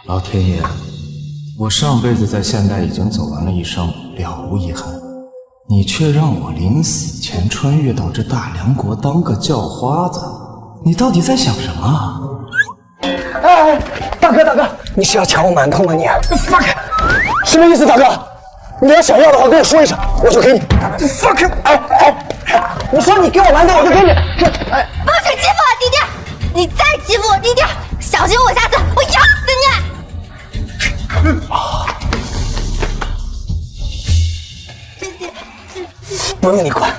老天爷，我上辈子在现代已经走完了一生，了无遗憾。你却让我临死前穿越到这大梁国当个叫花子，你到底在想什么啊？哎，大哥，你是要抢我馒头吗你 ？fuck， 什么意思，大哥？你要想要的话跟我说一声，我就给你。fuck， 你说你给我馒头，我就给你。不许欺负我弟弟！你再欺负我弟弟，小心我下次我咬死你！弟弟，不用你管。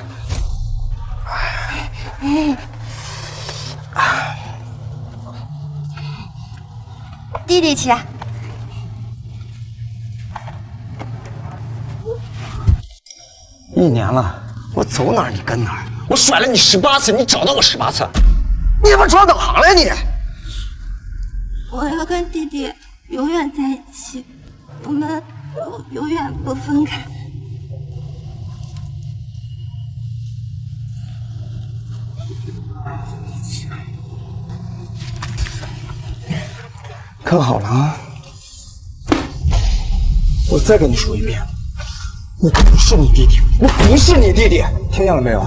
弟弟起来。1年了，我走哪儿你跟哪儿，我甩了你18次，你找到我18次，你他妈装懂行了呀你！我要跟弟弟永远在一起，我们永远不分开。看好了啊！我再跟你说一遍，我不是你弟弟，我不是你弟弟，听见了没有？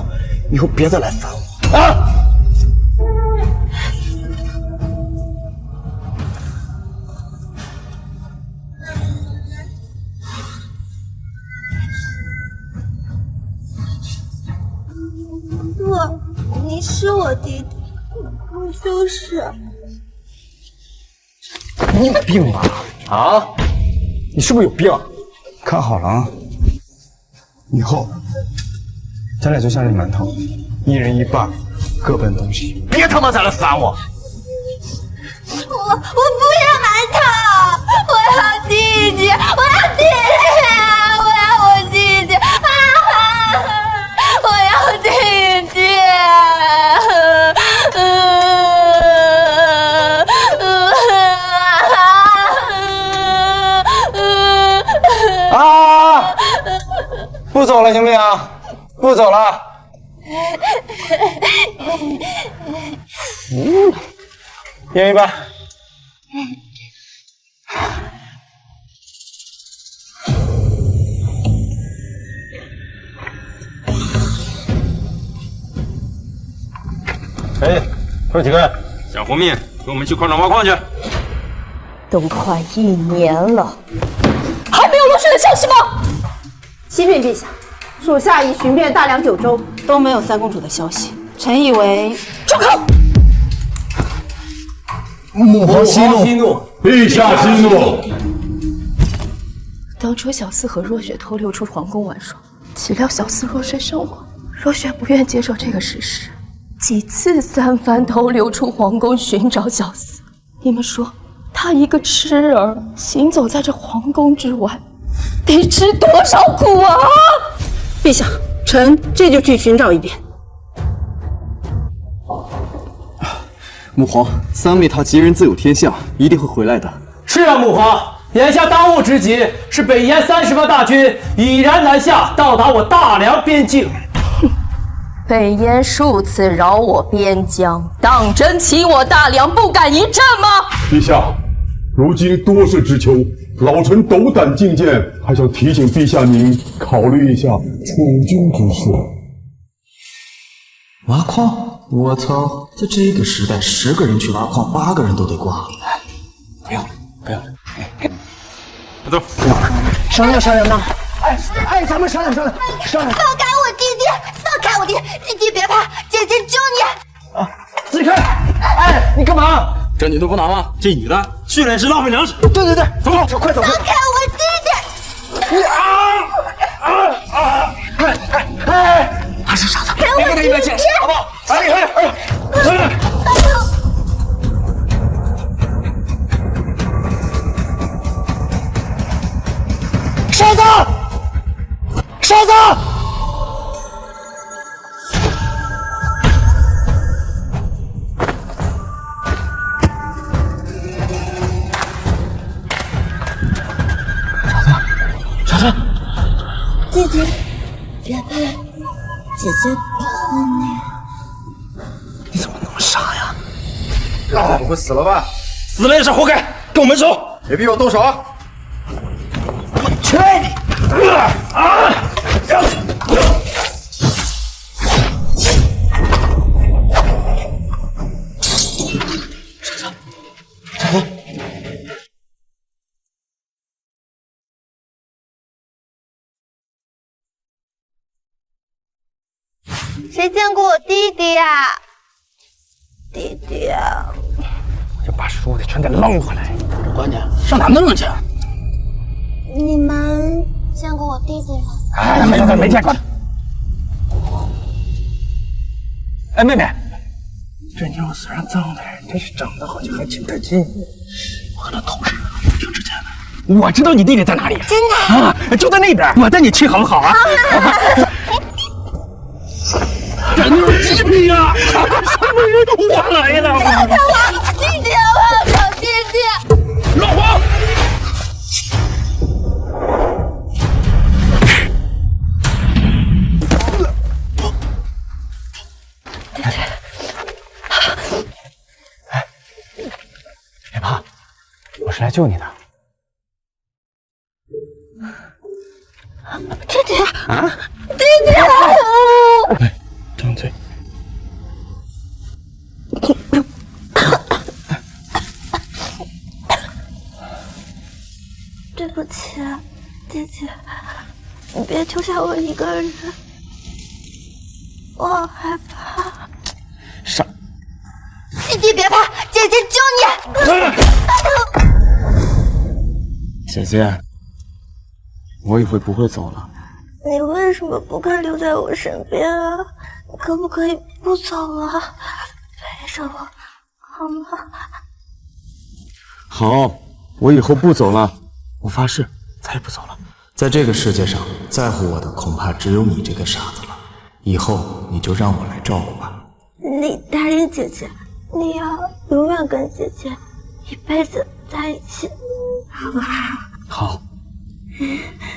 以后别再来烦我啊！不，你是我弟弟，我就是。你有病吧？啊？你是不是有病？看好了啊！以后咱俩就像这馒头，一人一半，各奔东西。别他妈再来烦我！我不要馒头，我要弟弟，我要弟弟，我要我弟弟，我要弟弟。啊！不走了行不行？不走了。一人一半。哎，哥几个，想活命，跟我们去矿场挖矿去。都快1年了，还没有落水的消息吗？启禀陛下，属下已寻遍大梁9州，都没有三公主的消息。臣以为，住口！母皇息怒，陛下息怒。当初小四和若雪偷溜出皇宫玩耍，岂料小四落水身亡。若雪不愿接受这个事实，几次三番偷溜出皇宫寻找小四。你们说，她一个痴儿行走在这皇宫之外，得吃多少苦啊！陛下，臣这就去寻找一遍。母皇，三妹她吉人自有天相，一定会回来的。是啊，母皇，眼下当务之急是北燕30万大军已然南下，到达我大梁边境。北燕数次扰我边疆，当真起我大梁不敢一战吗？陛下，如今多事之秋，老臣斗胆进谏，还想提醒陛下您考虑一下储君之事。挖矿？我操，在这个时代，10个人去挖矿，8个人都得挂。不要了，走，商量呢。咱们商量。放开我弟弟，放开我弟，弟弟别怕，姐姐救你。啊，自己开！哎，你干嘛？这女的不拿吗？这女的去了也是浪费粮食。对，走，快走！放开我弟弟！他是傻子，给我别跟他一般见识，好不好？傻子！傻子！弟弟，别怕，姐姐保护你。你怎么那么傻呀？不会死了吧？死了也是活该，跟我们走。别逼我动手！我去你！谁见过我弟弟呀？弟弟啊！我就把输的全得捞回来。关键上哪弄去？你们见过我弟弟吗？哎，没见过。哎，妹妹，这妞虽然脏点，但是长得好像还挺带劲。我和她同事挺值钱的。我知道你弟弟在哪里。真的啊，就在那边。我带你去好不好啊？这妞极品呀！什么人都我来了。我弟弟，我要找弟弟。老黄。别怕，我是来救你的。弟弟啊！弟弟！哎，张嘴。对不起，弟弟，你别丢下我一个人，我好害怕。傻。弟弟别怕，姐姐救你。姐姐，我以后不会走了。你为什么不肯留在我身边啊？你可不可以不走了？陪着我，好吗？好，我以后不走了，我发誓再也不走了。在这个世界上，在乎我的恐怕只有你这个傻子了。以后你就让我来照顾吧。你答应姐姐，你要永远跟姐姐一辈子在一起，好不好？好，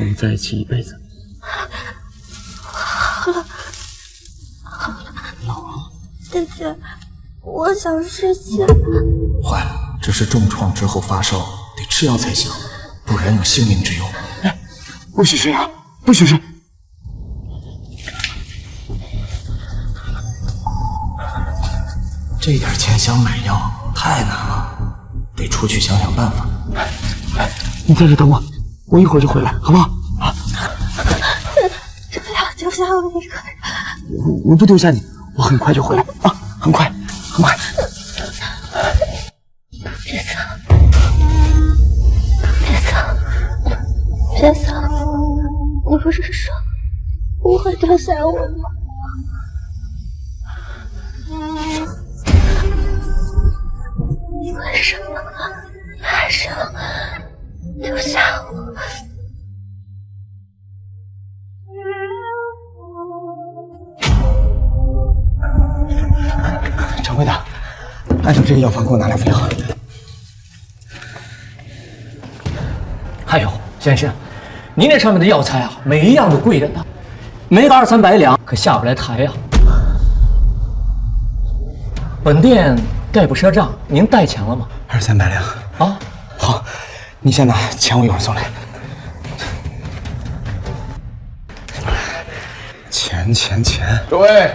我们在一起一辈子。好了，好了，老王，姐姐，我想睡觉。坏了，这是重创之后发烧，得吃药才行，不然有性命之忧。哎，不许睡啊，不许睡！这点钱想买药太难了，得出去想想办法。你在这等我，我一会儿就回来，好不好？啊！不要丢下我一个人。我不丢下你，我很快就回来啊，很快，很快。别走，别走，别走！你不是说不会丢下我吗？为什么还是要丢下我？掌柜的，按照这个药方给我拿2副药。还有，先生，您这上面的药材啊，每一样都贵着呢，没个200-300两可下不来台呀。本店概不赊账，您带钱了吗？200-300两啊？好，你先拿，钱我一会儿送来。钱！各位，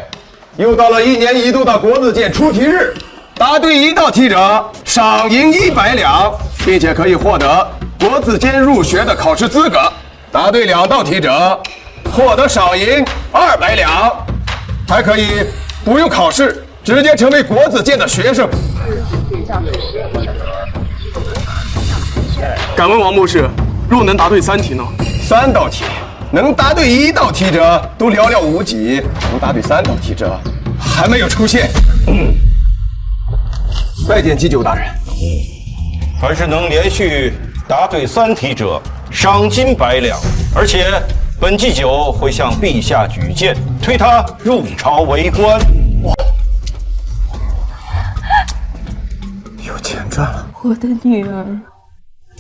又到了1年1度的国子监出题日，答对1道题者赏银100两，并且可以获得国子监入学的考试资格；答对2道题者获得赏银200两，还可以不用考试，直接成为国子监的学生。敢问王牧师，若能答对3题呢？3道题。能答对1道题者都寥寥无几，能答对3道题者还没有出现。拜见祭酒大人。凡是能连续答对3题者，赏金100两，而且本祭酒会向陛下举荐，推他入朝为官。哇，有钱赚了！我的女儿，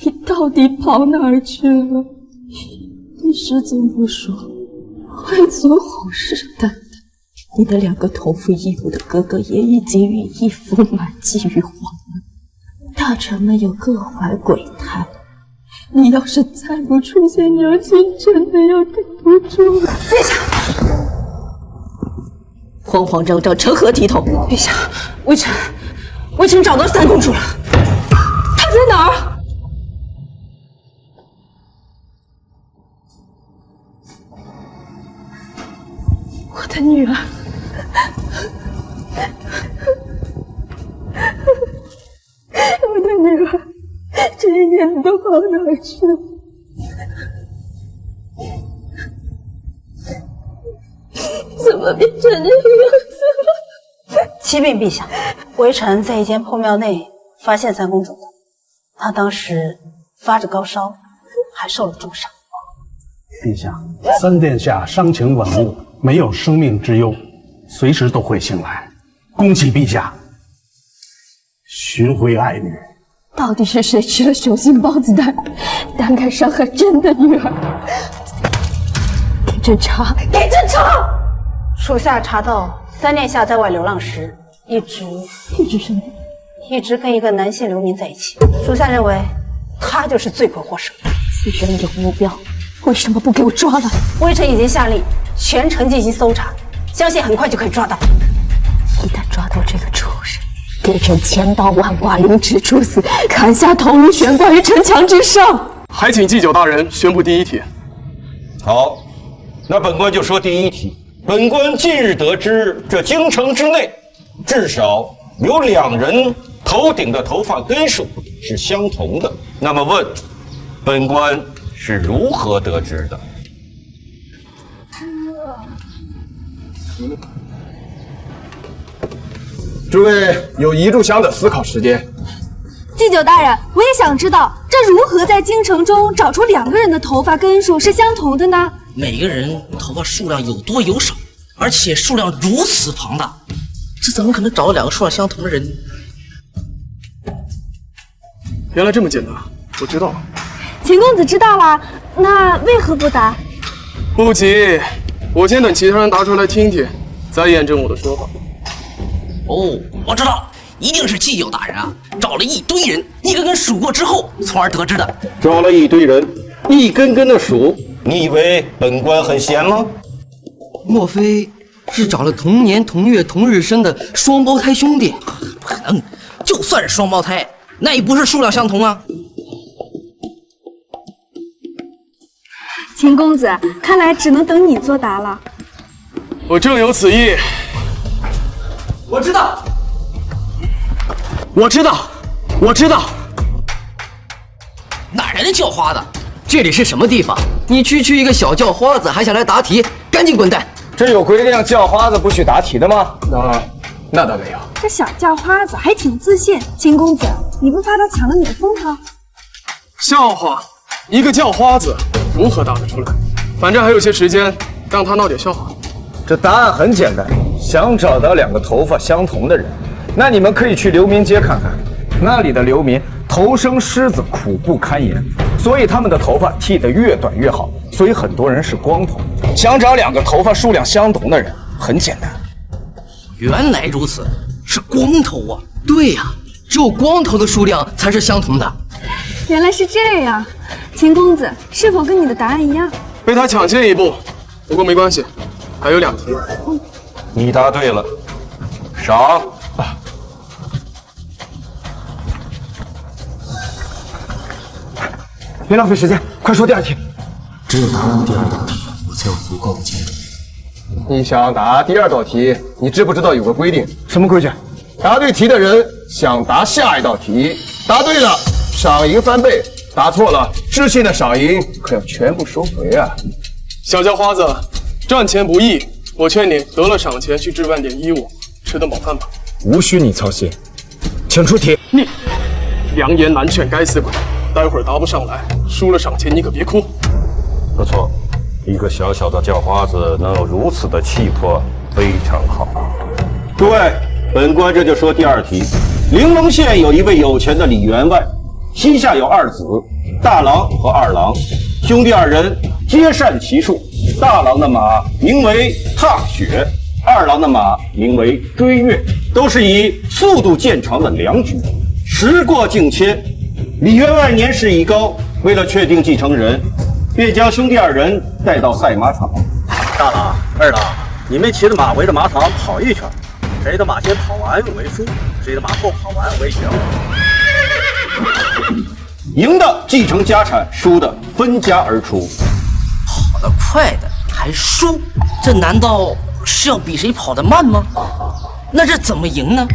你到底跑哪儿去了？你失踪不说，还总虎视眈眈。你的2个同父异母的哥哥也已经羽翼丰满，觊觎皇门，大臣们又各怀鬼胎。你要是再不出现，娘亲真的要顶不住了。陛下，慌慌张张，成何体统？陛下，微臣找到三公主了。她在哪儿？我的女儿，我的女儿，这一年都跑哪儿去了？怎么变成这个样子了？启禀陛下，微臣在一间破庙内发现三公主的，她当时发着高烧，还受了重伤。陛下，三殿下伤情稳固，没有生命之忧，随时都会醒来。恭喜陛下，寻回爱女。到底是谁吃了雄心豹子胆，胆敢伤害朕的女儿？给朕查，给朕查！属下查到三殿下在外流浪时，一直什么？一直跟一个男性流民在一起。属下认为，他就是罪魁祸首。此人有目标，为什么不给我抓来？微臣已经下令全城进行搜查，相信很快就可以抓到。一旦抓到这个畜生，给朕千刀万剐，凌迟处死，砍下头颅悬挂于城墙之上。还请祭酒大人宣布第一题。好，那本官就说第一题。本官近日得知，这京城之内至少有2人头顶的头发根数是相同的。那么问，本官是如何得知的？诸位有1炷香的思考时间。祭酒大人，我也想知道，这如何在京城中找出2个人的头发根数是相同的呢？每个人头发数量有多有少，而且数量如此庞大，这怎么可能找到2个数量相同的人？原来这么简单，我知道了。秦公子知道了，那为何不答？不急，我先等其他人答出来听听，再验证我的说法。哦，我知道了，一定是祭酒大人啊，找了一堆人，一个个数过之后，从而得知的。找了一堆人，一根根的数，你以为本官很闲吗？莫非是找了同年同月同日生的双胞胎兄弟？不可能，就算是双胞胎，那也不是数量相同啊。秦公子，看来只能等你作答了。我正有此意。我知道，哪来的叫花子？这里是什么地方？你区一个小叫花子，还想来答题？赶紧滚蛋！这有规定叫花子不许答题的吗？那倒没有。这小叫花子还挺自信，秦公子，你不怕他抢了你的风头？笑话，一个叫花子如何答得出来？反正还有些时间，让他闹点笑话。这答案很简单，想找到2个头发相同的人，那你们可以去流民街看看，那里的流民头生虱子，苦不堪言，所以他们的头发剃得越短越好，所以很多人是光头。想找2个头发数量相同的人，很简单。原来如此，是光头啊！对呀，只有光头的数量才是相同的。原来是这样，秦公子是否跟你的答案一样？被他抢先一步，不过没关系，还有2题。你答对了，赏。别浪费时间，快说第2题。只有答完第2道题，我才有足够的精力。你想答第2道题，你知不知道有个规定？什么规矩？答对题的人想答下一道题，答对了赏银翻倍，答错了知信的赏银可要全部收回啊！小叫花子，赚钱不易，我劝你得了赏钱去置办点衣物，吃顿饱饭吧。无需你操心，请出题。你良言难劝，该死鬼！待会儿答不上来，输了赏钱你可别哭。不错，一个小小的叫花子能有如此的气魄，非常好。诸位，本官这就说第2题。玲珑县有一位有钱的李员外，膝下有2子，大郎和二郎，兄弟2人皆善骑术。大郎的马名为踏雪，二郎的马名为追月，都是以速度见长的良驹。时过境迁，李员外年事已高，为了确定继承人，便将兄弟二人带到赛马场。大郎、二郎，你们骑着马围着马场跑一圈，谁的马先跑完为输，谁的马后跑完为赢。赢的继承家产，输的分家而出。跑得快的还输，这难道是要比谁跑得慢吗？那这怎么赢呢？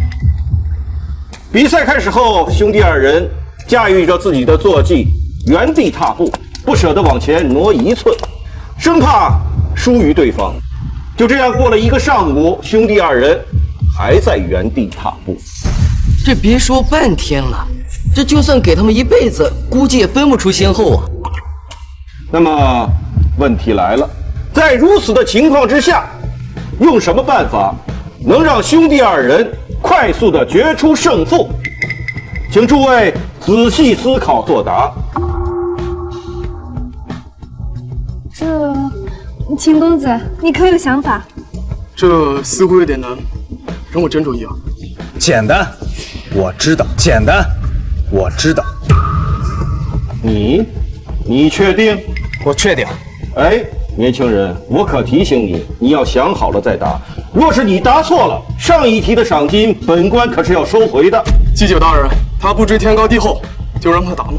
比赛开始后，兄弟二人驾驭着自己的坐骑，原地踏步，不舍得往前挪一寸，生怕输于对方。就这样过了一个上午，兄弟二人还在原地踏步。这别说半天了，这就算给他们一辈子，估计也分不出先后啊。那么问题来了，在如此的情况之下，用什么办法能让兄弟二人快速的决出胜负？请诸位仔细思考作答。秦公子，你可有想法？这似乎有点难，让我斟酌一下。简单，我知道。简单，我知道。你确定？我确定。哎，年轻人，我可提醒你，你要想好了再答。若是你答错了，上一题的赏金本官可是要收回的。祭酒大人，他不知天高地厚，就让他答吗？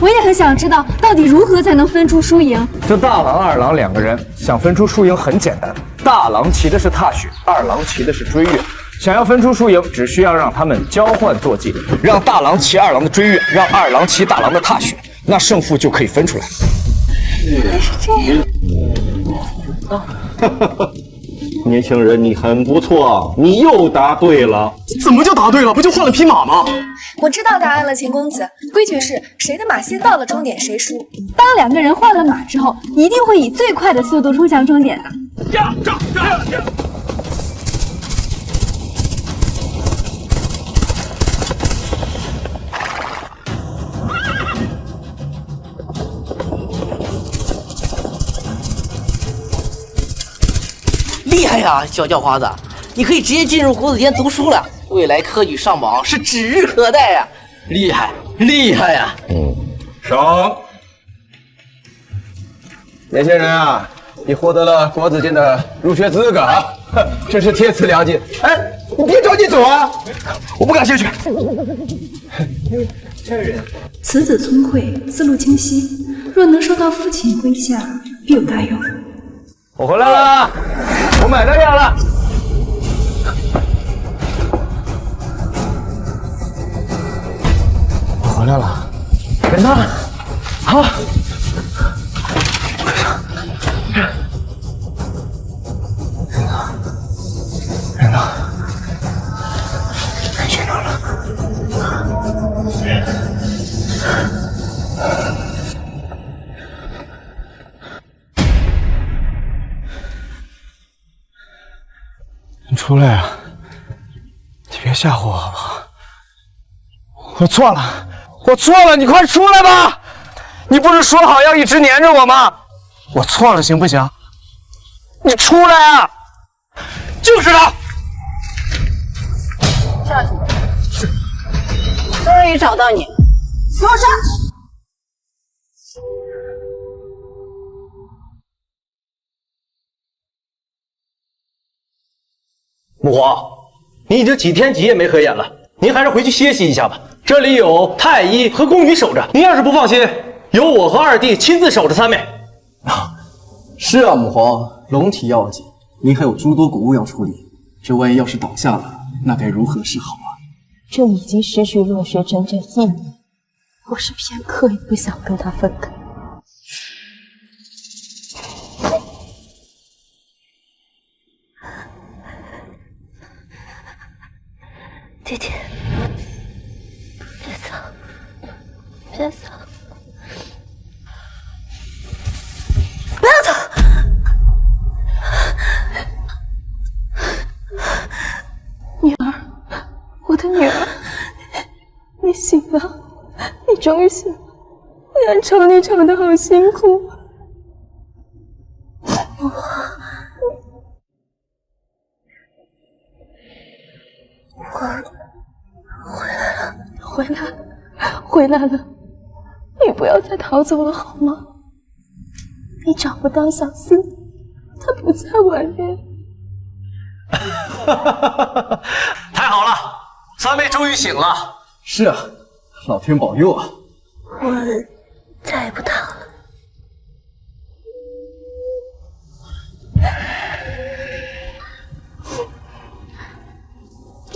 我也很想知道，到底如何才能分出输赢？这大郎、二郎两个人想分出输赢很简单，大郎骑的是踏雪，二郎骑的是追月。想要分出输赢，只需要让他们交换坐骑，让大郎骑二郎的追月，让二郎骑大郎的踏雪，那胜负就可以分出来。原来是这样。年轻人，你很不错，你又答对了。怎么就答对了？不就换了匹马吗？我知道答案了，秦公子。规矩是谁的马先到了终点，谁输。当两个人换了马之后，一定会以最快的速度冲向终点的。厉害呀，小叫花子，你可以直接进入国子监读书了，未来科举上榜是指日可待呀！厉害，厉害呀！赏。年轻人啊，你获得了国子监的入学资格，真是天赐良机。哎，你别着急走啊，我不感兴趣。此子聪慧，思路清晰，若能受到父亲麾下，必有大用。我回来了，我买到药了。我回来了，人呢？好。人呢？人去哪了？你出来呀！你别吓唬我好不好？我错了，我错了，你快出来吧！你不是说好要一直黏着我吗？我错了，行不行？你出来啊！就是他。下去。终于找到你，给我上！母皇，你已经几天几夜没合眼了，您还是回去歇息一下吧。这里有太医和宫女守着，您要是不放心，由我和二弟亲自守着三妹。是啊，母皇，龙体要紧，您还有诸多谷物要处理，这万一要是倒下了，那该如何是好啊？这已经失去落雪整整1年，我是片刻也不想跟他分开。弟弟，别走，别走，不要走！女儿，我的女儿，你醒了，你终于醒了！我要找你找得好辛苦。我回来了，回来了，回来了！你不要再逃走了好吗？你找不到小四，他不在外面。太好了，三妹终于醒了。是啊，老天保佑啊！我再也不逃了。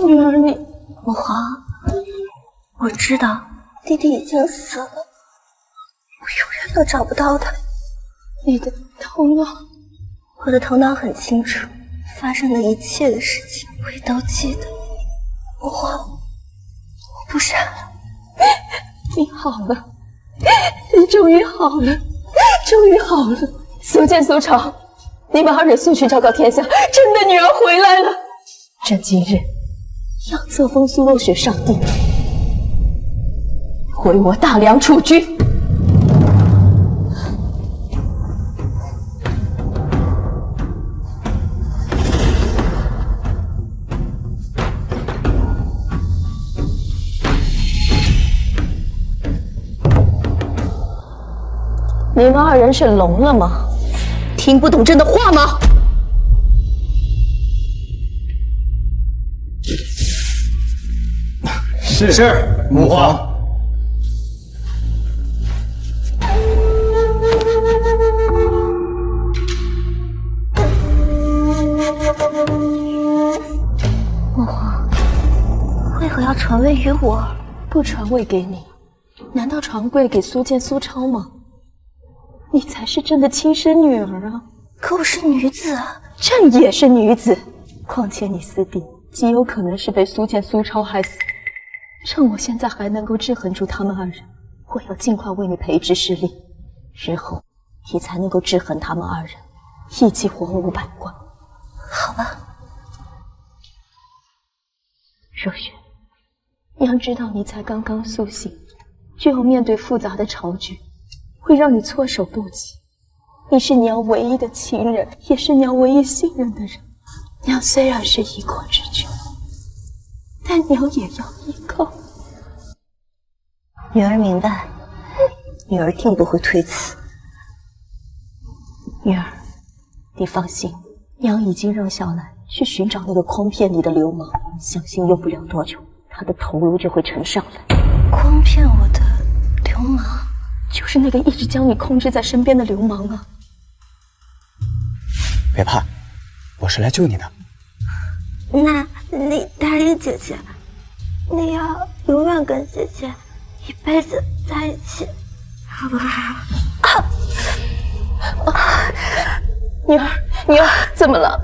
女儿你，母皇，我知道弟弟已经死了，我永远都找不到他。你的头脑，我的头脑很清楚，发生的一切的事情我也都记得。母皇，我不傻了。你好了，你终于好了，终于好了！苏建、苏超，你把二人送去昭告天下，朕的女儿回来了。朕今日要册封苏若雪上帝，回我大梁储君。你们二人是聋了吗？听不懂朕的话吗？是，母皇。母皇，为何要传位于我？不传位给你，难道传位给苏建、苏超吗？你才是朕的亲生女儿啊！可我是女子啊！朕也是女子，况且你四弟极有可能是被苏建、苏超害死。趁我现在还能够制衡住他们二人，我要尽快为你培植势力，日后你才能够制衡他们二人，一起皇武百官。好吧。若雪，娘知道你才刚刚苏醒，就要面对复杂的朝局，会让你措手不及。你是娘唯一的亲人，也是娘唯一信任的人。娘虽然是一国之君，但娘也要依靠。女儿明白，女儿定不会推辞。女儿，你放心，娘已经让小兰去寻找那个诓骗你的流氓，相信用不了多久，他的头颅就会呈上来。诓骗我的流氓，就是那个一直将你控制在身边的流氓啊！别怕，我是来救你的。那你答应姐姐，你要永远跟姐姐一辈子在一起，好不好？女儿，女儿，怎么了？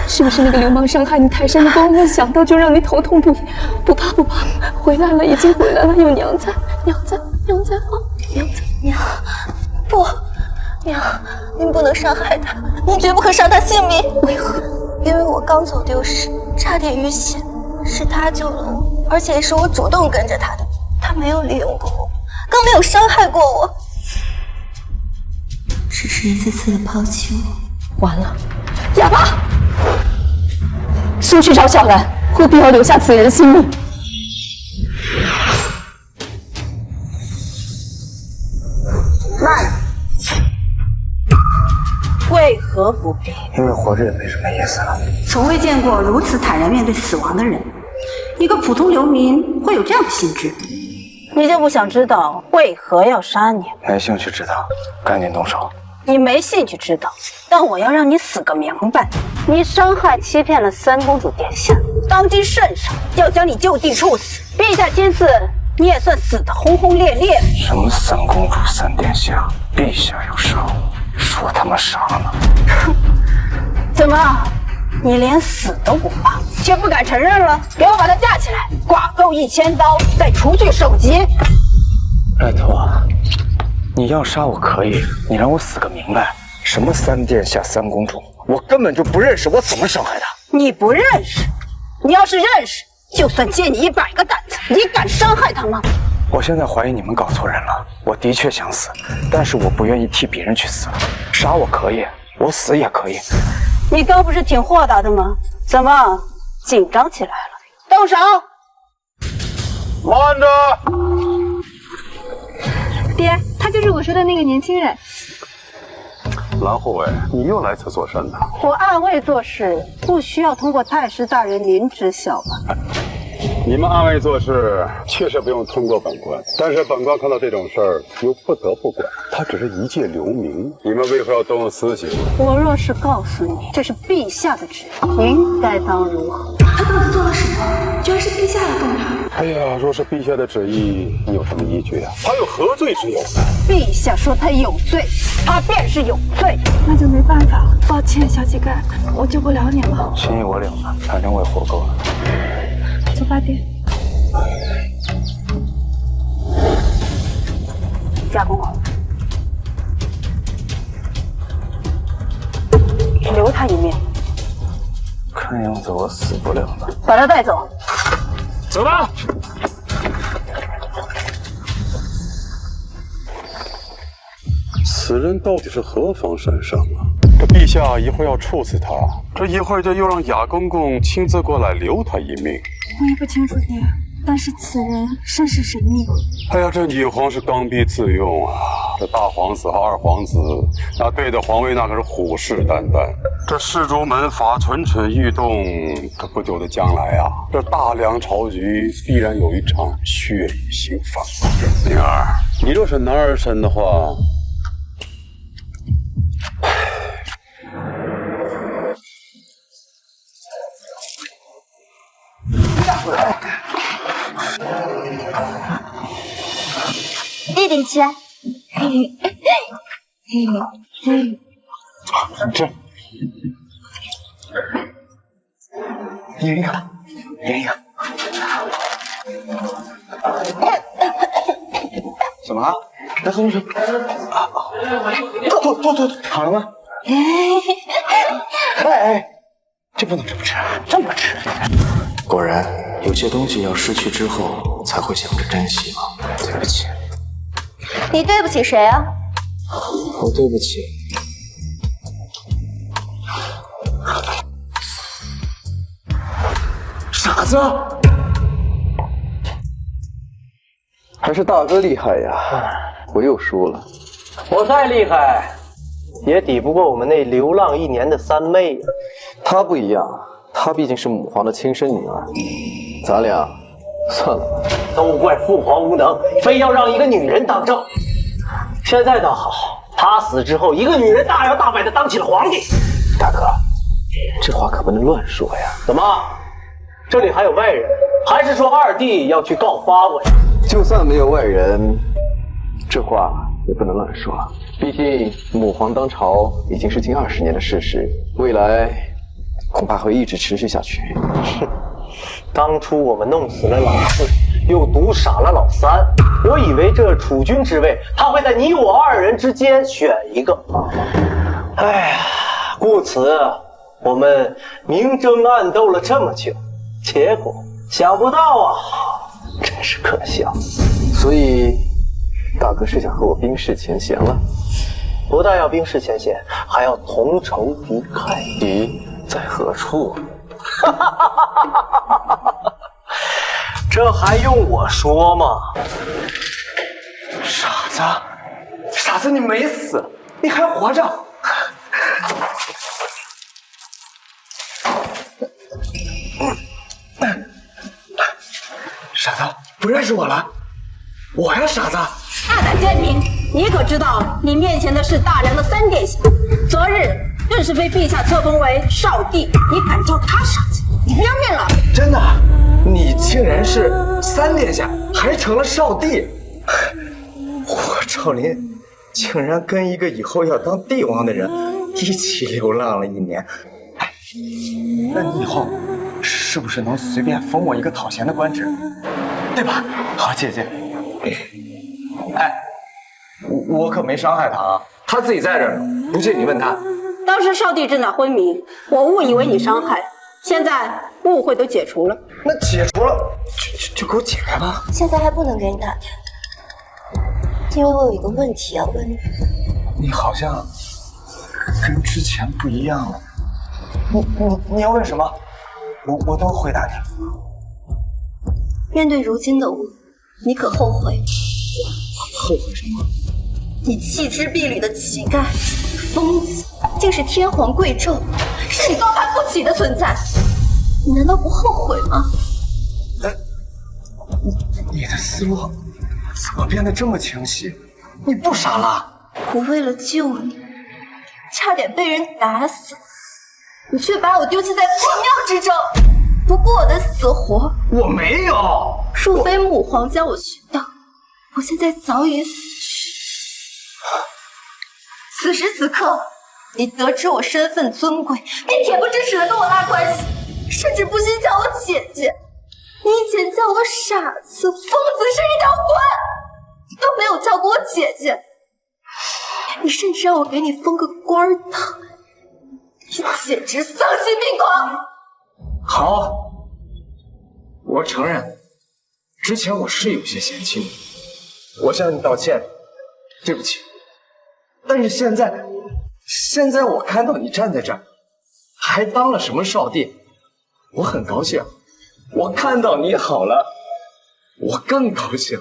是不是那个流氓伤害你太深的功夫，想到就让你头痛不已？不怕不怕，回来了，已经回来了，有娘在，娘在，娘在啊，娘在，娘，不，娘，您不能伤害他，您绝不可伤他性命。为何？因为我刚走丢时，差点遇险，是他救了我，而且也是我主动跟着他的，他没有利用过我，更没有伤害过我，只是一次次的抛弃我。完了，哑巴！速去找小兰，何必要留下此人性命？慢！为何不必？因为活着也没什么意思了。从未见过如此坦然面对死亡的人。一个普通流民会有这样的心智？你就不想知道为何要杀你？没兴趣知道，赶紧动手。你没兴趣知道，但我要让你死个明白。你伤害欺骗了三公主殿下，当今圣上要将你就地处死。陛下今次你也算死得轰轰烈烈。什么三公主三殿下，陛下要杀我，说他妈啥呢？怎么，你连死都不怕，却不敢承认了？给我把她架起来，剐够1000刀，再除去首级。拜托，你要杀我可以，你让我死个明白。什么三殿下三公主，我根本就不认识，我怎么伤害她？你不认识？你要是认识，就算借你100个胆子，你敢伤害她吗？我现在怀疑你们搞错人了。我的确想死，但是我不愿意替别人去死。杀我可以，我死也可以。你刚不是挺豁达的吗？怎么紧张起来了？动手！慢着！爹，他就是我说的那个年轻人。蓝护卫，你又来此作甚呢？我暗卫做事不需要通过太师大人您知晓吧？你们暗卫做事确实不用通过本官，但是本官看到这种事儿又不得不管。他只是一介流民，你们为何要动用私刑？我若是告诉你这是陛下的旨意，您该当如何？他到底做了什么？居然是陛下来动他！哎呀，若是陛下的旨意，你有什么依据啊？他有何罪之有呢？陛下说他有罪，他便是有罪。那就没办法了，抱歉，小乞丐，我救不了你了。心意我领了，反正我也活够了。走吧，爹。贾公公，留他一命。看样子我死不了了。把他带走。走吧。此人到底是何方神圣啊？这陛下一会儿要处死他，这一会儿就又让雅公公亲自过来留他一命。我也不清楚，爹，但是此人甚是神秘。哎呀，这女皇是刚愎自用啊！这大皇子和二皇子那对着皇位那可是虎视眈眈。这世族门阀蠢蠢欲动，这不久的将来啊，这大梁朝局必然有一场血雨腥风。灵儿，你若是男儿身的话，弟弟起来。这，一人一个，一人一个。怎么了？来喝口水。吐，好了吗？哎，这不能这么吃，这么吃。果然，有些东西要失去之后才会想着珍惜嘛。对不起。你对不起谁啊？我对不起。傻子，还是大哥厉害呀！我又输了。我再厉害，也抵不过我们那流浪1年的三妹呀。她不一样，她毕竟是母皇的亲生女儿。咱俩算了吧。都怪父皇无能，非要让一个女人当政。现在倒好，他死之后，一个女人大摇大摆地当起了皇帝。大哥，这话可不能乱说呀。怎么？这里还有外人？还是说二弟要去告发我呀？就算没有外人，这话也不能乱说。毕竟母皇当朝已经是近20年的事实，未来恐怕会一直持续下去。哼，当初我们弄死了老四，又毒傻了老三，我以为这储君之位，他会在你我2人之间选一个。哎呀，故此我们明争暗斗了这么久，结果想不到啊，真是可笑。所以，大哥是想和我冰释前嫌了？不但要冰释前嫌，还要同仇敌忾。敌在何处？这还用我说吗？傻子，你没死，你还活着。傻子，不认识我了？我呀，傻子！大胆奸民，你可知道你面前的是大梁的3殿下？昨日更是被陛下册封为少帝，你敢叫他傻子？你不要命了！真的，你竟然是3殿下，还成了少帝！我赵林竟然跟一个以后要当帝王的人一起流浪了1年。哎，那你以后是不是能随便封我一个讨嫌的官职，对吧？好，姐姐。哎，我可没伤害他啊，他自己在这儿呢，不信你问他。当时少帝正在昏迷，我误以为你伤害，现在误会都解除了。那解除了，就给我解开吧。现在还不能给你打开，因为我有一个问题要问你。你好像跟之前不一样了。你要问什么？我都回答你。面对如今的我，你可后悔？后悔什么？你弃之敝履的乞丐、疯子，竟是天皇贵胄，是你高攀不起的存在。你难道不后悔吗？你的思路怎么变得这么清晰？你不傻了？我为了救你，差点被人打死，你却把我丢弃在破庙之中，不顾我的死活。我没有。若非母皇将我寻到，我现在早已死去。此时此刻，你得知我身份尊贵，便恬不知耻的跟我拉关系，甚至不惜叫我姐姐。你以前叫我傻子、疯子，是一条鬼，都没有叫过我姐姐。你甚至让我给你封个官儿当，你简直丧心病狂！好，我承认，之前我是有些嫌弃你，我向你道歉，对不起。但是现在我看到你站在这儿，还当了什么少帝，我很高兴。我看到你好了，我更高兴。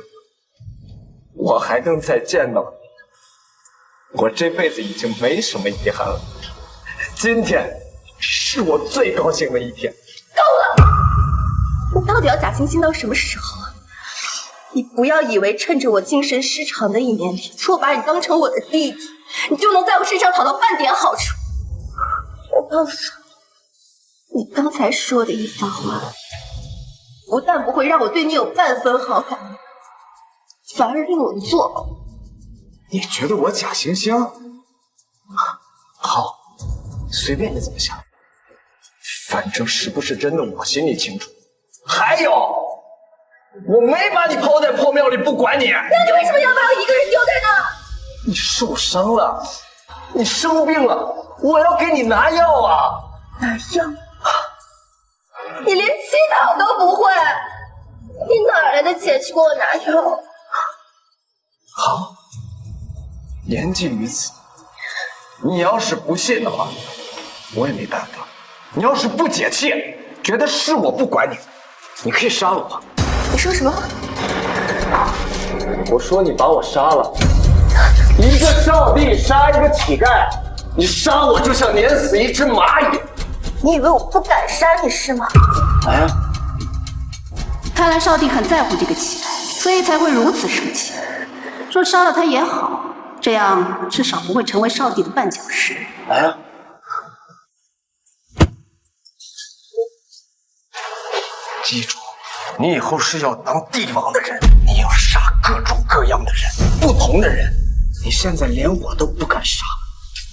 我还能再见到你，我这辈子已经没什么遗憾了。今天是我最高兴的一天。够了！你到底要假惺惺到什么时候啊？你不要以为趁着我精神失常的1年里，错把你当成我的弟弟，你就能在我身上讨到半点好处。我告诉你，你刚才说的一番话，不但不会让我对你有半分好感，反而令我作呕。你觉得我假惺惺？好，随便你怎么想，反正是不是真的我心里清楚。还有，我没把你抛在破庙里不管你。那你为什么要把我一个人丢在那？你受伤了，你生病了，我要给你拿药啊。拿药？你连乞讨都不会，你哪来的钱去给我拿药？好，言尽于此。你要是不信的话，我也没办法。你要是不解气，觉得是我不管你，你可以杀了我。你说什么？我说你把我杀了，一个少帝杀一个乞丐，你杀我就像碾死一只蚂蚁。你以为我不敢杀你是吗？哎，看来少帝很在乎这个乞丐，所以才会如此生气。说杀了他也好，这样至少不会成为少帝的绊脚石。哎，记住，你以后是要当帝王的人，你要杀各种各样的人，不同的人。你现在连我都不敢杀，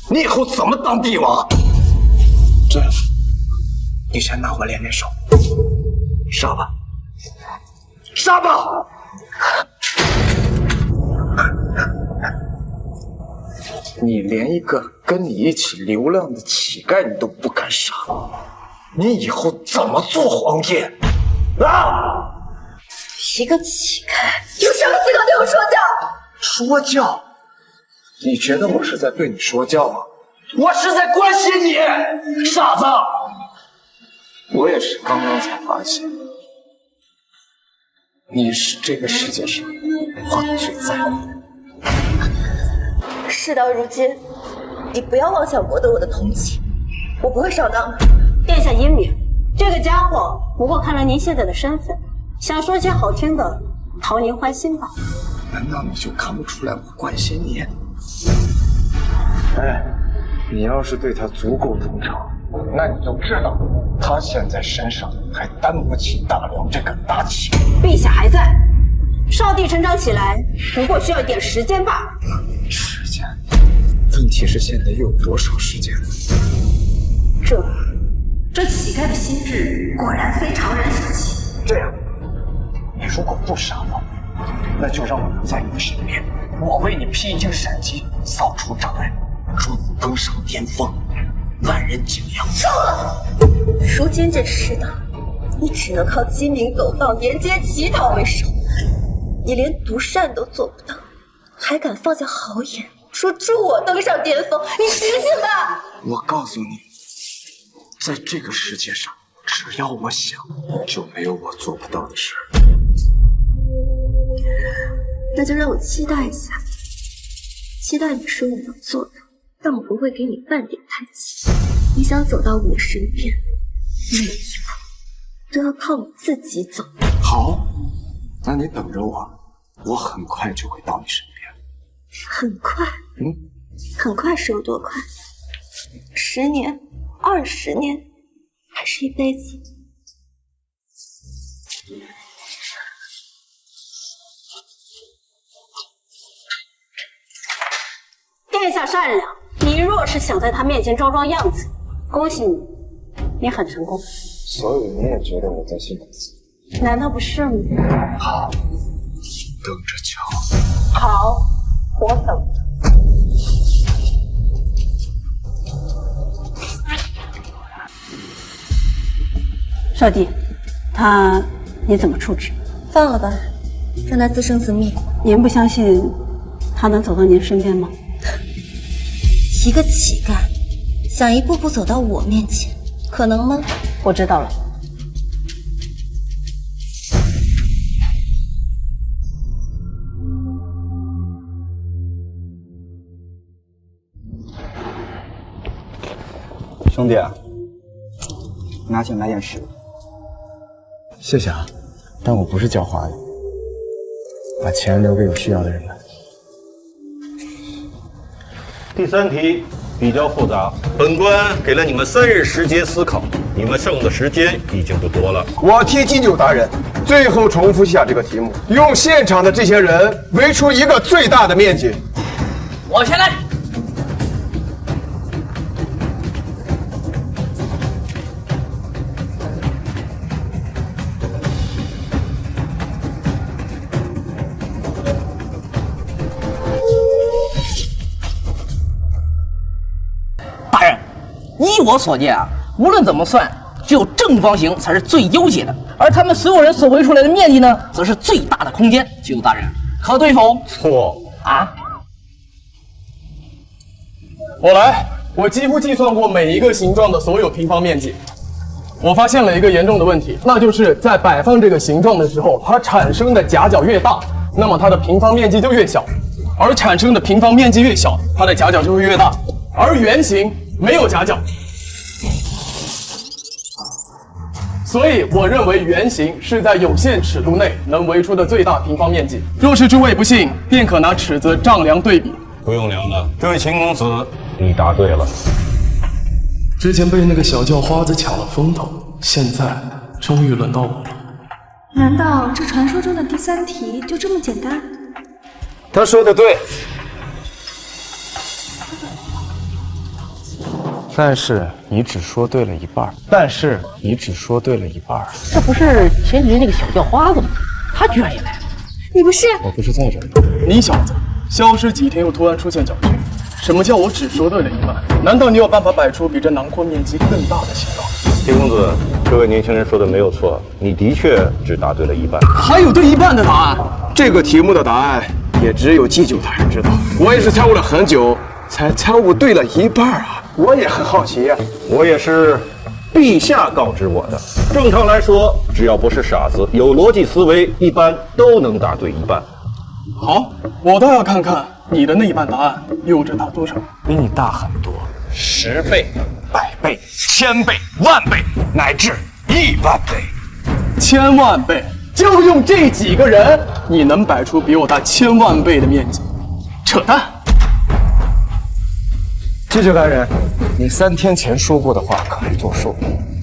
你以后怎么当帝王？这样，你先拿我练练手，杀吧，杀吧！你连一个跟你一起流浪的乞丐你都不敢杀，你以后怎么做皇帝？啊！一个乞丐有什么资格对我说教？说教？你觉得我是在对你说教吗？我是在关心你，傻子！我也是刚刚才发现，你是这个世界上我最在乎的。事到如今，你不要妄想博得我的同情，我不会上当的。殿下英明，这个家伙不过看了您现在的身份，想说些好听的讨您欢心吧。难道你就看不出来我关心你？哎，你要是对他足够忠诚，那你就知道他现在身上还担不起大梁这个大旗。陛下还在，少帝成长起来不过需要一点时间罢了。时间？问题是现在又有多少时间？这乞丐的心智果然非常人所及。这样，你如果不杀我，那就让我留在你的身边，我为你披荆斩棘，扫除障碍，助你登上巅峰，万人敬仰。够了！如今这世道，你只能靠鸡鸣狗盗、沿街乞讨为生，你连独善都做不到，还敢放下豪言说助我登上巅峰？你醒醒吧！我告诉你，在这个世界上，只要我想，就没有我做不到的事。那就让我期待一下，期待你说我能做到，但我不会给你半点台阶。你想走到我身边，每一步都要靠你自己走。好，那你等着我，我很快就会到你身边。很快？很快是有多快？10年、20年，还是一辈子？殿下善良，你若是想在他面前装装样子，恭喜你，你很成功。所以你也觉得我在心里死？难道不是吗？好，等着瞧。好，我等。少帝，你怎么处置？放了吧，让他自生自灭。您不相信他能走到您身边吗？一个乞丐想一步步走到我面前，可能吗？我知道了。兄弟，拿钱买点食物。谢谢啊，但我不是狡猾的，把钱留给有需要的人们。第3题比较复杂，本官给了你们3日时间思考，你们剩的时间已经不多了。我替祭酒大人最后重复一下这个题目，用现场的这些人围出一个最大的面积。我先来。依我所见啊，无论怎么算，只有正方形才是最优解的，而他们所有人所围出来的面积呢，则是最大的空间。祭酒大人，可对否？错啊！我来，我几乎计算过每一个形状的所有平方面积。我发现了一个严重的问题，那就是在摆放这个形状的时候，它产生的夹角越大，那么它的平方面积就越小，而产生的平方面积越小，它的夹角就会越大。而圆形没有夹角，所以我认为圆形是在有限尺度内能围出的最大平方面积。若是诸位不信，便可拿尺子丈量对比。不用量了，这位秦公子，你答对了。之前被那个小叫花子抢了风头，现在终于轮到我了。难道这传说中的第3题就这么简单？他说的对。但是你只说对了一半。这不是前几日那个小叫花子吗？他居然也来了。你不是？我不是在这里。你小子消失几天又突然出现侥幸，什么叫我只说对了一半？难道你有办法摆出比这囊括面积更大的形状？秦公子，这位年轻人说的没有错，你的确只答对了一半。还有对一半的答案？这个题目的答案也只有祭酒大人知道。我也是猜悟了很久，才猜悟对了一半啊！我也很好奇呀，我也是陛下告知我的。正常来说，只要不是傻子，有逻辑思维，一般都能答对一半。好，我倒要看看你的那一半答案有着大多少。比你大很多，10倍、100倍、1000倍、10000倍，乃至10000倍。1000万倍，就用这几个人，你能摆出比我大1000万倍的面积？扯淡！祭酒大人，你3天前说过的话可还作数？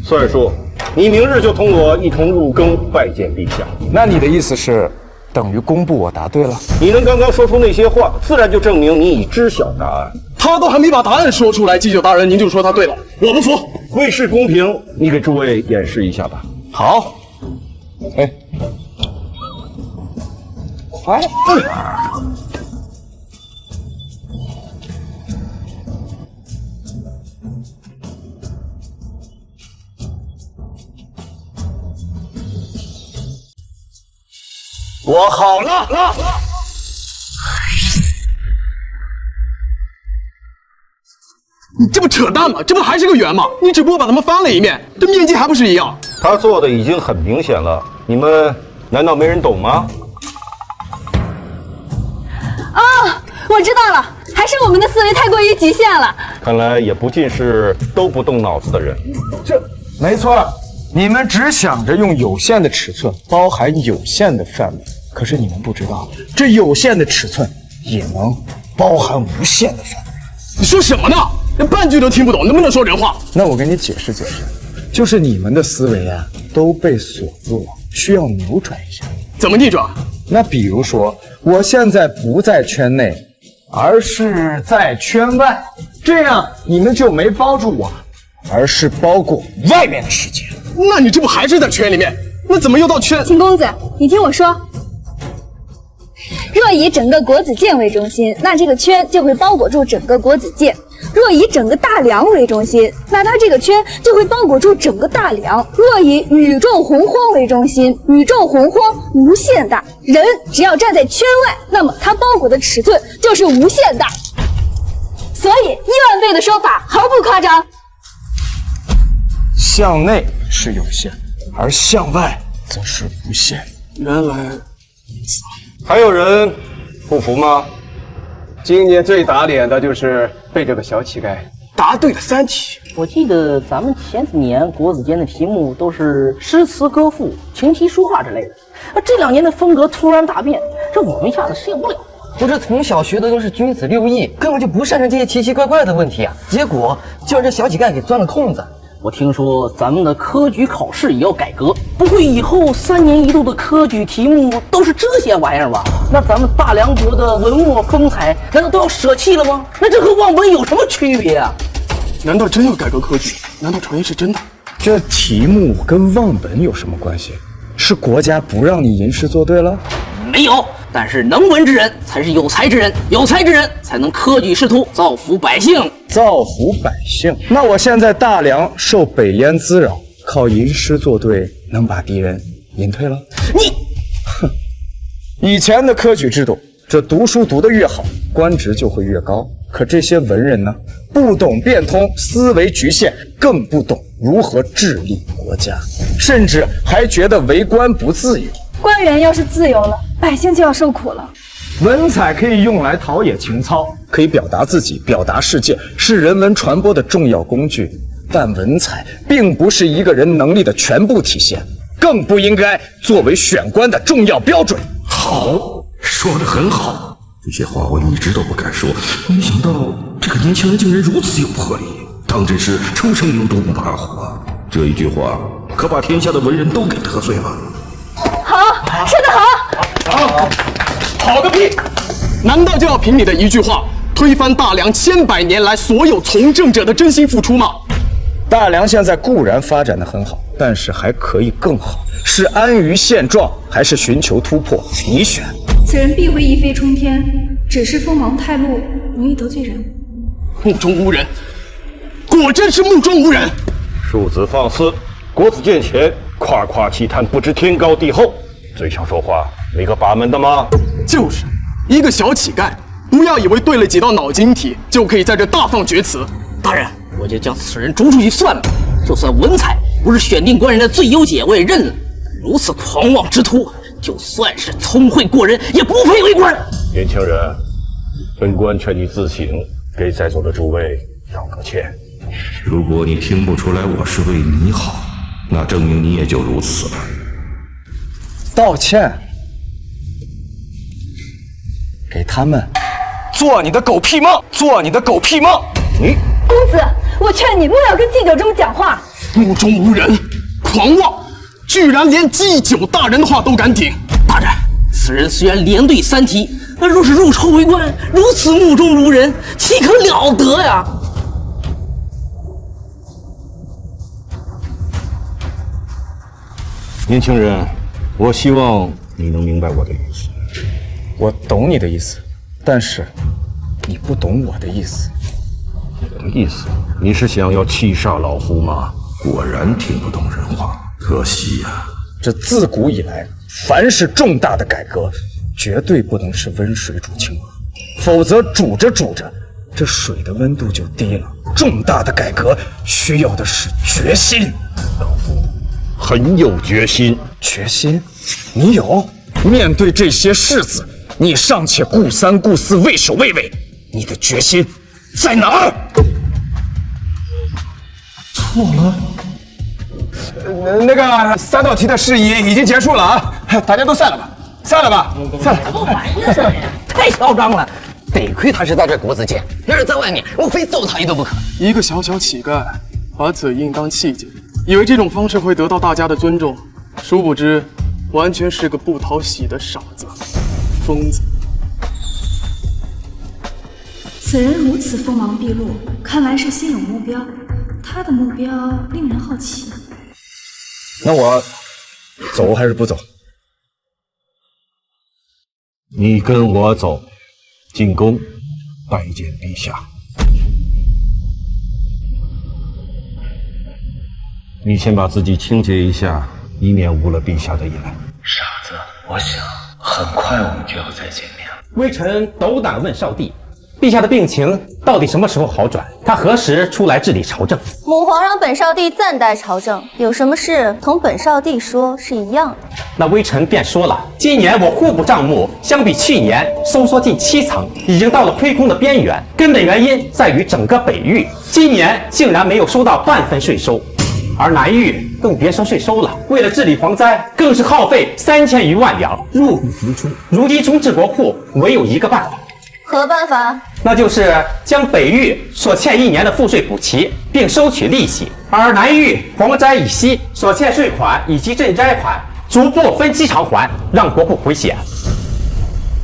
算数，你明日就同我一同入宫拜见陛下。那你的意思是，等于公布我答对了？你能刚刚说出那些话，自然就证明你已知晓答案。他都还没把答案说出来，祭酒大人您就说他对了，我不服。为示公平，你给诸位演示一下吧。好。哎，快！我好了。你这不扯淡吗？这不还是个圆吗？你只不过把它们翻了一面，这面积还不是一样？他做的已经很明显了，你们难道没人懂吗？我知道了，还是我们的思维太过于极限了。看来也不尽是都不动脑子的人。没错，你们只想着用有限的尺寸包含有限的范围，可是你们不知道，这有限的尺寸也能包含无限的范围。你说什么呢？连半句都听不懂，能不能说人话？那我给你解释解释，就是你们的思维啊都被锁住了，需要扭转一下。怎么逆转？那比如说，我现在不在圈内，而是在圈外，这样你们就没包住我，而是包裹外面的世界。那你这不还是在圈里面？那怎么又到圈？秦公子，你听我说，若以整个国子监为中心，那这个圈就会包裹住整个国子监；若以整个大梁为中心，那它这个圈就会包裹住整个大梁；若以宇宙洪荒为中心，宇宙洪荒无限大，人只要站在圈外，那么它包裹的尺寸就是无限大。所以1万倍的说法毫不夸张。向内是有限，而向外则是无限。原来还有人不服吗？今年最打脸的就是被这个小乞丐答对了3题。我记得咱们前几年国子监的题目都是诗词歌赋、琴棋书画之类的，这2年的风格突然大变，这我们一下子适应不了。不是从小学的都是君子6艺，根本就不擅长这些奇奇怪怪的问题啊！结果就让这小乞丐给钻了空子。我听说咱们的科举考试也要改革，不会以后3年1度的科举题目都是这些玩意儿吧？那咱们大梁国的文墨风采难道都要舍弃了吗？那这和望文有什么区别啊？难道真要改革科举？难道传言是真的？这题目跟望文有什么关系？是国家不让你吟诗作对了？没有，但是能文之人才是有才之人，有才之人才能科举仕途，造福百姓。造福百姓？那我现在大梁受北燕滋扰，靠吟诗作对能把敌人吟退了？你，哼！以前的科举制度，这读书读得越好，官职就会越高。可这些文人呢，不懂变通，思维局限，更不懂如何治理国家，甚至还觉得为官不自由。官员要是自由了，百姓就要受苦了。文采可以用来陶冶情操，可以表达自己、表达世界，是人文传播的重要工具。但文采并不是一个人能力的全部体现，更不应该作为选官的重要标准。好，说得很好。这些话我一直都不敢说，没想到这个年轻人竟然如此有魄力，当真是初生牛犊不怕虎啊！这一句话可把天下的文人都给得罪了。好，说得好。好个屁！难道就要凭你的一句话推翻大梁千百年来所有从政者的真心付出吗？大梁现在固然发展得很好，但是还可以更好。是安于现状，还是寻求突破？你选。此人必会一飞冲天，只是锋芒太露，容易得罪人。目中无人，果真是目中无人。庶子放肆，国子监前夸夸其谈，不知天高地厚，嘴上说话没个把门的吗？就是一个小乞丐，不要以为对了几道脑筋题就可以在这大放厥词。大人，我就将此人逐出去算了。就算文采不是选定官人的最优解，我也认了。如此狂妄之徒，就算是聪慧过人，也不配为官。年轻人，本官劝你自省，给在座的诸位道个歉。如果你听不出来我是为你好，那证明你也就如此了。道歉？给他们做你的狗屁梦，做你的狗屁梦！公子，我劝你莫要跟祭酒这么讲话。目中无人，狂妄，居然连祭酒大人的话都敢顶。大人，此人虽然连对3题，那若是入朝为官，如此目中无人，岂可了得呀？年轻人，我希望你能明白我的意思。我懂你的意思，但是你不懂我的意思。我的意思，你是想要气煞老夫吗？果然听不懂人话，可惜呀。这自古以来，凡是重大的改革，绝对不能是温水煮青蛙，否则煮着煮着，这水的温度就低了。重大的改革需要的是决心。老夫很有决心。决心？你有？面对这些世子，你尚且顾三顾四、畏首畏尾，你的决心在哪儿？错了。那个3道题的事宜已经结束了啊，大家都散了吧，散了吧，散了。什么玩意儿？太嚣张了！得亏他是在这国子监，要是在外面，我非揍他一顿不可。一个小小乞丐，把嘴硬当器件，以为这种方式会得到大家的尊重，殊不知，完全是个不讨喜的傻子、疯子。此人如此锋芒毕露，看来是心有目标。他的目标令人好奇。那我走还是不走？你跟我走，进宫拜见陛下。你先把自己清洁一下，以免误了陛下的眼。傻子，我想很快我们就要再见面了。微臣斗胆问少帝，陛下的病情到底什么时候好转？他何时出来治理朝政？母皇让本少帝暂代朝政，有什么事同本少帝说是一样的。那微臣便说了，今年我户部账目相比去年收缩近7层，已经到了亏空的边缘。根本原因在于整个北域今年竟然没有收到半分税收，而南域更别说税收了。为了治理蝗灾，更是耗费3000余万两，入不敷出。如今中治国库唯有一个办法。何办法？那就是将北域所欠1年的赋税补齐，并收取利息；而南域蝗灾以西所欠税款以及赈灾款，逐步分期偿还，让国库回血。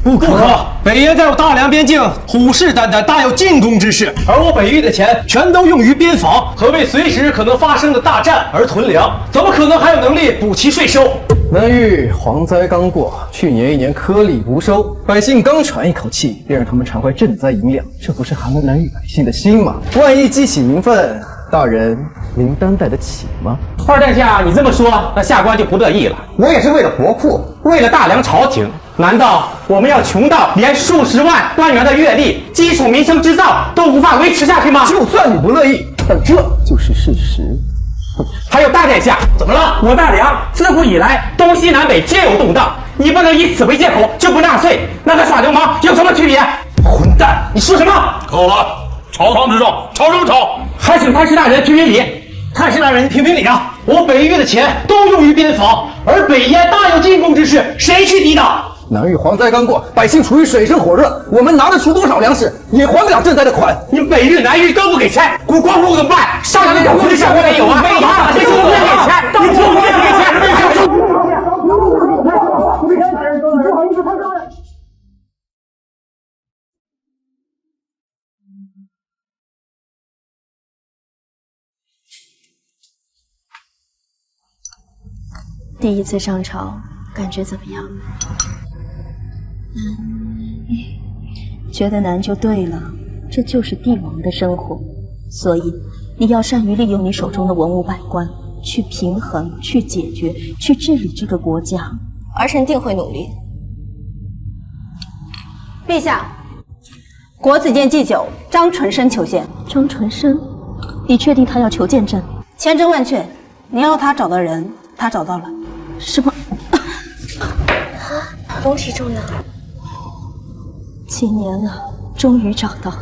不可！北燕在我大梁边境虎视眈眈，大有进攻之势，而我北域的钱全都用于边防和为随时可能发生的大战而囤粮，怎么可能还有能力补齐税收？南域蝗灾刚过，去年1年颗粒无收，百姓刚喘一口气，便让他们偿还赈灾银两，这不是寒了南域百姓的心吗？万一激起民愤，大人您担待得起吗？二殿下，你这么说，那下官就不乐意了。我也是为了国库，为了大梁朝廷，难道我们要穷到连数十万官员的月例、基础民生织造都无法维持下去吗？就算你不乐意，但这就是事实。还有大殿下，怎么了？我大梁自古以来东西南北皆有动荡，你不能以此为借口就不纳税，那和耍流氓有什么区别？混蛋！你说什么？够了！朝堂之上，吵什么吵？还请太师大人评评理。太师大人评评理啊！我北域的钱都用于边防，而北燕大有进攻之势，谁去抵挡？南域蝗灾刚过，百姓处于水深火热，我们拿得出多少粮食，也还不了赈灾的款。你北域、南域都不给钱，国库怎么办？上来的国下没有啊？没有啊！你不给钱，你不给钱！第一次上朝，感觉怎么样？觉得难就对了，这就是帝王的生活。所以你要善于利用你手中的文武百官，去平衡、去解决、去治理这个国家。儿臣定会努力。陛下，国子监祭酒张纯生求见。张纯生，你确定他要求见朕？千真万确，你要他找到人，他找到了。什么？龙体重要。几年了，终于找到了，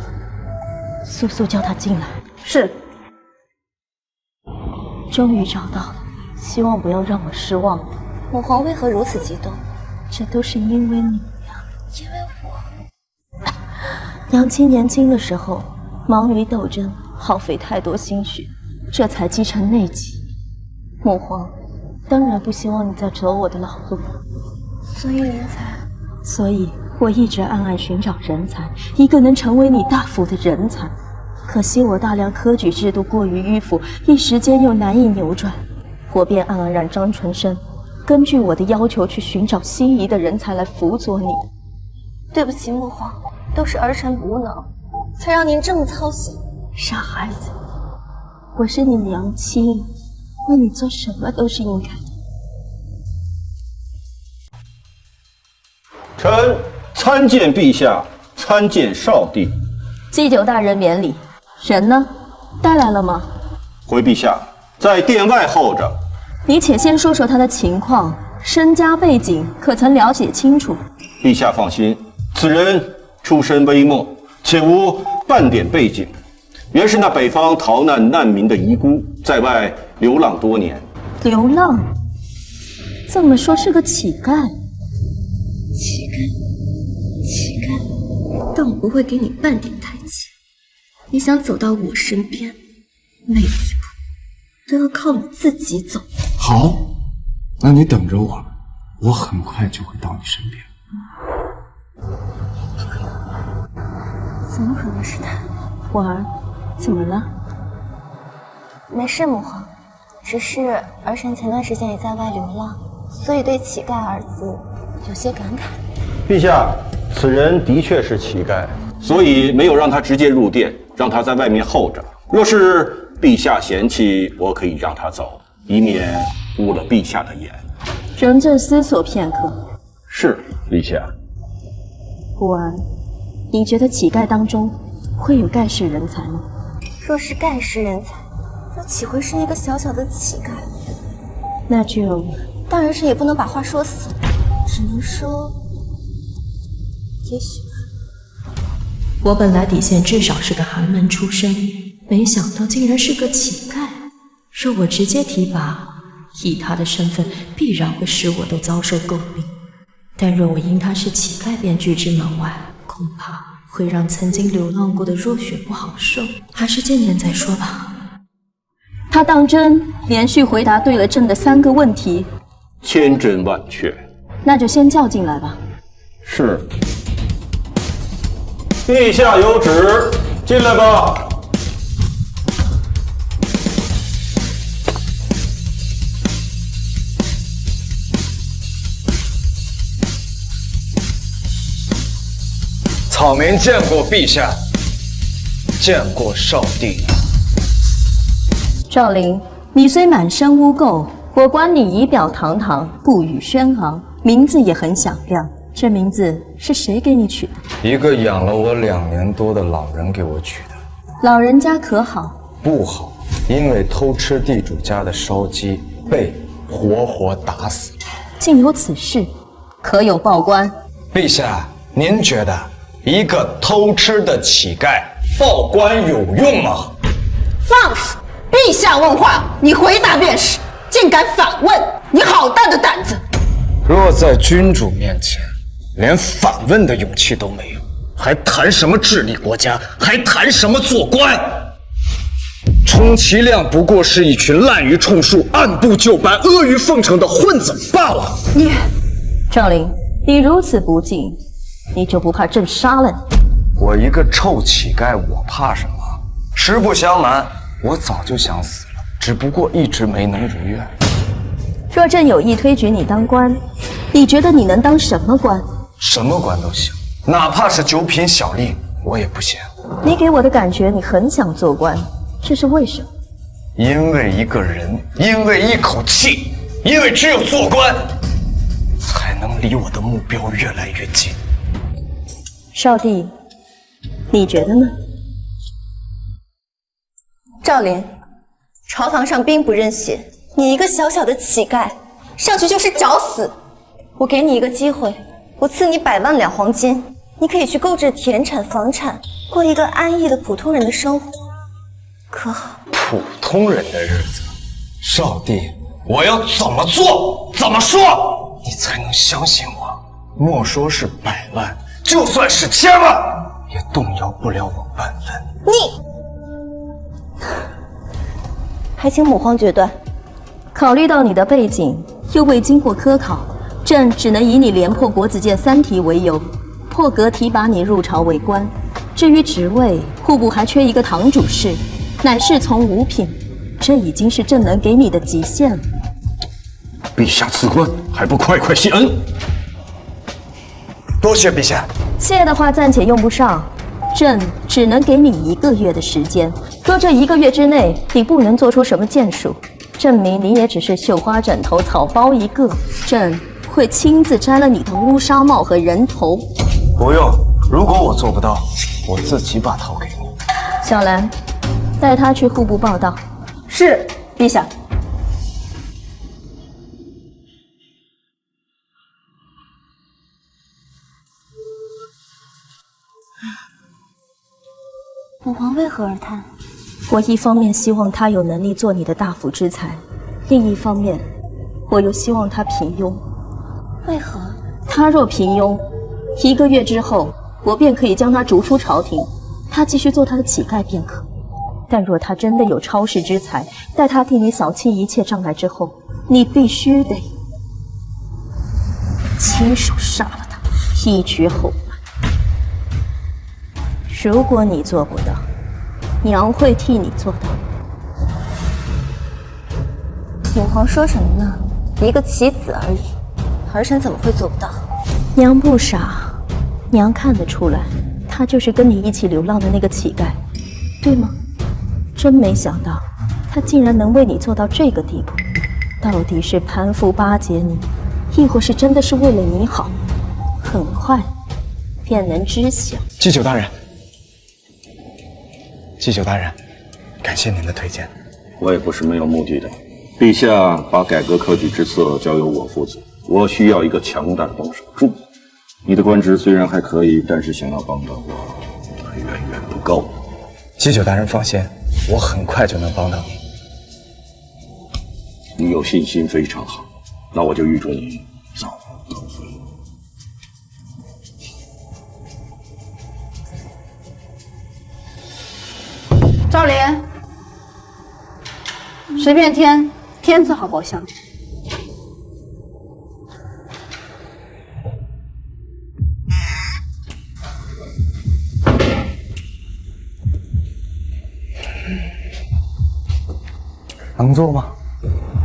速速叫他进来。是。终于找到了，希望不要让我失望。母皇为何如此激动？这都是因为你呀。因为我。娘亲年轻的时候忙于斗争，耗费太多心血，这才积成内疾。母皇当然不希望你再走我的老路，所以您才……所以我一直暗暗寻找人才，一个能成为你大府的人才。可惜我大梁科举制度过于迂腐，一时间又难以扭转，我便暗暗让张纯生根据我的要求去寻找心仪的人才来辅佐你。对不起，母皇，都是儿臣无能，才让您这么操心。傻孩子，我是你娘亲，为你做什么都是应该的。臣参见陛下，参见少帝。祭酒大人免礼。人呢？带来了吗？回陛下，在殿外候着。你且先说说他的情况，身家背景可曾了解清楚？陛下放心，此人出身微末，且无半点背景，原是那北方逃难难民的遗孤，在外流浪多年。流浪？这么说是个乞丐？乞丐，但我不会给你半点台阶。你想走到我身边，每一步都要靠你自己走。好，那你等着我，我很快就会到你身边。怎么可能是他？婉儿，怎么了？没事，母皇，只是儿臣前段时间也在外流浪，所以对乞丐二字有些感慨。陛下，此人的确是乞丐，所以没有让他直接入殿，让他在外面候着。若是陛下嫌弃，我可以让他走，以免误了陛下的眼。容朕思索片刻。是，陛下。婉儿，你觉得乞丐当中会有盖世人才吗？若是盖世人才，又岂会是一个小小的乞丐？那就……但儿臣也不能把话说死，只能说，也许吧。我本来底线至少是个寒门出身，没想到竟然是个乞丐。若我直接提拔，以他的身份，必然会使我都遭受诟病。但若我因他是乞丐便拒之门外，恐怕会让曾经流浪过的若雪不好受。还是见面再说吧。他当真连续回答对了朕的3个问题，千真万确。那就先叫进来吧。是。陛下有旨，进来吧。草民见过陛下，见过少帝。赵灵，你虽满身污垢，我观你仪表堂堂，不语轩昂，名字也很响亮。这名字是谁给你取的？一个养了我2年多的老人给我取的。老人家可好？不好，因为偷吃地主家的烧鸡，被活活打死。竟有此事，可有报官？陛下，您觉得一个偷吃的乞丐报官有用吗？放肆！陛下问话，你回答便是，竟敢反问，你好大的胆子！若在君主面前，连反问的勇气都没有，还谈什么治理国家？还谈什么做官？充其量不过是一群滥竽充数、按部就班、阿谀奉承的混子罢了。赵灵，你如此不敬，你就不怕朕杀了你？我一个臭乞丐，我怕什么？实不相瞒，我早就想死了，只不过一直没能如愿。若朕有意推举你当官，你觉得你能当什么官？什么官都行，哪怕是9品小吏，我也不嫌。你给我的感觉，你很想做官，这是为什么？因为一个人，因为一口气，因为只有做官，才能离我的目标越来越近。少帝，你觉得呢？赵灵，朝堂上兵不认血，你一个小小的乞丐，上去就是找死。我给你一个机会，我赐你100万两黄金，你可以去购置田产、房产，过一个安逸的普通人的生活，可好？普通人的日子，少帝，我要怎么做，怎么说，你才能相信我？莫说是100万，就算是1000万，也动摇不了我半分。你，还请母皇决断。考虑到你的背景，又未经过科考，朕只能以你连破国子监3题为由，破格提拔你入朝为官。至于职位，户部还缺一个堂主事，乃侍从5品，这已经是朕能给你的极限了。陛下赐官，还不快快谢恩？多谢陛下。谢的话暂且用不上，朕只能给你1个月的时间。若这1个月之内你不能做出什么建树，证明你也只是绣花枕头草包一个，朕会亲自摘了你的乌纱帽和人头。不用，如果我做不到，我自己把头给你。小兰，带他去户部报道。是，陛下。本皇为何而叹？我一方面希望他有能力做你的大辅之才，另一方面，我又希望他平庸。为何？他若平庸，1个月之后，我便可以将他逐出朝廷，他继续做他的乞丐便可。但若他真的有超世之才，待他替你扫清一切障碍之后，你必须得亲手杀了他，一绝后患。如果你做不到，娘会替你做到。本皇说什么呢？一个棋子而已，儿臣怎么会做不到？娘不傻，娘看得出来，他就是跟你一起流浪的那个乞丐，对吗？真没想到，他竟然能为你做到这个地步。到底是攀附巴结你，亦或是真的是为了你好？很快便能知晓。祭酒大人，祭酒大人，感谢您的推荐。我也不是没有目的的。陛下把改革科举之策交由我负责，我需要一个强大的帮手助我。你的官职虽然还可以，但是想要帮到我，还远远不够。祭酒大人放心，我很快就能帮到你。你有信心非常好，那我就预祝你早日登飞。赵莲，随便添字好不好相称？能做吗？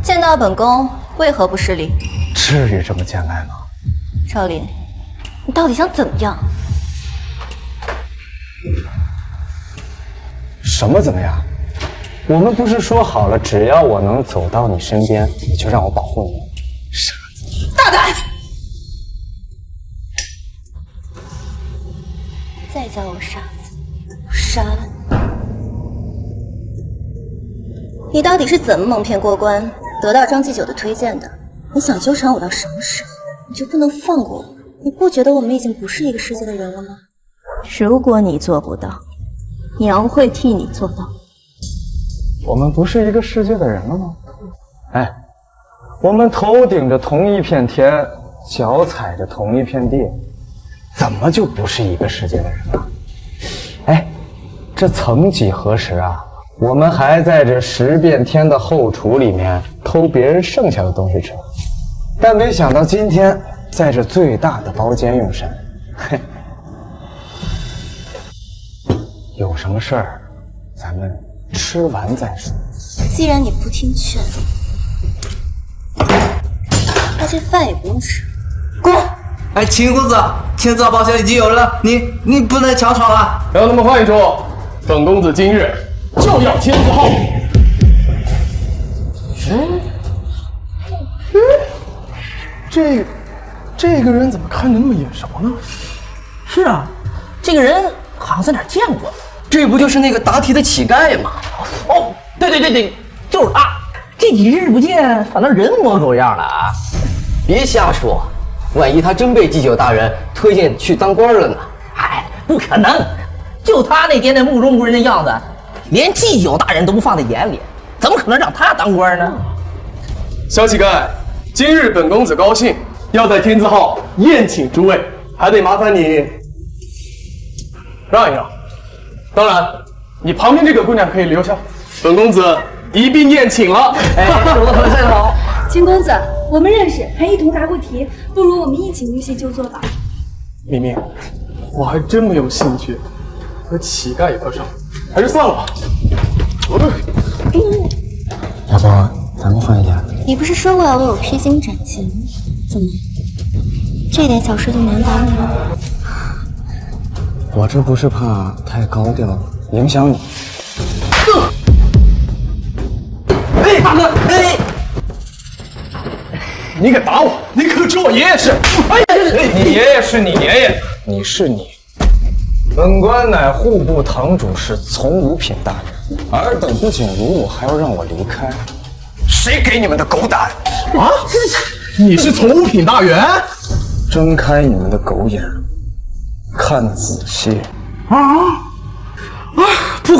见到本宫，为何不施礼？至于这么简单吗？赵琳，你到底想怎么样？什么怎么样？我们不是说好了，只要我能走到你身边，你就让我保护你？傻子！大胆！再叫我傻子，我杀了你！你到底是怎么蒙骗过关，得到张继久的推荐的？你想纠缠我到什么时候？你就不能放过我？你不觉得我们已经不是一个世界的人了吗？如果你做不到，娘会替你做到。我们不是一个世界的人了吗？哎，我们头顶着同一片天，脚踩着同一片地，怎么就不是一个世界的人了？哎，这曾几何时啊，我们还在这10变天的后厨里面偷别人剩下的东西吃，但没想到今天在这最大的包间用膳。嘿，有什么事儿，咱们吃完再说。既然你不听劝，那这饭也不用吃，滚！哎，秦公子，天字号包厢已经有人了，你不能强闯啊！不要那么快说，本公子今日就要天字号。这个人怎么看着那么眼熟呢？是啊，这个人好像在哪儿见过。这不就是那个答题的乞丐吗？哦，对，就是他。这几日不见，反倒人模狗样了啊！别瞎说，万一他真被祭酒大人推荐去当官了呢？哎，不可能！就他那天那目中无人的样子，连祭酒大人都不放在眼里，怎么可能让他当官呢？小乞丐，今日本公子高兴，要在天字号宴请诸位，还得麻烦你让一让。当然，你旁边这个姑娘可以留下，本公子一并宴请了。哎，说得很好。秦公子，我们认识，还一同答过题，不如我们一起入戏就坐吧。明明，我还真没有兴趣和乞丐一块上，还是算了吧。要不咱们换一家？你不是说过要为我披荆斩棘吗？怎么，这点小事就难倒你了？我这不是怕太高调影响你。哎，大哥，哎，你敢打我，你可知我爷爷是？哎呀，你爷爷是你爷爷，你是你。本官乃户部堂主事从五品大人，尔等不仅辱我，还要让我离开。谁给你们的狗胆啊？你是从五品大员？睁开你们的狗眼，看仔细。不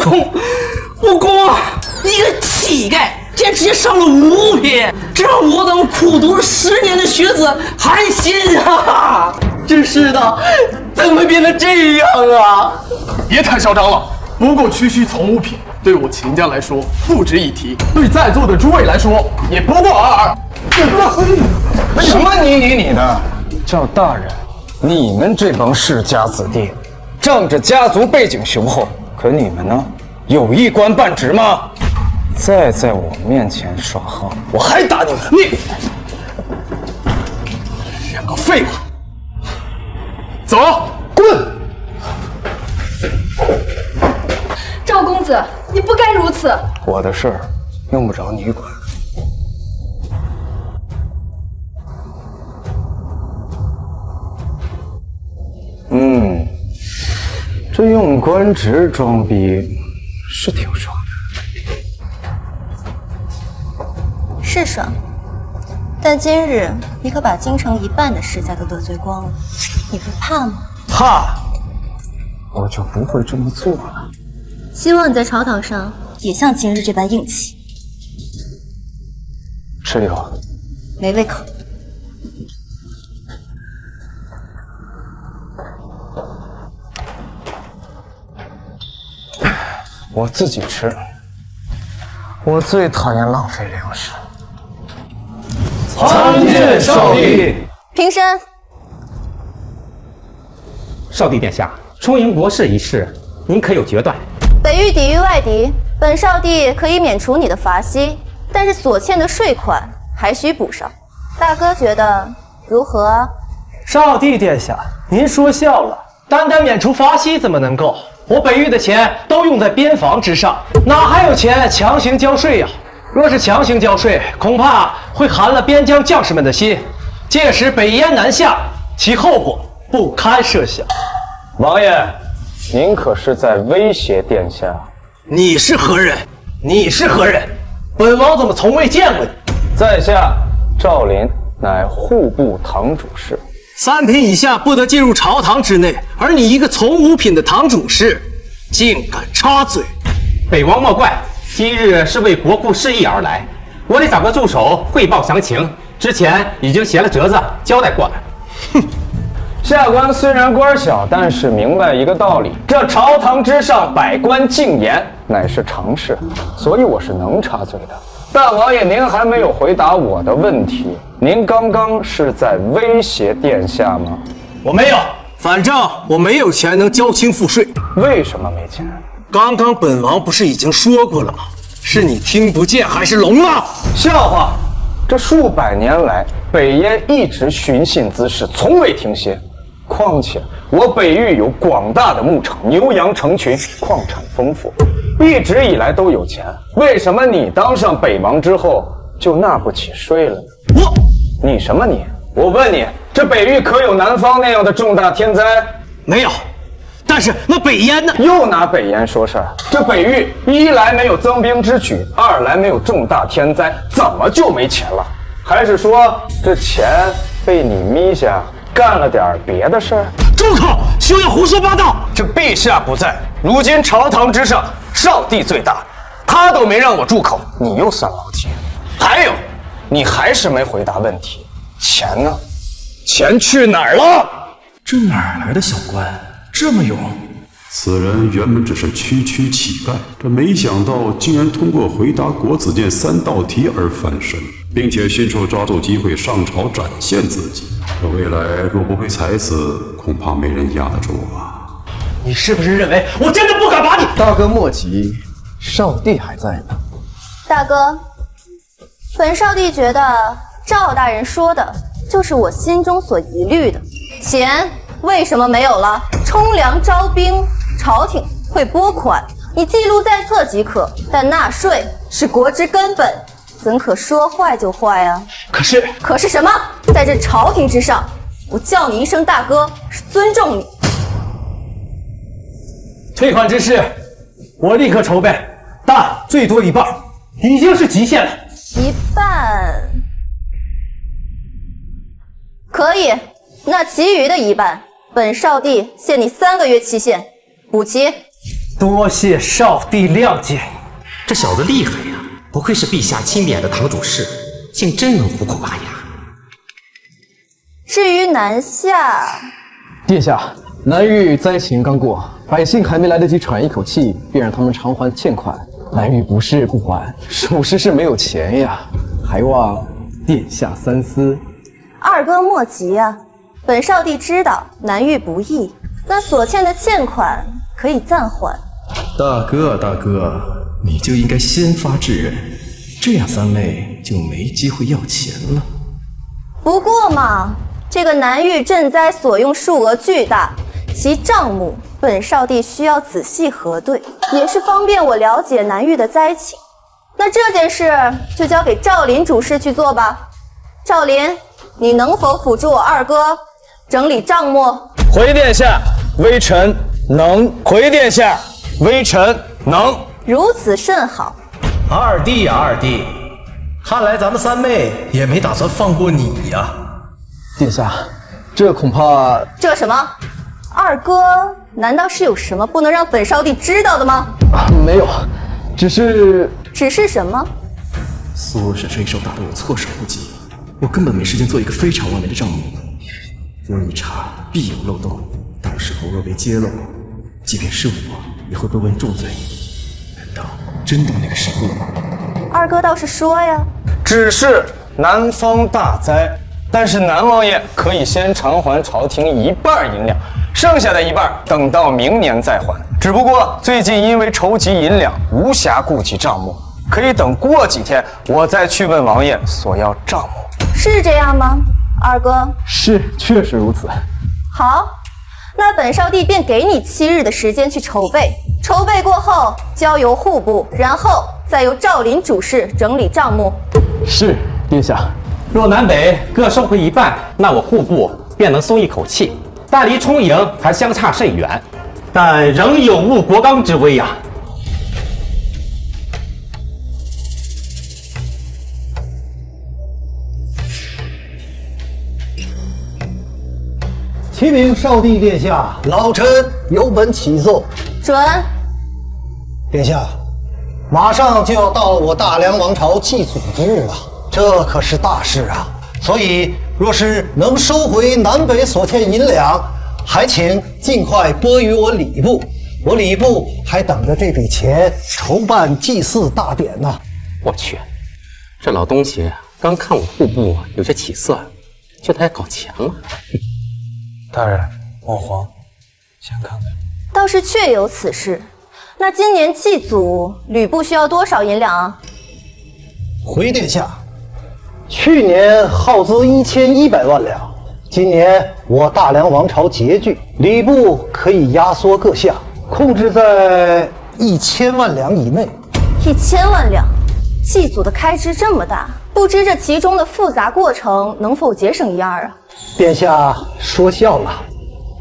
公啊！一个乞丐竟然直接上了5品，这让我等苦读了10年的学子寒心啊！真是的，怎么会变成这样啊？别太嚣张了，不过区区从5品，对我秦家来说不值一提，对在座的诸位来说也不过尔尔。什么你的？赵大人，你们这帮世家子弟，仗着家族背景雄厚，可你们呢？有一官半职吗？再在我面前耍横，我还打你们！你两个废物，走，滚！赵公子，你不该如此。我的事儿用不着你管。这用官职装逼是挺爽的，是爽。但今日你可把京城一半的世家都得罪光了，你会怕吗？怕，我就不会这么做了。希望你在朝堂上也像今日这般硬气。吃一口。没胃口。我自己吃，我最讨厌浪费粮食。参见少帝。平身。少帝殿下，出营国事一事，您可有决断？北域抵御外敌，本少帝可以免除你的罚息，但是所欠的税款还需补上。大哥觉得如何啊？少帝殿下，您说笑了，单单免除罚息怎么能够？我北域的钱都用在边防之上，哪还有钱强行交税呀？若是强行交税，恐怕会寒了边疆将士们的心，届时北燕南下，其后果不堪设想。王爷，您可是在威胁殿下？你是何人？你是何人？本王怎么从未见过你？在下赵林，乃户部堂主事。3品以下不得进入朝堂之内，而你一个从5品的堂主事，竟敢插嘴！北王莫怪，今日是为国库事宜而来，我得找个助手汇报详情。之前已经写了折子交代过了。哼，下官虽然官小，但是明白一个道理：这朝堂之上百官敬言，乃是常事，所以我是能插嘴的。大王爷，您还没有回答我的问题。您刚刚是在威胁殿下吗？我没有，反正我没有钱能交清赋税。为什么没钱？刚刚本王不是已经说过了吗？是你听不见还是聋了？笑话！这数百年来，北燕一直寻衅滋事，从未停歇。况且我北域有广大的牧场，牛羊成群，矿产丰富，一直以来都有钱。为什么你当上北王之后就纳不起税了呢？你什么你？我问你，这北域可有南方那样的重大天灾？没有。但是那北燕呢？又拿北燕说事儿。这北域一来没有增兵之举，二来没有重大天灾，怎么就没钱了？还是说这钱被你咪下干了点别的事儿？住口！休要胡说八道！这陛下不在，如今朝堂之上，少帝最大，他都没让我住口，你又算老几？还有，你还是没回答问题，钱呢？钱去哪儿了？这哪来的小官？这么勇！此人原本只是区区乞丐，这没想到竟然通过回答国子监3道题而翻身，并且迅速抓住机会上朝展现自己。这未来若不被踩死，恐怕没人压得住啊！你是不是认为我真的不敢把你？大哥莫急，少帝还在呢。大哥，本少帝觉得赵大人说的就是我心中所疑虑的。钱为什么没有了？充粮招兵，朝廷会拨款，你记录在册即可。但纳税是国之根本，怎可说坏就坏啊？可是什么？在这朝廷之上，我叫你一声大哥是尊重你。退款之事，我立刻筹备，但最多1半，已经是极限了。1半可以，那其余的1半。本少帝限你3个月期限，补齐。多谢少帝谅解。这小子厉害呀，不愧是陛下钦点的堂主事，竟真能虎口拔牙。至于南下，殿下，南域灾情刚过，百姓还没来得及喘一口气，便让他们偿还欠款。南域不是不还，属实是没有钱呀，还望殿下三思。二哥莫急啊，本少帝知道南域不易，那所欠的欠款可以暂缓。大哥啊，大哥，你就应该先发制人，这样三妹就没机会要钱了。不过嘛，这个南域赈灾所用数额巨大，其账目本少帝需要仔细核对，也是方便我了解南域的灾情。那这件事就交给赵林主事去做吧。赵林，你能否辅助我二哥整理账目？回殿下，微臣能。回殿下，微臣能。如此甚好。二弟呀，二弟，看来咱们三妹也没打算放过你呀。殿下，这恐怕……这什么？二哥难道是有什么不能让本少帝知道的吗？没有，只是……只是什么？苏若雪这一手打得我措手不及，我根本没时间做一个非常完美的账目。有一查必有漏洞，到时候若被揭露，即便是我也会被问重罪。难道真到那个时候了吗？二哥倒是说呀。只是南方大灾，但是南王爷可以先偿还朝廷1半银两，剩下的1半等到明年再还。只不过最近因为筹集银两，无暇顾及账目，可以等过几天我再去问王爷索要账目。是这样吗，二哥？是，确实如此。好，那本少帝便给你7日的时间去筹备，筹备过后交由户部，然后再由赵林主事整理账目。是，殿下。若南北各收回1半，那我户部便能松一口气。但离充盈还相差甚远，但仍有误国纲之危啊！启禀少帝殿下，老臣有本启奏。准。殿下，马上就要到了我大梁王朝祭祖之日了，这可是大事啊！所以，若是能收回南北所欠银两，还请尽快拨予我礼部。我礼部还等着这笔钱筹办祭祀大典呢。我去，这老东西刚看我户部有些起色，就来搞钱了。大人，我皇先看看。倒是确有此事。那今年祭祖，吕布需要多少银两啊？回殿下，去年耗资1100万两，今年我大梁王朝拮据，礼部可以压缩各项，控制在1000万两以内。1000万两，祭祖的开支这么大，不知这其中的复杂过程能否节省1二啊？殿下说笑了，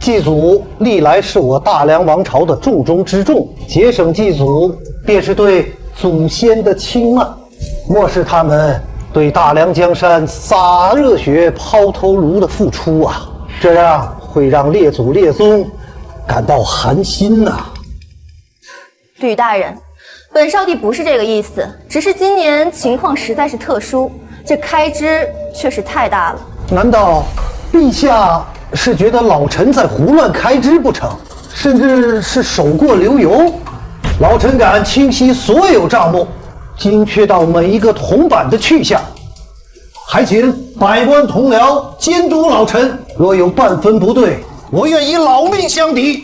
祭祖历来是我大梁王朝的重中之重，节省祭祖便是对祖先的轻慢，漠视他们对大梁江山洒热血抛头颅的付出啊，这样会让列祖列宗感到寒心呐。吕大人，本少帝不是这个意思，只是今年情况实在是特殊，这开支确实太大了。难道陛下是觉得老臣在胡乱开支不成，甚至是手过流油？老臣敢清晰所有账目，精确到每一个铜板的去向，还请百官同僚监督老臣，若有半分不对，我愿以老命相抵。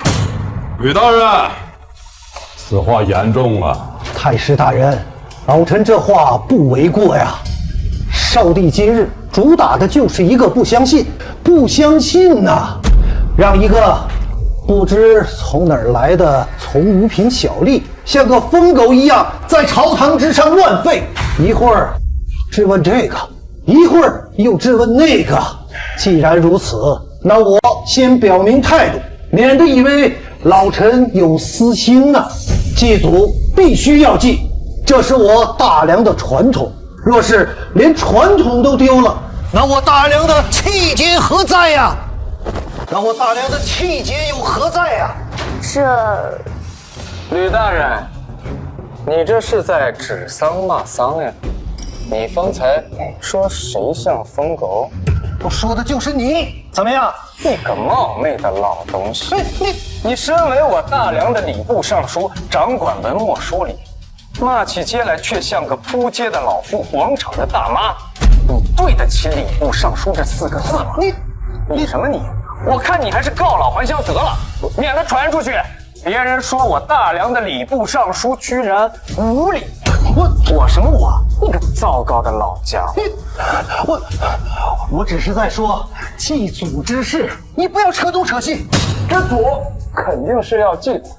吕大人，此话严重了。太师大人，老臣这话不为过呀。少帝今日主打的就是一个不相信，不相信呐！让一个不知从哪儿来的从五品小吏，像个疯狗一样在朝堂之上乱吠，一会儿质问这个，一会儿又质问那个。既然如此，那我先表明态度，免得以为老臣有私心呐。祭祖必须要祭，这是我大梁的传统。若是连传统都丢了，那我大梁的气节何在呀？那我大梁的气节又何在呀？吕大人，你这是在指桑骂桑呀？你方才说谁像疯狗？我说的就是你，怎么样？你个冒昧的老东西！你身为我大梁的礼部尚书，掌管文墨书理，骂起街来却像个扑街的老妇，广场的大妈。你对得起礼部尚书这4个字吗？你什么你？我看你还是告老还乡得了，免得传出去，别人说我大梁的礼部尚书居然无礼。我什么我？你个糟糕的老家伙！我只是在说祭祖之事，你不要扯东扯西。这祖肯定是要祭祖。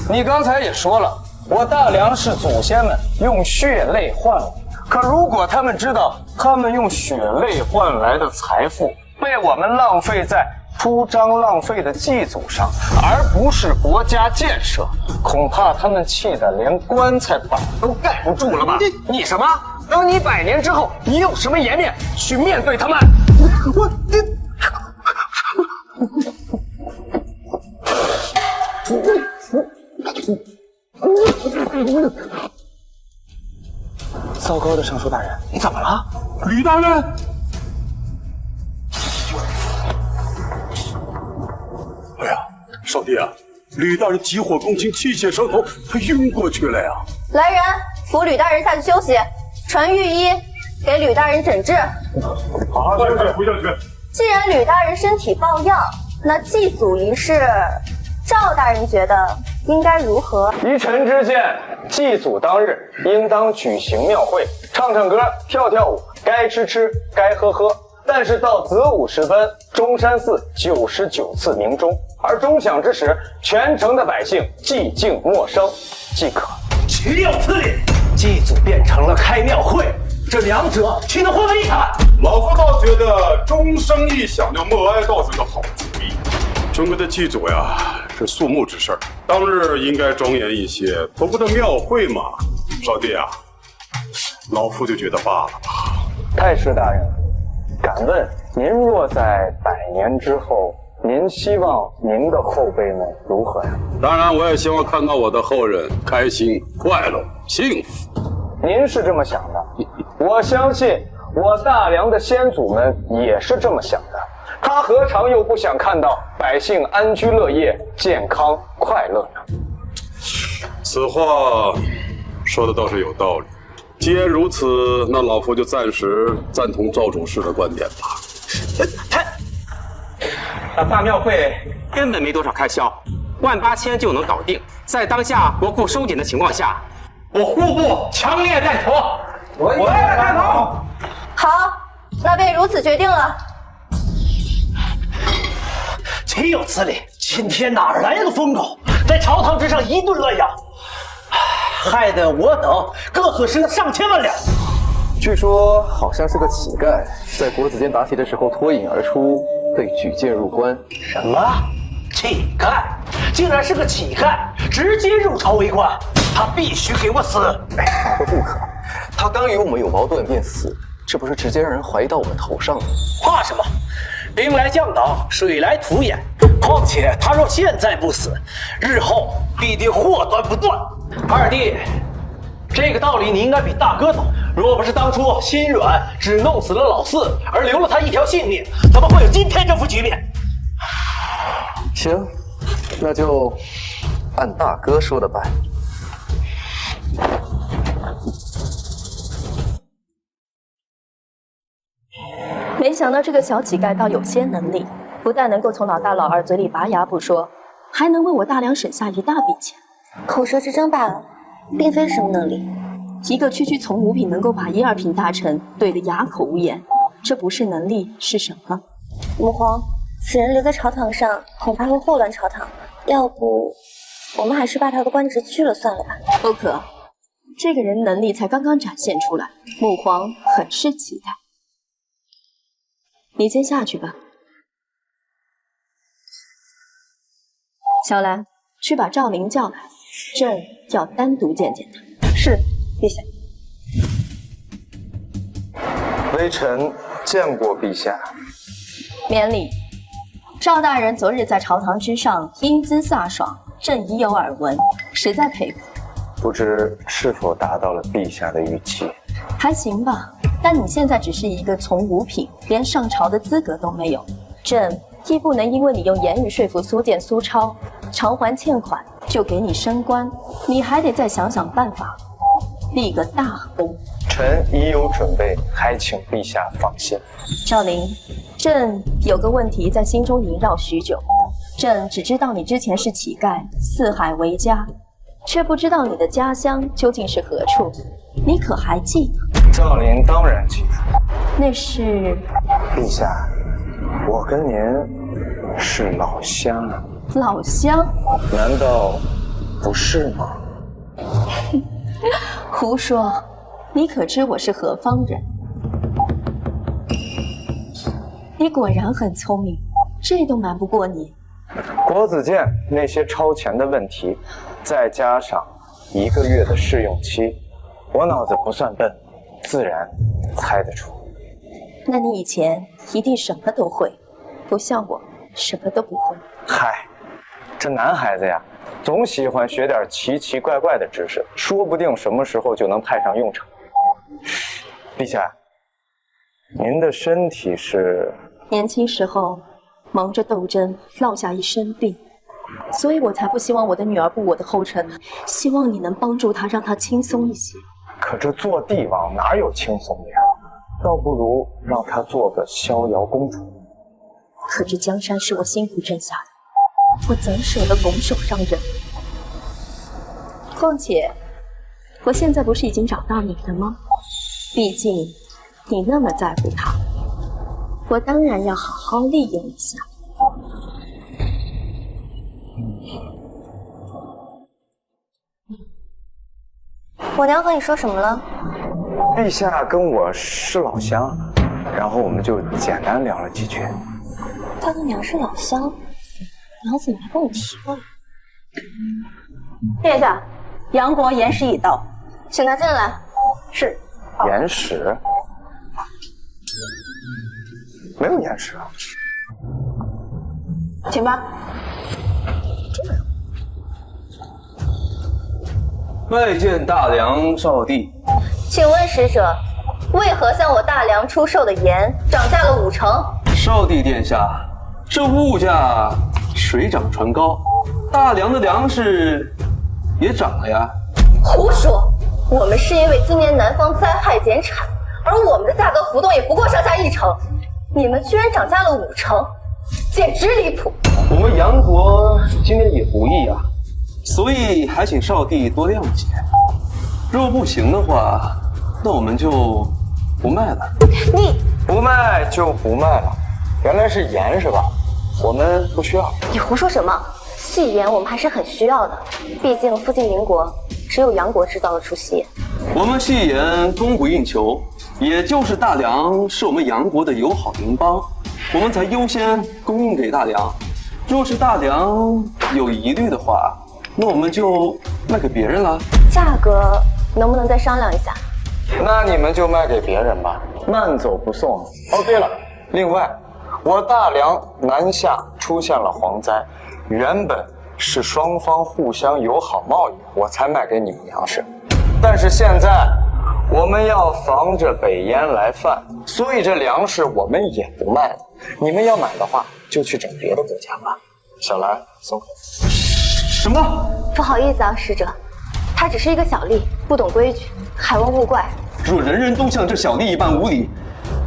你刚才也说了，我大梁是祖先们用血泪换来，可如果他们知道他们用血泪换来的财富被我们浪费在铺张浪费的祭祖上，而不是国家建设，恐怕他们气得连棺材板都盖不住了吧？你什么？等你100年之后，你有什么颜面去面对他们？糟糕的尚书大人，你怎么了？吕大人。哎呀，少帝啊，吕大人急火攻心，气血上头，他晕过去了呀！来人，扶吕大人下去休息，传御医给吕大人诊治。好，回下去。既然吕大人身体抱恙，那祭祖仪式，赵大人觉得应该如何？依臣之见，祭祖当日应当举行庙会，唱唱歌，跳跳舞，该吃吃，该喝喝。但是到子午时分，中山寺99次鸣钟，而钟响之时，全城的百姓寂静默声即可。岂有此理！祭祖变成了开庙会，这两者岂能混为一谈？老夫倒觉得钟声一响就默哀倒是个好主意。中国的祭祖呀，是肃穆之事儿，当日应该庄严一些，不过这庙会嘛，少帝啊，老夫就觉得罢了吧。太师大人，敢问您若在100年之后，您希望您的后辈们如何呀？当然，我也希望看到我的后人开心、快乐、幸福。您是这么想的，我相信我大梁的先祖们也是这么想的。他何尝又不想看到百姓安居乐业、健康快乐呢？此话说的倒是有道理。既然如此，那老夫就暂时赞同赵主事的观点吧。办庙会根本没多少开销，18000就能搞定。在当下国库收紧的情况下，我户部强烈赞同。我也赞同。好，那便如此决定了。岂有此理！今天哪儿来的疯狗，在朝堂之上一顿乱咬，害得我等各损失了上千万两。据说好像是个乞丐，在国子监答题的时候脱颖而出，被举荐入关。什么？乞丐？竟然是个乞丐，直接入朝为官？他必须给我死！大哥不可，他刚与我们有矛盾便死，这不是直接让人怀疑到我们头上吗？怕什么？兵来将挡，水来土掩。况且他若现在不死，日后必定祸端不断。二弟，这个道理你应该比大哥懂。若不是当初心软，只弄死了老四，而留了他一条性命，怎么会有今天这副局面？行，那就按大哥说的办。没想到这个小乞丐倒有些能力，不但能够从老大老二嘴里拔牙不说，还能为我大梁省下一大笔钱。口舌之争罢了，并非什么能力。一个区区从五品能够把1、2品大臣对得哑口无言，这不是能力是什么？母皇，此人留在朝堂上，恐怕会祸乱朝堂。要不，我们还是把他的官职去了算了吧。不可，这个人能力才刚刚展现出来，母皇很是期待。你先下去吧。小兰，去把赵灵叫来，朕要单独见见他。是，陛下。微臣见过陛下。免礼。赵大人昨日在朝堂之上英姿飒爽，朕已有耳闻，实在佩服。不知是否达到了陛下的预期？还行吧，但你现在只是一个从五品，连上朝的资格都没有。朕亦不能因为你用言语说服苏建、苏超偿还欠款，就给你升官，你还得再想想办法，立个大功。臣已有准备，还请陛下放心。赵灵，朕有个问题在心中萦绕许久。朕只知道你之前是乞丐，四海为家，却不知道你的家乡究竟是何处。你可还记得？赵灵当然记得。那是陛下，我跟您是老乡啊。老乡？难道不是吗？胡说！你可知我是何方人？你果然很聪明，这都瞒不过你。国子监那些超前的问题，再加上1个月的试用期，我脑子不算笨，自然猜得出。那你以前一定什么都会，不像我什么都不会。嗨，这男孩子呀，总喜欢学点奇奇怪怪的知识，说不定什么时候就能派上用场。陛下，您的身体是？年轻时候蒙着斗争，落下一身病，所以我才不希望我的女儿步我的后尘，希望你能帮助她，让她轻松一些。可这做帝王哪有轻松的呀？倒不如让她做个逍遥公主。可这江山是我辛苦挣下的，我怎舍得拱手让人？况且，我现在不是已经找到你了吗？毕竟你那么在乎她，我当然要好好利用一下。我娘和你说什么了？陛下跟我是老乡，然后我们就简单聊了几句。他和娘是老乡，娘怎么没跟我提过？殿下，杨国言使已到，请他进来。是。言使？没有言使啊。请吧。拜见大梁少帝。请问使者，为何向我大梁出售的盐涨价了5成？少帝殿下，这物价水涨船高，大梁的粮食也涨了呀。胡说！我们是因为今年南方灾害减产，而我们的价格浮动也不过上下1成，你们居然涨价了5成，简直离谱！我们杨国今年也不易啊，所以还请少帝多谅解。若不行的话，那我们就不卖了。你不卖就不卖了，原来是盐是吧？我们不需要。你胡说什么？细盐我们还是很需要的，毕竟附近邻国只有杨国制造得出细盐。我们细盐供不应求，也就是大梁是我们杨国的友好邻邦，我们才优先供应给大梁。若是大梁有疑虑的话，那我们就卖给别人了。价格能不能再商量一下？那你们就卖给别人吧，慢走不送。哦，对了，另外，我大梁南下出现了蝗灾，原本是双方互相友好贸易，我才卖给你们粮食。但是现在我们要防着北燕来犯，所以这粮食我们也不卖了。你们要买的话，就去整别的国家吧。小兰，松口。什么？不好意思啊，使者，他只是一个小吏，不懂规矩，海王勿怪。若人人都像这小吏一般无礼，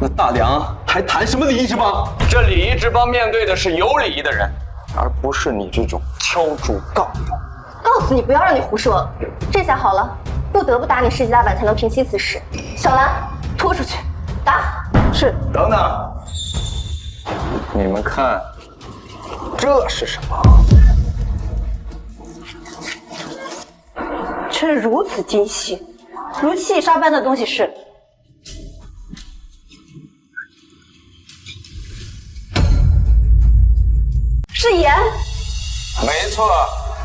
那大梁还谈什么礼仪之邦？这礼仪之邦面对的是有礼仪的人，而不是你这种敲竹杠用。告诉你不要让你胡说，这下好了，不得不打你10几大板才能平息此事。小兰，拖出去，打。是。等等，你们看，这是什么？这如此精细，如细沙般的东西是？是盐？没错，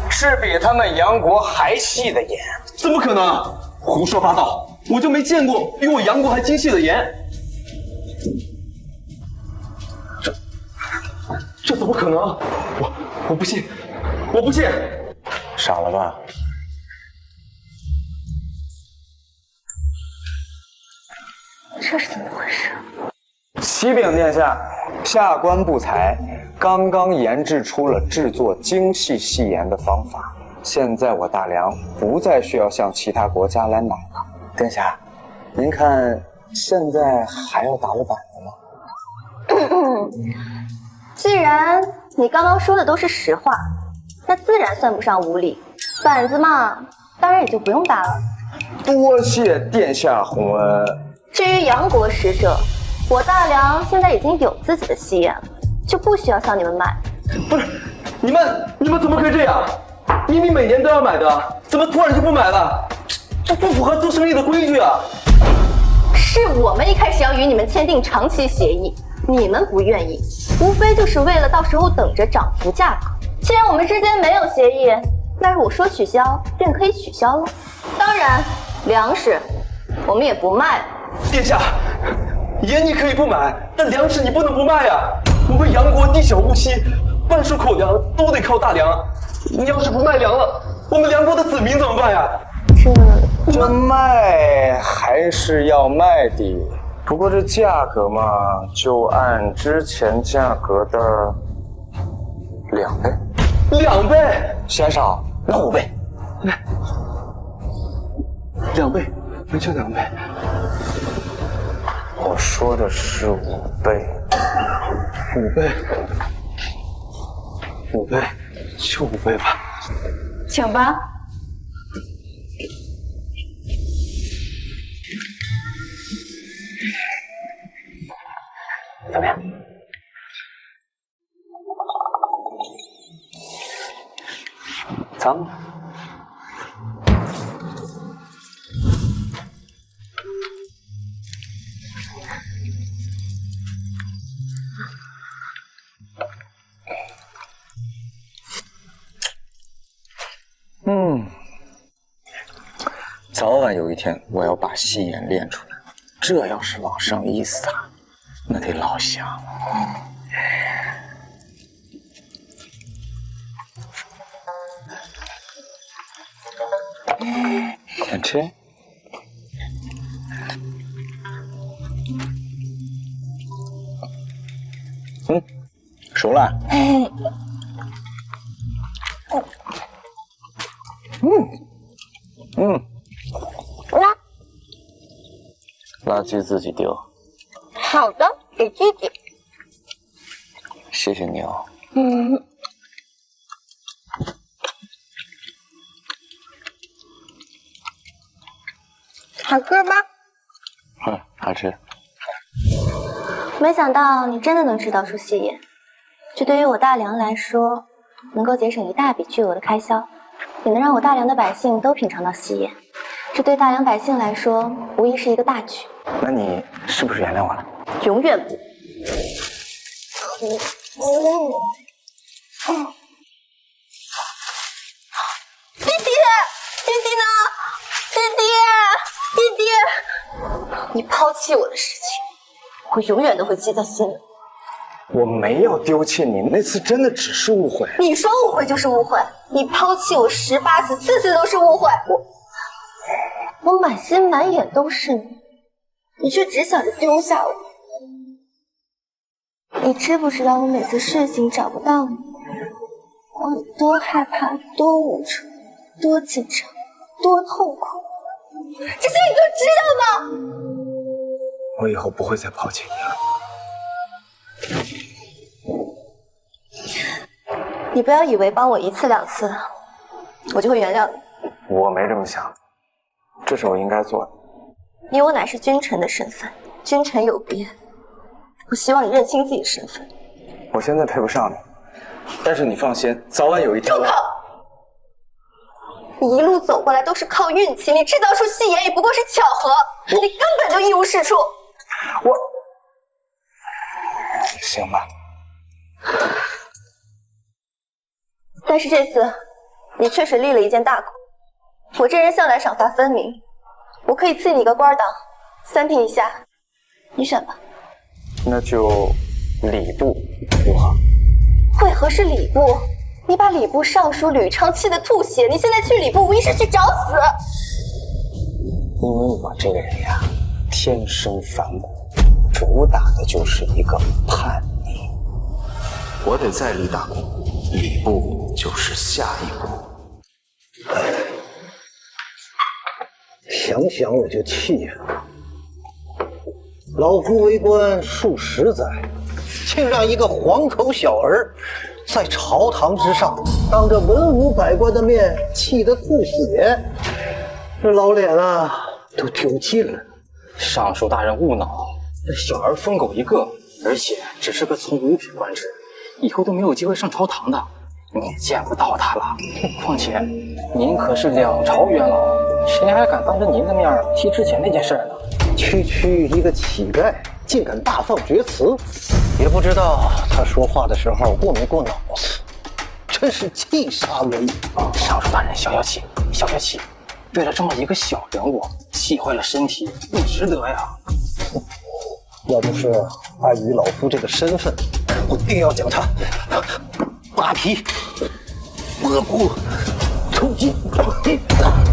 是比他们杨国还细的盐。怎么可能？胡说八道！我就没见过比我杨国还精细的盐。这怎么可能？我不信，我不信！傻了吧？这是怎么回事？启禀殿下，下官不才，刚刚研制出了制作精细细盐的方法，现在我大梁不再需要向其他国家来买了。殿下，您看现在还要打我板子吗？既然你刚刚说的都是实话，那自然算不上无礼。板子嘛，当然也就不用打了。多谢殿下洪恩。至于杨国使者，我大梁现在已经有自己的戏言了，就不需要向你们买。不是，你们怎么可以这样？明明每年都要买的，怎么突然就不买了？这不符合做生意的规矩啊！是我们一开始要与你们签订长期协议，你们不愿意，无非就是为了到时候等着涨幅价格。既然我们之间没有协议，那我说取消便可以取消了。当然，粮食我们也不卖了。殿下，盐你可以不买，但粮食你不能不卖呀！我们杨国地小物稀，万数口粮都得靠大梁。你要是不卖粮了，我们梁国的子民怎么办呀？这卖还是要卖的，不过这价格嘛，就按之前价格的2倍。2倍？嫌少，那5倍。 2倍，完全2倍。我说的是5倍，5倍，5倍，就5倍吧。请吧。怎么样？脏吗？早晚有一天我要把戏眼练出来，这要是往上一撒，那得老香。先吃。熟了。垃圾自己丢。好的，给弟弟。谢谢你哦。好吃吗？好吃。没想到你真的能制造出戏眼，这对于我大梁来说，能够节省一大笔巨额的开销，也能让我大梁的百姓都品尝到戏眼。这对大梁百姓来说，无疑是一个大举。那你是不是原谅我了？永远不。弟弟，弟弟呢？弟弟，你抛弃我的事情，我永远都会记在心里。我没有丢弃你，那次真的只是误会。你说误会就是误会，你抛弃我18次，次次都是误会。我满心满眼都是你，你却只想着丢下我。你知不知道我每次睡醒找不到你，我有多害怕、多无助、多紧张、多痛苦？这些你都知道吗？我以后不会再抛弃你了。你不要以为帮我1次2次，我就会原谅你。我没这么想，这是我应该做的。你我乃是君臣的身份，君臣有别。我希望你认清自己的身份。我现在配不上你，但是你放心，早晚有一天。住口！你一路走过来都是靠运气，你制造出戏言也不过是巧合，你根本就一无是处。行吧。但是这次，你确实立了一件大功。我这人向来赏罚分明，我可以赐你一个官当，3品以下，你选吧。那就礼部如何？为何是礼部？你把礼部尚书吕昌气得吐血，你现在去礼部无疑是去找死。因为我这个人呀，天生反骨，主打的就是一个叛逆。我得再立大功，礼部就是下一步。想想我就气呀！老夫为官数十载，竟让一个黄口小儿在朝堂之上当着文武百官的面气得吐血，这老脸啊都丢尽了。尚书大人勿恼，这小儿疯狗一个，而且只是个从五品官职，以后都没有机会上朝堂的，你也见不到他了。况且您可是2朝元老，谁还敢当着您的面提之前那件事呢？区一个乞丐，竟敢大放厥词，也不知道他说话的时候过没过脑子，真是气杀我也！尚书大人，消消气，消消气。为了这么一个小人物，气坏了身体，不值得呀。要不是碍于老夫这个身份，我定要将他扒皮、剥骨、抽筋。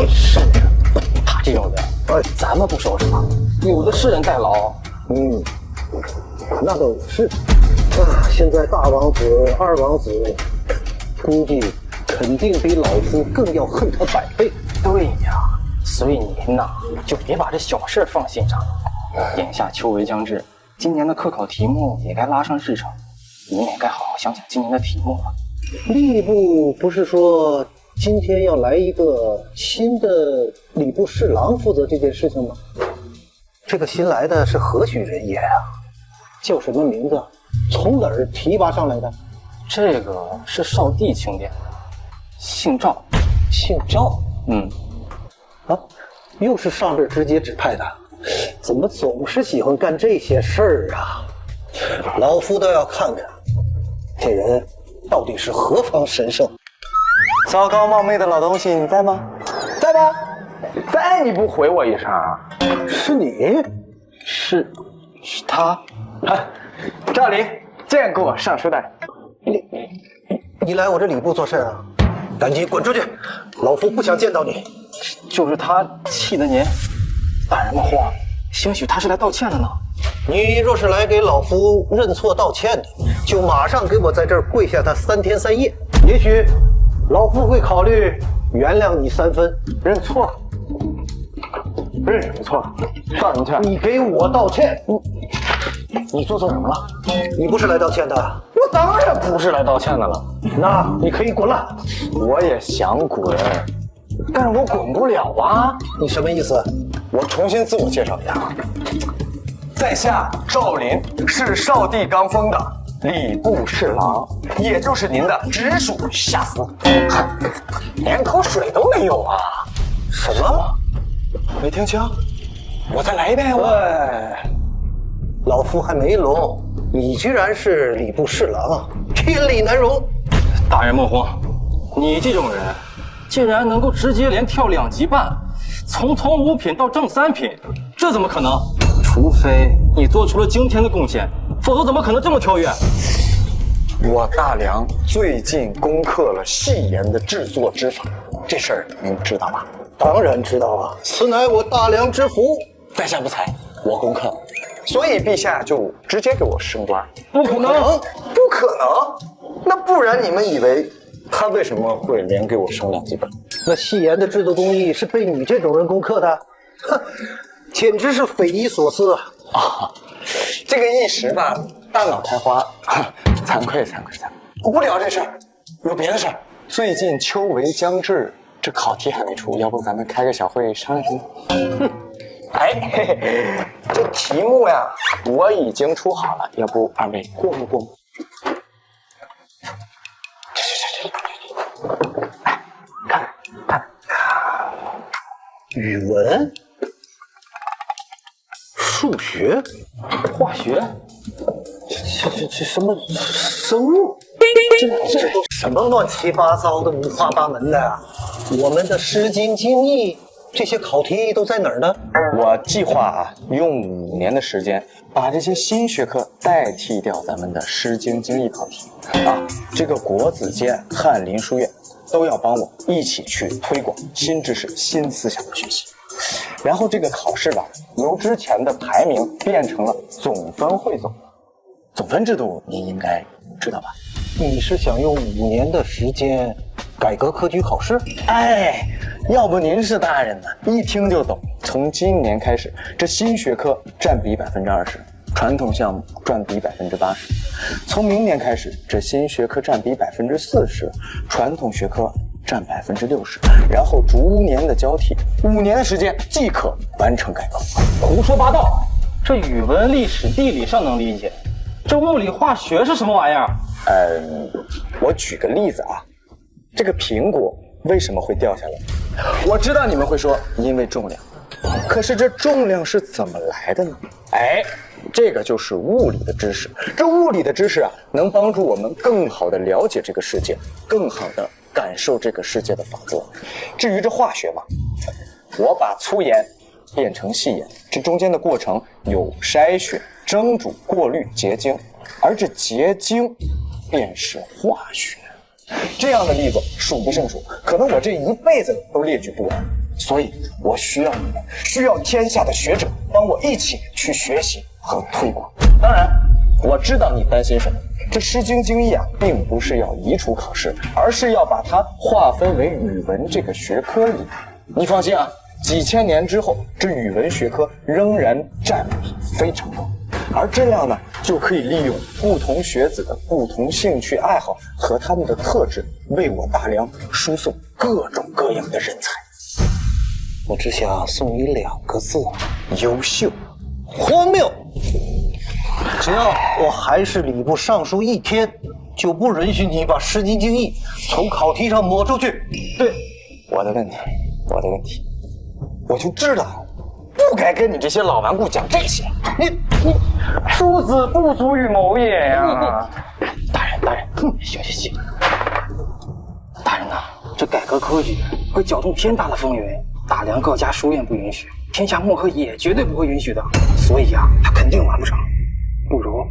是他这种人，咱们不收拾他，有的是人代劳。那倒也是。现在大王子、二王子，估计肯定比老夫更要恨他100倍。对呀，所以您呐，就别把这小事放心上了。眼下秋闱将至，今年的科考题目也该拉上日程，您也该好好想想今年的题目了。吏部不是说今天要来一个新的礼部侍郎负责这件事情吗？这个新来的是何许人也啊？叫什么名字？从哪儿提拔上来的？这个是少帝钦点的，姓赵。姓赵？又是上边直接指派的，怎么总是喜欢干这些事儿啊？老夫倒要看看，这人到底是何方神圣。糟糕冒昧的老东西，你在吗？在吗？在你不回我一声？是你？是他？赵林，见过尚书大人。你来我这礼部做事啊？赶紧滚出去！老夫不想见到你。就是他气得您大人们慌，兴许他是来道歉的呢。你若是来给老夫认错道歉的，就马上给我在这儿跪下他3天3夜，也许老夫会考虑原谅你3分。认错？认什么错？道什么歉？你给我道歉！你做错什么了？你不是来道歉的。我当然不是来道歉的了。那你可以滚了。我也想滚，但是我滚不了啊！你什么意思？我重新自我介绍一下，在下赵林是少帝刚封的礼部侍郎，也就是您的直属下司。连口水都没有啊！什么？没听清？我再来一遍。喂，老夫还没聋，你居然是礼部侍郎，天理难容！大人莫慌，你这种人竟然能够直接连跳2级半，从5品到正3品，这怎么可能？除非你做出了惊天的贡献，否则怎么可能这么跳跃？我大梁最近攻克了戏言的制作之法，这事儿您知道吧？当然知道啊，此乃我大梁之福。在下不才，我攻克了，所以陛下就直接给我升官。不可能，不可能！那不然你们以为他为什么会连给我升2级半？那戏言的制作工艺是被你这种人攻克的？哼，简直是匪夷所思啊！这个一时吧，大脑开花，惭愧。我不聊这事儿，有别的事儿。最近秋闱将至，这考题还没出，要不咱们开个小会商量商量？哎，这题目呀，我已经出好了，要不2位过目？哎，看，语文、数学、化学，这什么生物？这都什么乱七八糟的、五花八门的啊！我们的《诗经》《经义》这些考题都在哪儿呢？我计划用5年的时间，把这些新学科代替掉咱们的《诗经》《经义》考题啊。这个国子监、翰林书院都要帮我一起去推广新知识、新思想的学习。然后这个考试吧，由之前的排名变成了总分汇总。总分制度您应该知道吧？你是想用5年的时间改革科举考试？哎，要不您是大人呢，一听就懂。从今年开始，这新学科占比20%，传统项目占比80%。从明年开始，这新学科占比40%，传统学科占60%，然后逐年的交替，5年的时间即可完成改革。胡说八道！这语文、历史、地理上能理解，这物理、化学是什么玩意儿？我举个例子啊，这个苹果为什么会掉下来？我知道你们会说，因为重量。可是这重量是怎么来的呢？哎，这个就是物理的知识。这物理的知识啊，能帮助我们更好地了解这个世界，更好地感受这个世界的法则。至于这化学嘛，我把粗盐变成细盐，这中间的过程有筛选、蒸煮、过滤、结晶，而这结晶便是化学。这样的例子数不胜数，可能我这一辈子都列举不完。所以我需要你们，需要天下的学者帮我一起去学习和推广。当然，我知道你担心什么，这《诗经》经义啊，并不是要移除考试，而是要把它划分为语文这个学科里。你放心啊，几千年之后，这语文学科仍然占比非常高。而这样呢，就可以利用不同学子的不同兴趣爱好和他们的特质，为我大梁输送各种各样的人才。我只想送你2个字：优秀。荒谬！只要我还是礼部尚书1天，就不允许你把《诗经》经义从考题上抹出去。对，我的问题，我就知道不该跟你这些老顽固讲这些。你庶子不足与谋也呀！大人，小心。大人呐，这改革科举会搅动天大的风云。大梁各家书院不允许，天下墨客也绝对不会允许的，所以呀，他肯定完不成。不如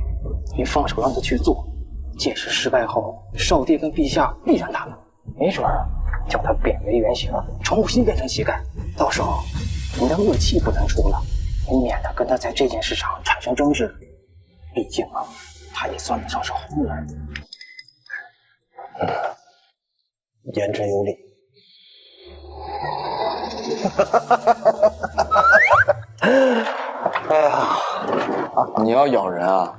你放手让他去做，届时失败后，少帝跟陛下必然大怒，没准儿叫他贬为原形，重新变成乞丐。到时候你的恶气不能出了，你免得跟他在这件事上产生争执。毕竟啊，他也算得上是红人。言之有理。哎呀，你要咬人啊？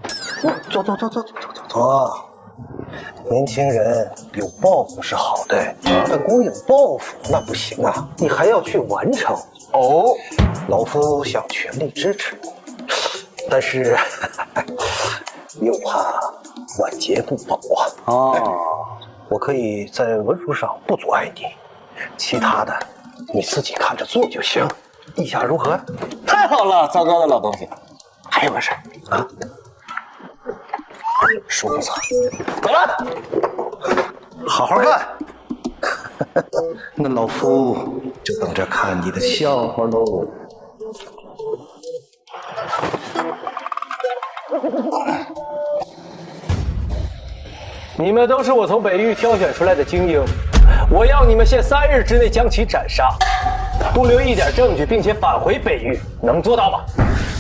走。年轻人有抱负是好的，但光有抱负那不行啊，你还要去完成。哦，老夫想全力支持，但是又怕晚节不保啊。我可以在文书上不阻碍你，其他的你自己看着做就行。意下如何？太好了，糟糕的老东西。还有个事儿啊，书不错，走了，好好干。那老夫就等着看你的笑话喽。你们都是我从北域挑选出来的精英，我要你们限3日之内将其斩杀，不留一点证据，并且返回北域，能做到吗？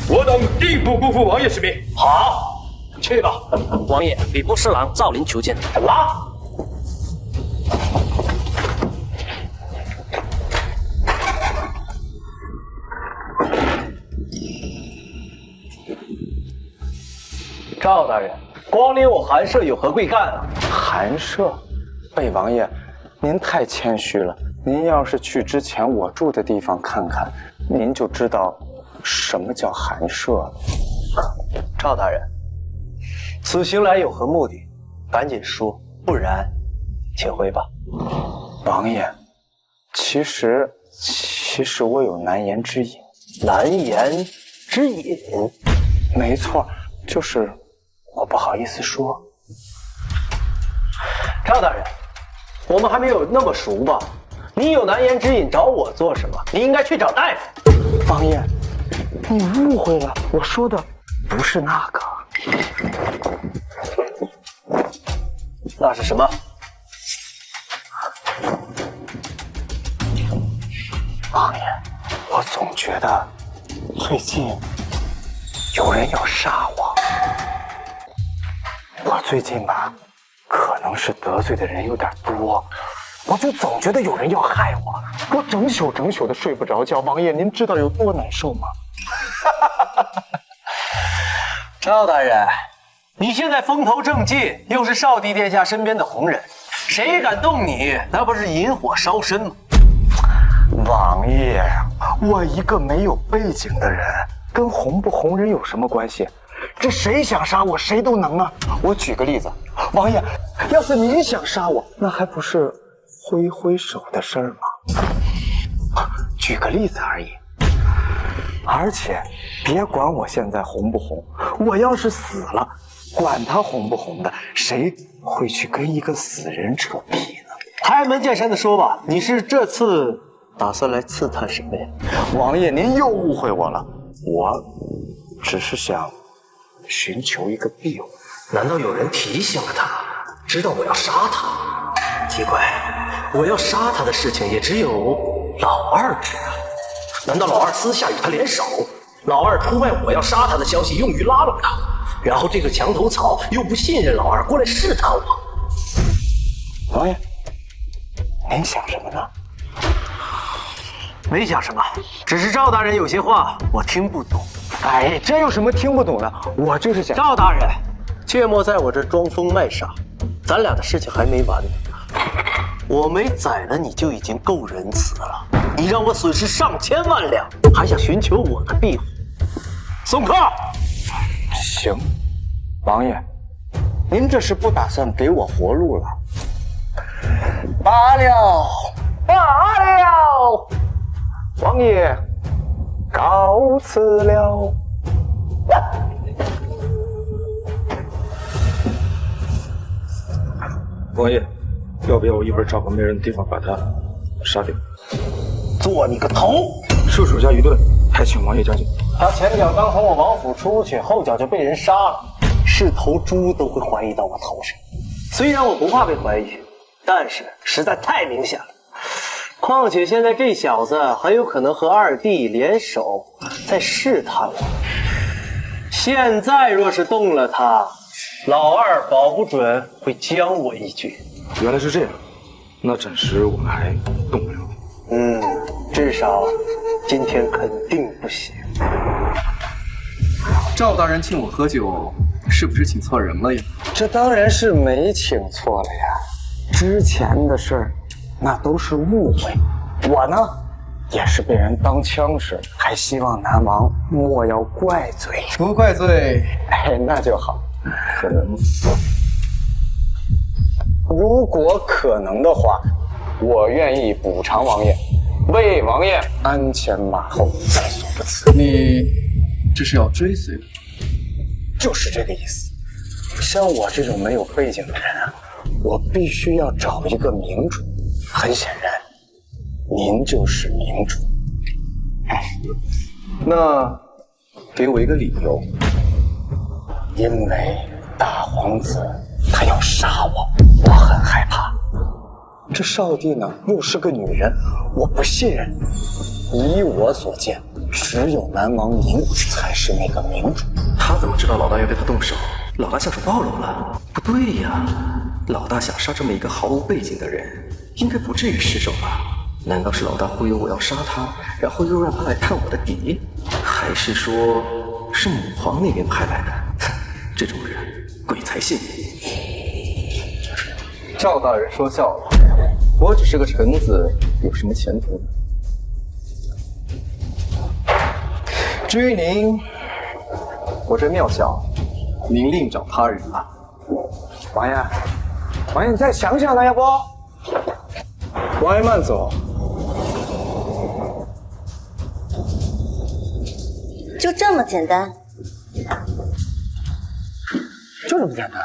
我等定不辜负王爷使命。好，去吧。王爷，礼部侍郎赵林求见。什么？赵大人，光临我寒舍有何贵干啊？寒舍，魏王爷，您太谦虚了。您要是去之前我住的地方看看，您就知道什么叫寒舍了。赵大人，此行来有何目的？赶紧说，不然请回吧。王爷，其实我有难言之隐。难言之隐？没错，就是我不好意思说。赵大人，我们还没有那么熟吧？你有难言之隐找我做什么？你应该去找大夫。王爷，你误会了，我说的不是那个。那是什么？王爷，我总觉得最近有人要杀我。我最近吧，可能是得罪的人有点多，我就总觉得有人要害我，我整宿的睡不着觉。王爷，您知道有多难受吗？赵大人，你现在风头正劲，又是少帝殿下身边的红人，谁敢动你，那不是引火烧身吗？王爷，我一个没有背景的人，跟红不红人有什么关系？这谁想杀我，谁都能啊！我举个例子，王爷，要是你想杀我，那还不是挥挥手的事儿吗？举个例子而已。而且，别管我现在红不红，我要是死了，管他红不红的，谁会去跟一个死人扯皮呢？开门见山的说吧，你是这次打算来刺探什么呀？王爷，您又误会我了，我只是想寻求一个庇护。难道有人提醒了他，知道我要杀他？奇怪，我要杀他的事情也只有老二知啊。难道老二私下与他联手？老二出卖我要杀他的消息，用于拉拢他，然后这个墙头草又不信任老二，过来试探我。王爷，您想什么呢？没想什么，只是赵大人有些话我听不懂。哎，这有什么听不懂的？我就是想……赵大人，切莫在我这装疯卖傻，咱俩的事情还没完呢。我没宰了你就已经够仁慈了，你让我损失上千万两，还想寻求我的庇护？送客。行，王爷，您这是不打算给我活路了？罢了，罢了，王爷，告辞了。王爷，要不要我一会儿找个没人的地方把他杀掉？做你个头！恕手下愚钝，还请王爷加紧。他前脚刚从我王府出去，后脚就被人杀了，是头猪都会怀疑到我头上。虽然我不怕被怀疑，但是实在太明显了。况且现在这小子很有可能和二弟联手，在试探我。现在若是动了他，老二保不准会将我一军。原来是这样，那暂时我们还动不了。至少今天肯定不行。赵大人请我喝酒，是不是请错人了呀？这当然是没请错了呀，之前的事儿那都是误会。我呢，也是被人当枪使，还希望南王莫要怪罪。不怪罪，哎，那就好。如果可能的话，我愿意补偿王爷，为王爷鞍前马后，在所不辞。你这是要追随我？就是这个意思。像我这种没有背景的人啊，我必须要找一个明主。很显然，您就是明主。那给我一个理由。因为大皇子他要杀我，我很害怕。这少帝呢，又是个女人，我不信任。依我所见，只有南王您才是那个明主。他怎么知道老大要对他动手？老大下手暴露了？不对呀，老大想杀这么一个毫无背景的人，应该不至于失手吧？难道是老大忽悠我要杀他，然后又让他来探我的底？还是说是母皇那边派来的？这种人，鬼才信。赵大人说笑了，我只是个臣子，有什么前途呢？至于您，我这庙小，您另找他人吧。王爷，王爷，你再想想呢，要不？王爷慢走。就这么简单？就这么简单。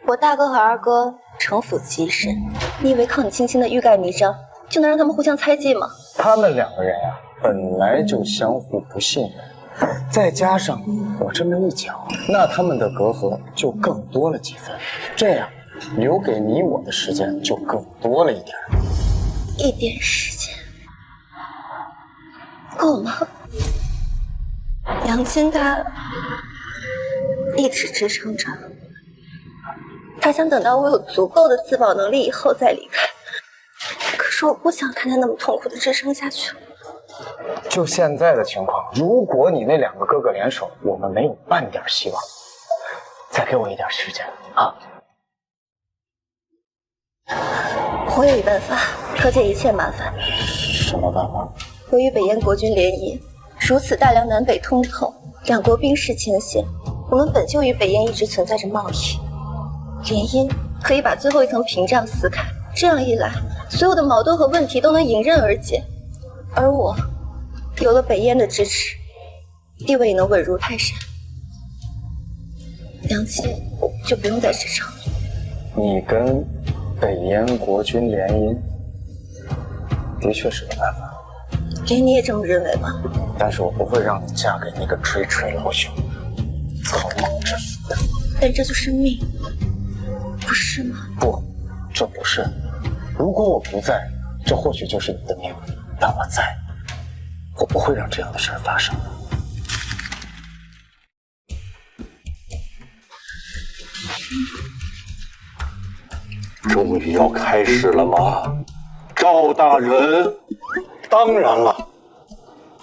我大哥和二哥城府极深，你以为靠你轻轻的欲盖弥彰就能让他们互相猜忌吗？他们两个人呀，本来就相互不信任，再加上我这么一讲，那他们的隔阂就更多了几分。这样留给你我的时间就更多了一点。一点时间够吗？杨青他一直支撑着，他想等到我有足够的自保能力以后再离开。可是我不想看他那么痛苦的支撑下去。就现在的情况，如果你那2个哥哥联手，我们没有半点希望。再给我一点时间啊！我有一办法可解一切麻烦。什么办法？我与北燕国军联姻，如此大梁南北通透，2国兵势前线，我们本就与北燕一直存在着贸易，联姻可以把最后一层屏障撕开，这样一来，所有的矛盾和问题都能迎刃而解。而我有了北燕的支持，地位也能稳如泰山。杨青就不用再支撑了。你跟北燕国军联姻，的确是个办法。连你也这么认为吗？但是我不会让你嫁给那个垂垂老朽、草莽之妇。但这就是命，不是吗？不，这不是。如果我不在，这或许就是你的命。但我在，我不会让这样的事儿发生。终于要开始了吗，赵大人？当然了，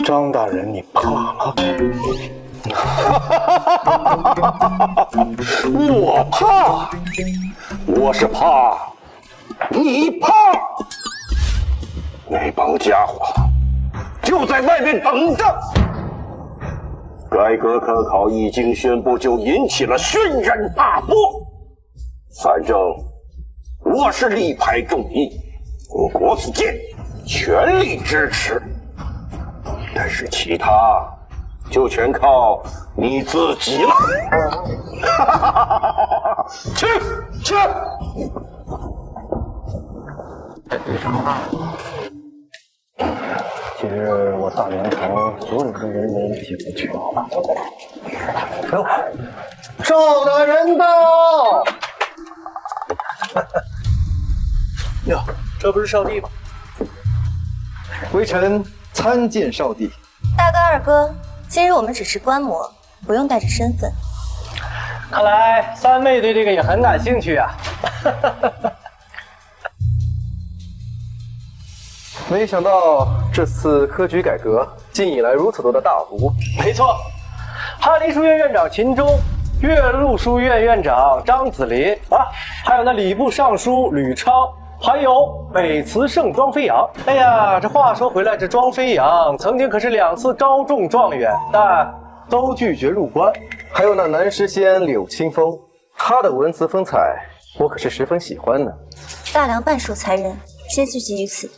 张大人，你怕了？我怕，我是怕你怕。那帮家伙就在外面等着。改革科考一经宣布，就引起了轩然大波。反正我是力排众议，我国子监全力支持。但是其他就全靠你自己了。去去。今日我大明朝所有的人民皆不去了。赵大人到！哟，这不是少帝吗？微臣参见少帝。大哥、二哥，今日我们只是观摩，不用带着身份。看来三妹对这个也很感兴趣啊。没想到这次科举改革竟引来如此多的大儒。没错，翰林书院院长秦钟，岳麓书院院长张子霖啊，还有那礼部尚书吕昌，还有北慈圣庄飞扬。哎呀，这话说回来，这庄飞扬曾经可是2次高中状元，但都拒绝入关。还有那南诗仙柳清风，他的文辞风采我可是十分喜欢呢。大梁半数才人皆聚集于此。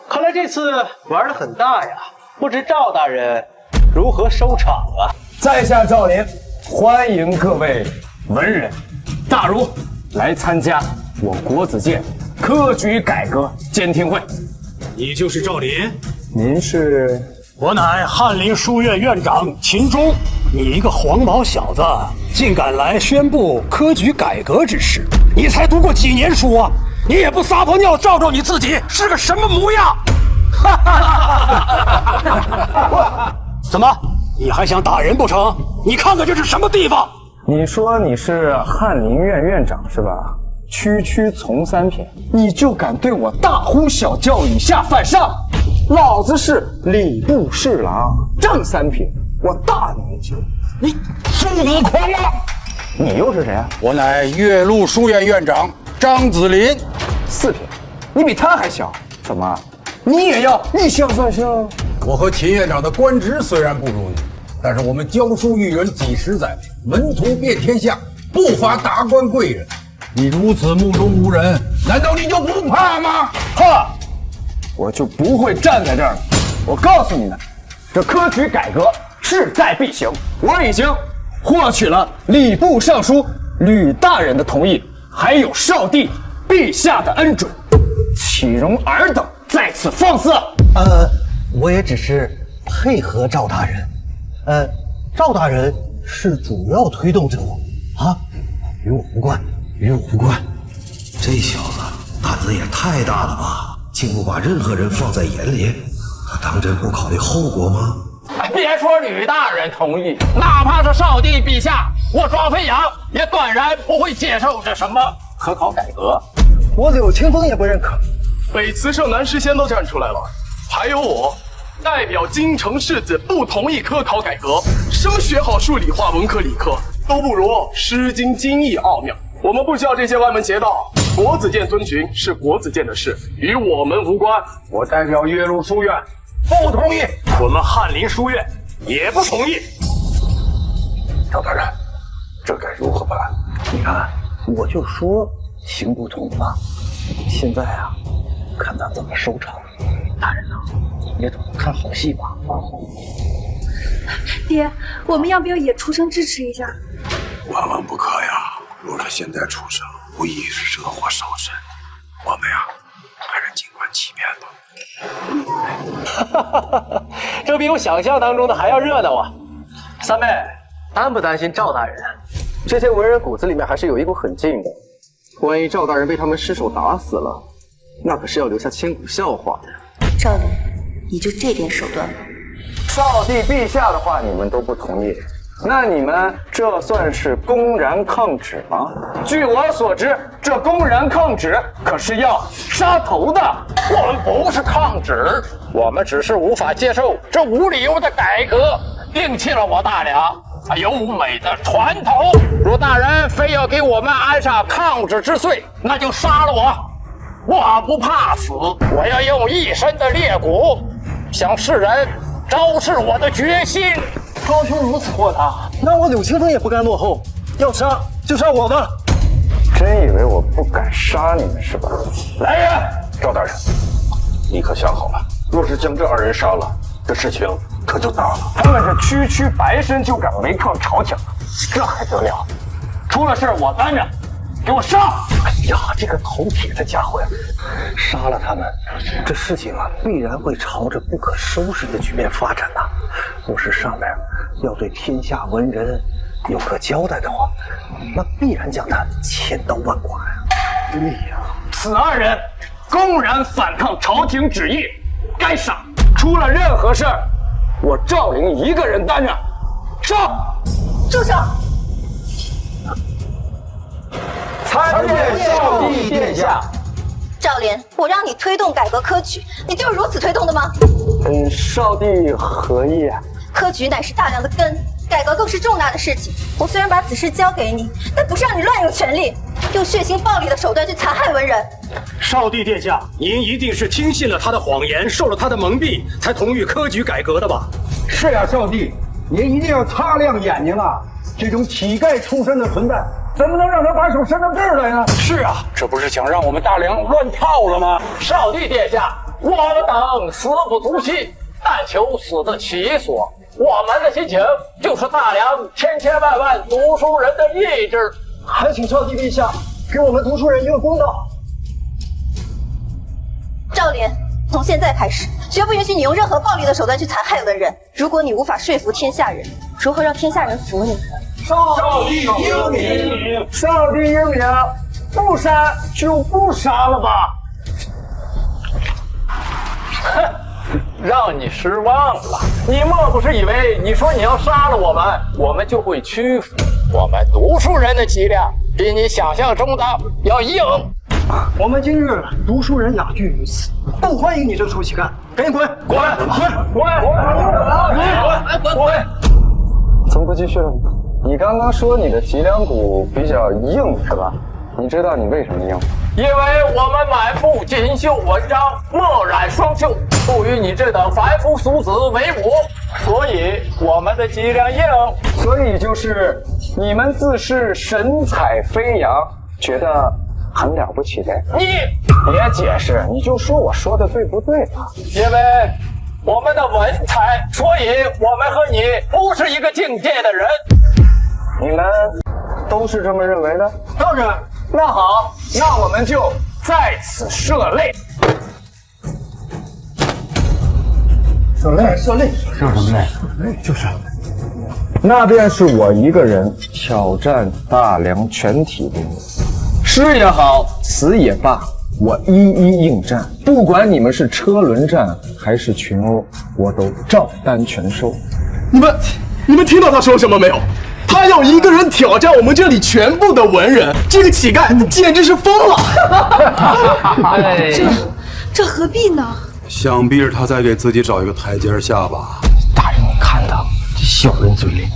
看来这次玩得很大呀，不知赵大人如何收场啊？在下赵林，欢迎各位文人大儒来参加我国子监科举改革监听会。你就是赵林？您是？我乃翰林书院院长秦钟。你一个黄毛小子，竟敢来宣布科举改革之事？你才读过几年书啊？你也不撒泡尿照照你自己是个什么模样？怎么，你还想打人不成？你看看这是什么地方？你说你是翰林院院长是吧？区区从三品，你就敢对我大呼小叫，以下犯上？老子是礼部侍郎，正三品，我大你一截。你孰得狂妄！你又是谁啊？我乃岳麓书院院长张子霖，4品，你比他还小，怎么？你也要以下犯上？我和秦院长的官职虽然不如你，但是我们教书育人几十载，门徒遍天下，不乏达官贵人。你如此目中无人，难道你就不怕吗？怕，我就不会站在这儿了。我告诉你们，这科举改革势在必行，我已经获取了礼部尚书吕大人的同意，还有少帝陛下的恩准，岂容尔等在此放肆？我也只是配合赵大人。赵大人是主要推动者啊，与我无关，与我无关。这小子胆子也太大了吧，竟不把任何人放在眼里，他当真不考虑后果吗？别说吕大人同意，哪怕是少帝陛下，我庄飞扬也断然不会接受这什么科考改革。我柳青风也不认可。北慈圣南师仙都站出来了，还有我，代表京城士子不同意科考改革。什么学好数理化、文科理科，都不如《诗经》经义奥妙。我们不需要这些歪门邪道。国子监遵循是国子监的事，与我们无关。我代表岳麓书院不同意，我们翰林书院也不同意。赵大人，这该如何办？你看，我就说行不通嘛。现在啊，看咱怎么收场。大人啊，也懂得看好戏吧。爹，我们要不要也出声支持一下？万万不可呀！若是现在出声，无异于是惹祸烧身。我们呀，还是静观其变吧。这比我想象当中的还要热闹啊！三妹，担不担心赵大人？这些文人骨子里面还是有一股狠劲的。万一赵大人被他们失手打死了，那可是要留下千古笑话的。赵林，你就这点手段吗？少帝陛下的话你们都不同意，那你们这算是公然抗旨吗？据我所知，这公然抗旨可是要杀头的。我们不是抗旨，我们只是无法接受这无理由的改革，摒弃了我大梁优美的传统。若大人非要给我们安上抗旨之罪，那就杀了我。我不怕死，我要用一身的烈骨向世人昭示我的决心。高兄如此豁达，那我柳青风也不甘落后，要杀就杀我吧。真以为我不敢杀你们是吧？来人！赵大人，你可想好了？若是将这二人杀了，这事情可就大了。他们是区白身就敢违抗朝廷，这还得了？出了事我担着，给我杀！哎呀，这个头铁的家伙呀，杀了他们，这事情啊必然会朝着不可收拾的局面发展呐。若是上面要对天下文人有个交代的话，那必然将他千刀万剐呀。哎呀，此二人公然反抗朝廷旨意，该杀！出了任何事儿，我赵灵一个人担着。杀！住手！参见少帝殿下。赵莲，我让你推动改革科举，你就是如此推动的吗？少帝何意啊？科举乃是大梁的根，改革更是重大的事情。我虽然把此事交给你，但不是让你乱用权力，用血腥暴力的手段去残害文人。少帝殿下，您一定是听信了他的谎言，受了他的蒙蔽，才同意科举改革的吧？是呀，少帝，您一定要擦亮眼睛啊！这种乞丐出身的存在，怎么能让他把手伸到这儿来呢？是啊，这不是想让我们大梁乱套了吗？少帝殿下，我们等死不足惜，但求死得其所。我们的心情就是大梁千千万万读书人的意志。还请少帝陛下给我们读书人一个公道。赵莲，从现在开始，绝不允许你用任何暴力的手段去残害文人。如果你无法说服天下人，如何让天下人服你？少帝英明，少帝英明，不杀就不杀了吧。哼，让你失望了。你莫不是以为你说你要杀了我们，我们就会屈服？我们读书人的脊梁比你想象中的要硬。我们今日读书人雅聚于此，不欢迎你这臭乞丐，赶紧滚！滚！怎么不继续了？你刚刚说你的脊梁骨比较硬是吧？你知道你为什么硬？因为我们满腹锦绣文章，墨染双袖，不与你这等凡夫俗子为伍，所以我们的脊梁硬。所以就是你们自恃神采飞扬，觉得很了不起呗？你别解释，你就说我说的对不对吧？因为我们的文采，所以我们和你不是一个境界的人。你们都是这么认为的？当然。那好，那我们就在此射泪。射泪，射什么泪？就是。那便是我一个人挑战大梁全体文人，是也好，死也罢，我一一应战。不管你们是车轮战还是群殴，我都照单全收。你们听到他说什么没有？他要一个人挑战我们这里全部的文人，这个乞丐简直是疯了！这何必呢？想必是他在给自己找一个台阶下吧。大人，你看他这小人嘴脸，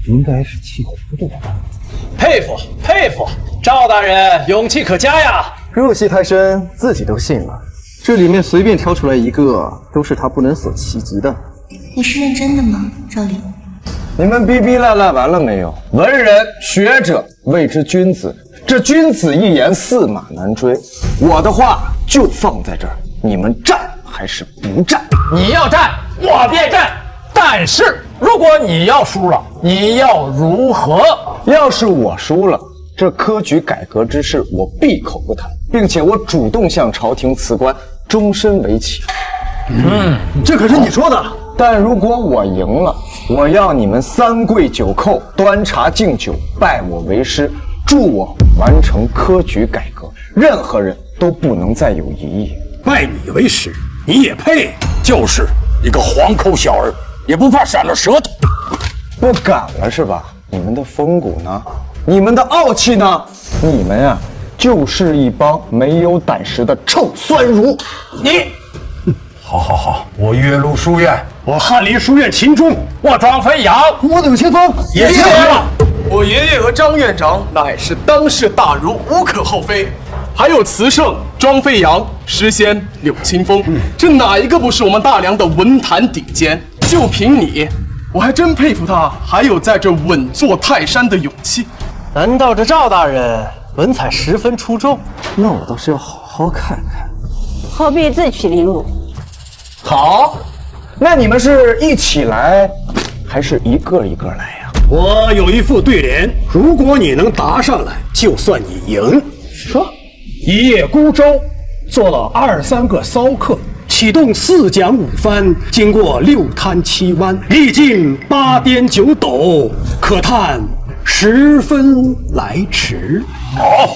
应该是气糊涂了。佩服佩服，赵大人勇气可嘉呀！入戏太深，自己都信了。这里面随便挑出来一个，都是他不能所企及的。你是认真的吗，赵林？你们逼逼赖赖完了没有？文人学者谓之君子，这君子一言驷马难追。我的话就放在这儿，你们战还是不战？你要战，我便战。但是如果你要输了，你要如何？要是我输了，这科举改革之事我闭口不谈，并且我主动向朝廷辞官，终身为棋。这可是你说的。但如果我赢了，我要你们三跪九叩，端茶敬酒，拜我为师，助我完成科举改革，任何人都不能再有异议。拜你为师，你也配？就是一个黄口小儿，也不怕闪了舌头。不敢了是吧？你们的风骨呢？你们的傲气呢？你们呀，就是一帮没有胆识的臭酸儒。你，好，我岳麓书院，我翰林书院秦钟，我庄飞扬，我柳青风也行了。我爷爷和张院长乃是当世大儒，无可厚非。还有慈圣庄飞扬、诗仙柳青风，这哪一个不是我们大梁的文坛顶尖？就凭你，我还真佩服他，还有在这稳坐泰山的勇气。难道这赵大人文采十分出众？那我倒是要好好看看。何必自取凌辱？好，那你们是一起来，还是一个一个来呀？我有一副对联，如果你能答上来，就算你赢。说，一叶孤舟，做了2-3个骚客，启动4桨5帆，经过6滩7湾，历尽8颠9斗，可叹10分来迟。好，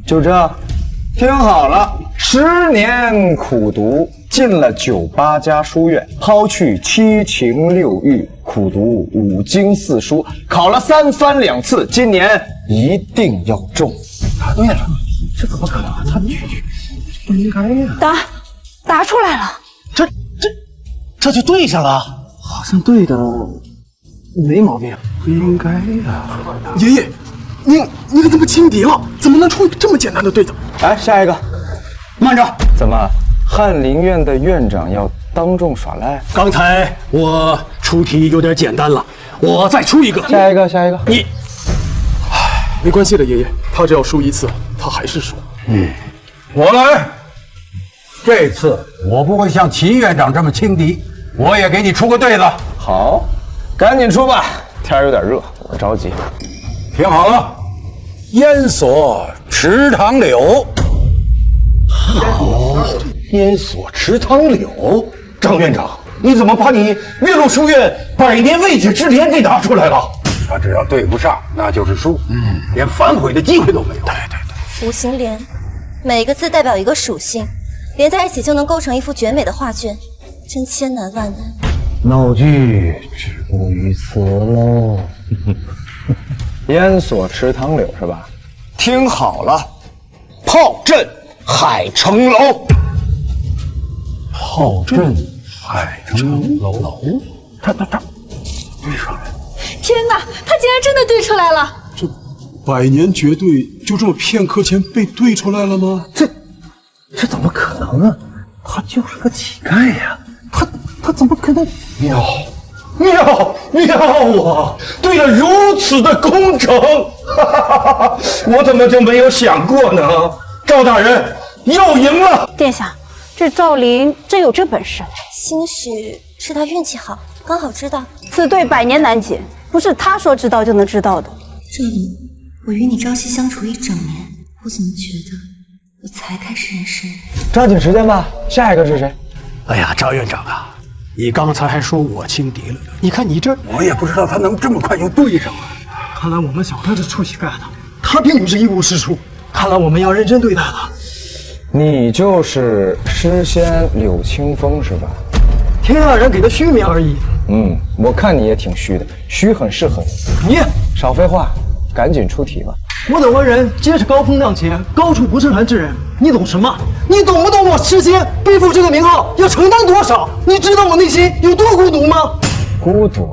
就这，听好了，10年苦读，进了9、8家书院，抛去7情6欲，苦读5经4书，考了3番2次，今年一定要中。答对了，这怎么可能？他不应该呀！答出来了，这就对上了，好像对的没毛病。不应该呀！爷爷，你可怎么轻敌了？怎么能出这么简单的对子？来，下一个。慢着，怎么，翰林院的院长要当众耍赖？刚才我出题有点简单了，我再出一个。下一个。你，没关系的，爷爷，他只要输1次，他还是输。我来。这次我不会像齐院长这么轻敌，我也给你出个对子。好，赶紧出吧，天儿有点热，我着急。听好了，烟锁池塘柳。好，烟锁池塘柳。张院长，你怎么把你岳麓书院100年未解之联给拿出来了？他只要对不上，那就是输，连反悔的机会都没有。对，五行连，每个字代表一个属性，连在一起就能构成一幅绝美的画卷，真千难万难。闹剧止步于此喽。烟锁池塘柳是吧？听好了，炮阵海城楼。炮阵海城楼，他对上了。天哪，他竟然真的对出来了！这100年绝对就这么片刻间被对出来了吗？这怎么可能啊？他就是个乞丐呀！他怎么可能？妙啊！对了，如此的工整，我怎么就没有想过呢？赵大人又赢了。殿下，这赵林真有这本事？兴许是他运气好，刚好知道。此对100年难解，不是他说知道就能知道的。赵林，我与你朝夕相处1整年，我怎么觉得我才开始认识你？抓紧时间吧，下一个是谁？哎呀，张院长啊，你刚才还说我轻敌了呢，你看你这，我也不知道他能这么快就对上了。看来我们小的是出乞丐的，他并不是一无是处。看来我们要认真对待他。你就是诗仙柳清风是吧？天下人给的虚名而已。我看你也挺虚的，虚很适合你。你少废话，赶紧出题吧。我等为人皆是高风亮节、高处不胜寒之人，你懂什么？你懂不懂我诗仙背负这个名号要承担多少？你知道我内心有多孤独吗？孤独？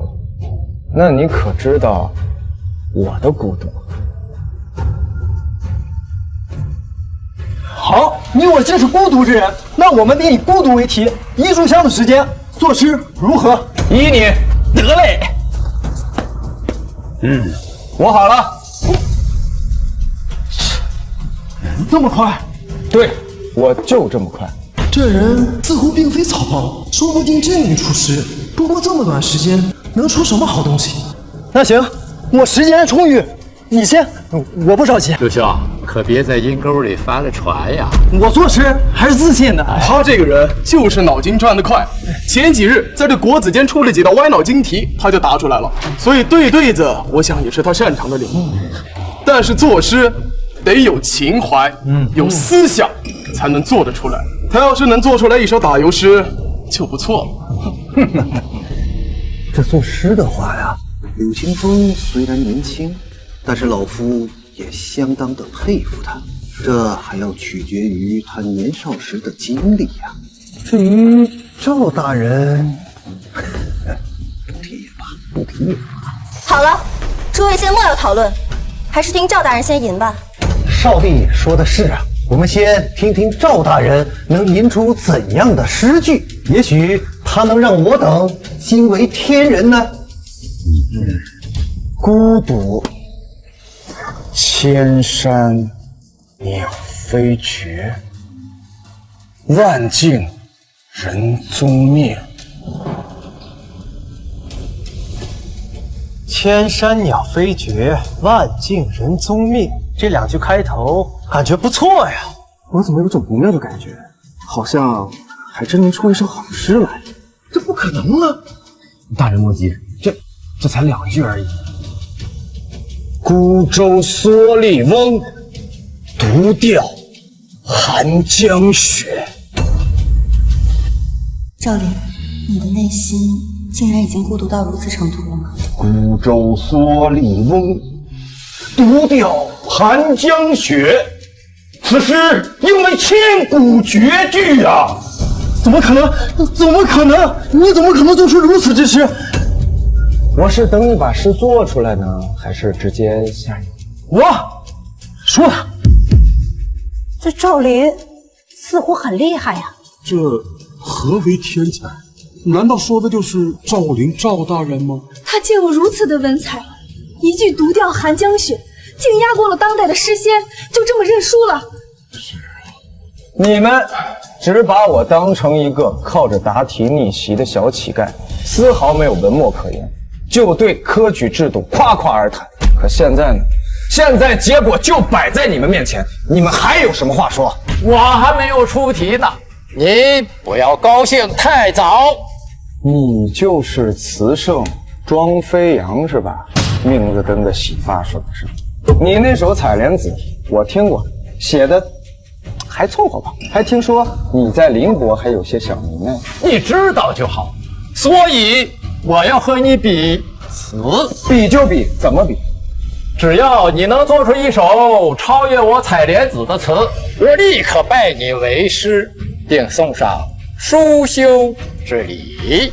那你可知道我的孤独？好，你我皆是孤独之人，那我们便以孤独为题，一炷香的时间作诗如何？依你。得嘞。我好了。这么快？对，我就这么快。这人似乎并非草包，说不定真能出诗。不过这么短时间，能出什么好东西？那行，我时间充裕，你先，我不着急。刘兄，可别在阴沟里翻了船呀！我作诗还是自信的。他这个人就是脑筋转得快。前几日在这国子监出了几道歪脑筋题，他就答出来了。所以对子，我想也是他擅长的领域。但是作诗得有情怀，有思想，才能做得出来。他要是能做出来一首打油诗，就不错了。这作诗的话呀，柳清风虽然年轻，但是老夫也相当的佩服他。这还要取决于他年少时的经历呀。至于赵大人，不提也罢，不提也罢。好了，诸位先莫要讨论，还是听赵大人先吟吧。少帝说的是啊，我们先听听赵大人能吟出怎样的诗句，也许他能让我等惊为天人呢。孤独，千山鸟飞绝，万径人踪灭。千山鸟飞绝，万径人踪灭。这两句开头感觉不错呀。我怎么有种不妙的感觉？好像还真能出一首好诗来。这不可能啊！大人莫急，这才2句而已。孤舟蓑笠翁，独钓寒江雪。赵林，你的内心竟然已经孤独到如此程度了吗？孤舟蓑笠翁，独钓寒江雪。此诗应为千古绝句啊！怎么可能？怎么可能？你怎么可能做出如此之诗？我是等你把诗做出来呢，还是直接下雨？我说了，这赵林似乎很厉害呀。这何为天才？难道说的就是赵林赵大人吗？他竟有如此的文采，一句独钓寒江雪，竟压过了当代的诗仙，就这么认输了。你们只把我当成一个靠着答题逆袭的小乞丐，丝毫没有文墨可言，就对科举制度夸夸而谈。可现在呢？现在结果就摆在你们面前，你们还有什么话说？我还没有出题呢，你不要高兴太早。你就是慈圣庄飞扬是吧？名字跟个洗发水似的。你那首《采莲子》我听过，写的还凑合吧。还听说你在邻国还有些小名呢。你知道就好，所以我要和你比词。比就比，怎么比？只要你能做出一首超越我《采莲子》的词，我立刻拜你为师，并送上书修之礼。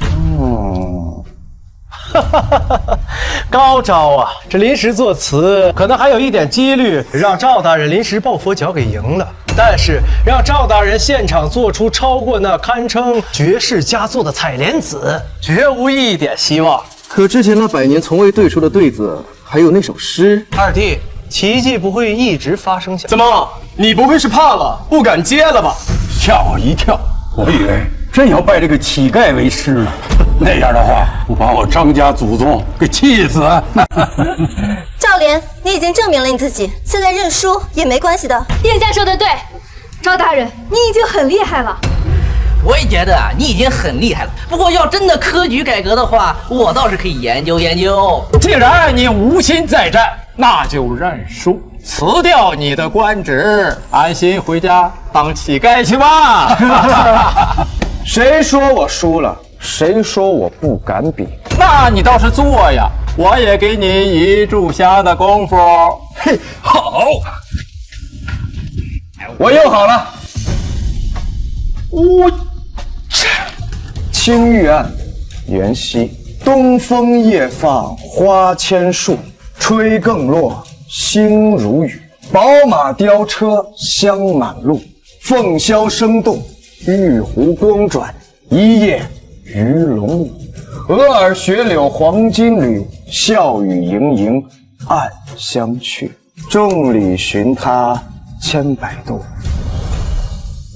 高招啊！这临时作词，可能还有一点几率让赵大人临时抱佛脚给赢了。但是让赵大人现场做出超过那堪称绝世佳作的《采莲子》，绝无一点希望。可之前那100年从未对出的对子，还有那首诗，二弟，奇迹不会一直发生下去。怎么，你不会是怕了，不敢接了吧？吓我一跳，我以为真要拜这个乞丐为师呢。那样的话，不把我张家祖宗给气死！赵莲，你已经证明了你自己，现在认输也没关系的。殿下说的对，赵大人，你已经很厉害了。我也觉得你已经很厉害了。不过要真的科举改革的话，我倒是可以研究研究。既然你无心再战，那就认输，辞掉你的官职，安心回家当乞丐去吧。谁说我输了？谁说我不敢比？那你倒是做呀！我也给你一炷香的功夫。嘿，好，我又好了。青玉案，元夕，东风夜放花千树，吹更落，星如雨。宝马雕车香满路，凤箫声动，玉壶光转，一夜鱼龙舞。蛾儿雪柳黄金缕，笑语盈盈暗香去。众里寻他千百度，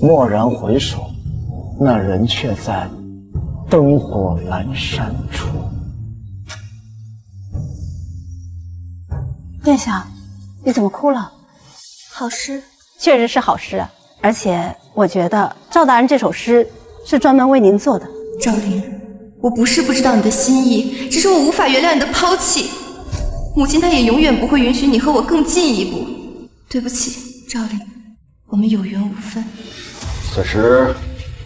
蓦然回首，那人却在灯火阑珊处。殿下，你怎么哭了？好诗，确实是好诗啊！而且我觉得赵大人这首诗是专门为您做的。赵灵，我不是不知道你的心意，只是我无法原谅你的抛弃。母亲她也永远不会允许你和我更进一步。对不起，赵灵，我们有缘无分。此时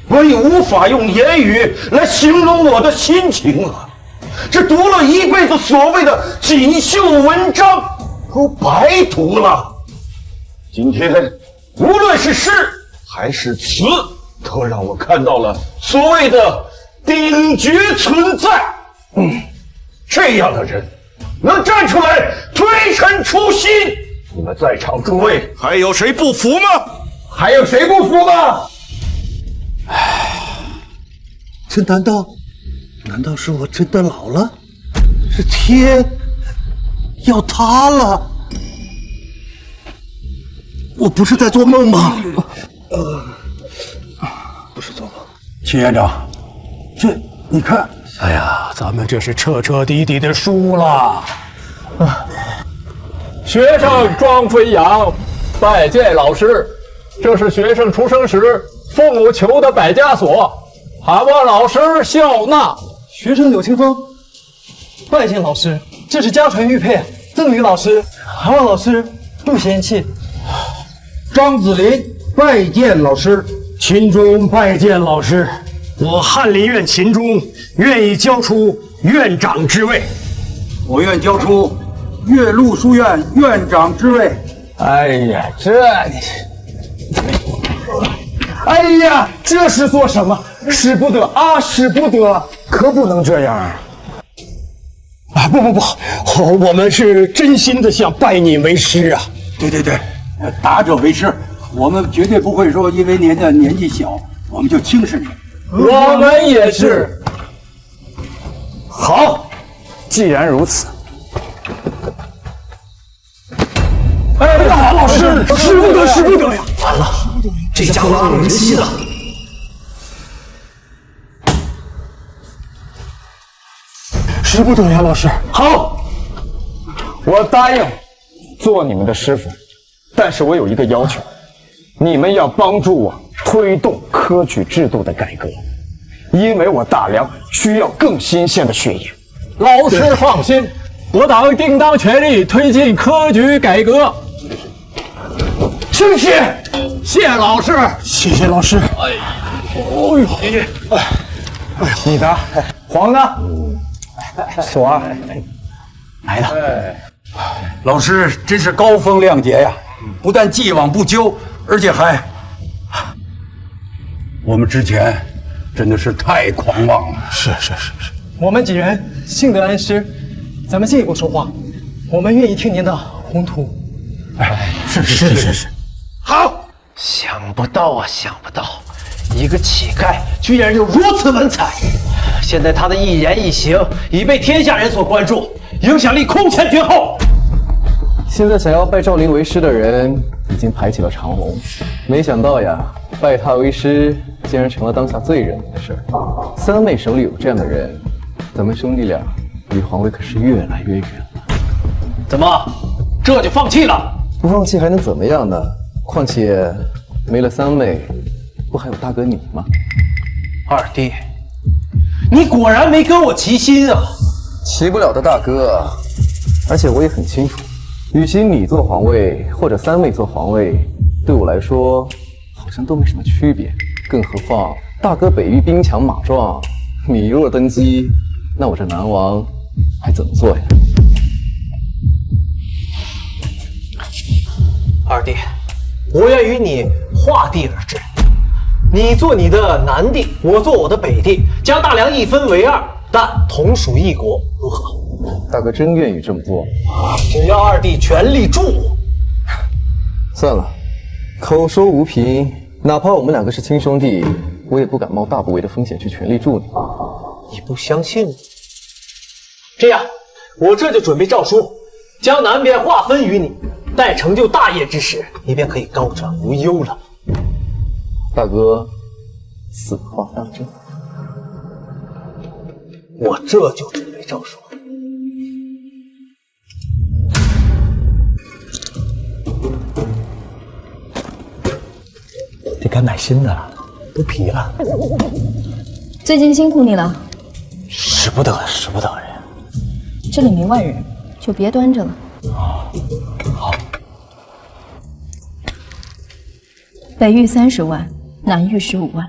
我已无法用言语来形容我的心情了。这读了一辈子所谓的锦绣文章，都白读了。今天无论是诗还是词，都让我看到了所谓的顶绝存在。这样的人能站出来推陈出新，你们在场诸位还有谁不服吗？还有谁不服吗？这难道是我真的老了？这天要塌了？我不是在做梦吗？不是做梦。秦院长，这你看，哎呀，咱们这是彻彻底底的输了。学生庄飞扬拜见老师，这是学生出生时父母求的百家所，还望老师笑纳。学生柳清风拜见老师，这是家传玉佩，赠与老师，还望老师不嫌弃。张子林拜见老师，秦钟拜见老师。我翰林院秦钟愿意交出院长之位。我愿交出岳麓书院院长之位。哎呀，哎呀，这是做什么？使不得啊，使不得，可不能这样啊！啊，不，我们是真心的想拜你为师啊！对，达者为师，我们绝对不会说因为您的年纪小，我们就轻视你。我们也是。好，既然如此，哎呀，老师，使不得呀！完了，这家伙有人气了。使不得呀，老师。好，我答应做你们的师傅，但是我有一个要求，你们要帮助我推动科举制度的改革，因为我大梁需要更新鲜的血液。老师放心，我党定当全力推进科举改革。谢谢，谢老师，谢谢老师。哎呦，你的黄呢？锁儿来了。老师真是高风亮节呀，不但既往不咎，而且还……我们之前真的是太狂妄了。是。我们几人幸得恩师，咱们进一步说话。我们愿意听您的宏图。是。好，想不到啊，想不到，一个乞丐居然有如此文采。现在他的一言一行已被天下人所关注，影响力空前绝后。现在想要拜赵灵为师的人已经排起了长龙，没想到呀，拜他为师竟然成了当下最热门的事儿。三妹手里有这样的人，咱们兄弟俩离皇位可是越来越远了。怎么，这就放弃了？不放弃还能怎么样呢？况且没了三妹，不还有大哥你吗？二弟，你果然没跟我齐心啊！齐不了的大哥，而且我也很清楚，与其你做皇位或者三位做皇位，对我来说好像都没什么区别。更何况大哥北域兵强马壮，你若登基，那我这南王还怎么做呀？二弟，我愿与你划地而治，你做你的南地，我做我的北地，将大梁一分为二，但同属一国，如何？大哥真愿意这么做？只要二弟全力助我。算了，口说无凭，哪怕我们两个是亲兄弟，我也不敢冒大不韪的风险去全力助你。你不相信我？这样，我这就准备诏书，将南边划分于你。待成就大业之时，你便可以高枕无忧了。大哥，此话当真？我这就准备诏书。得该买新的了，都皮了。最近辛苦你了。使不得，使不得人。这里没外人，就别端着了。好。北域30万，南域15万，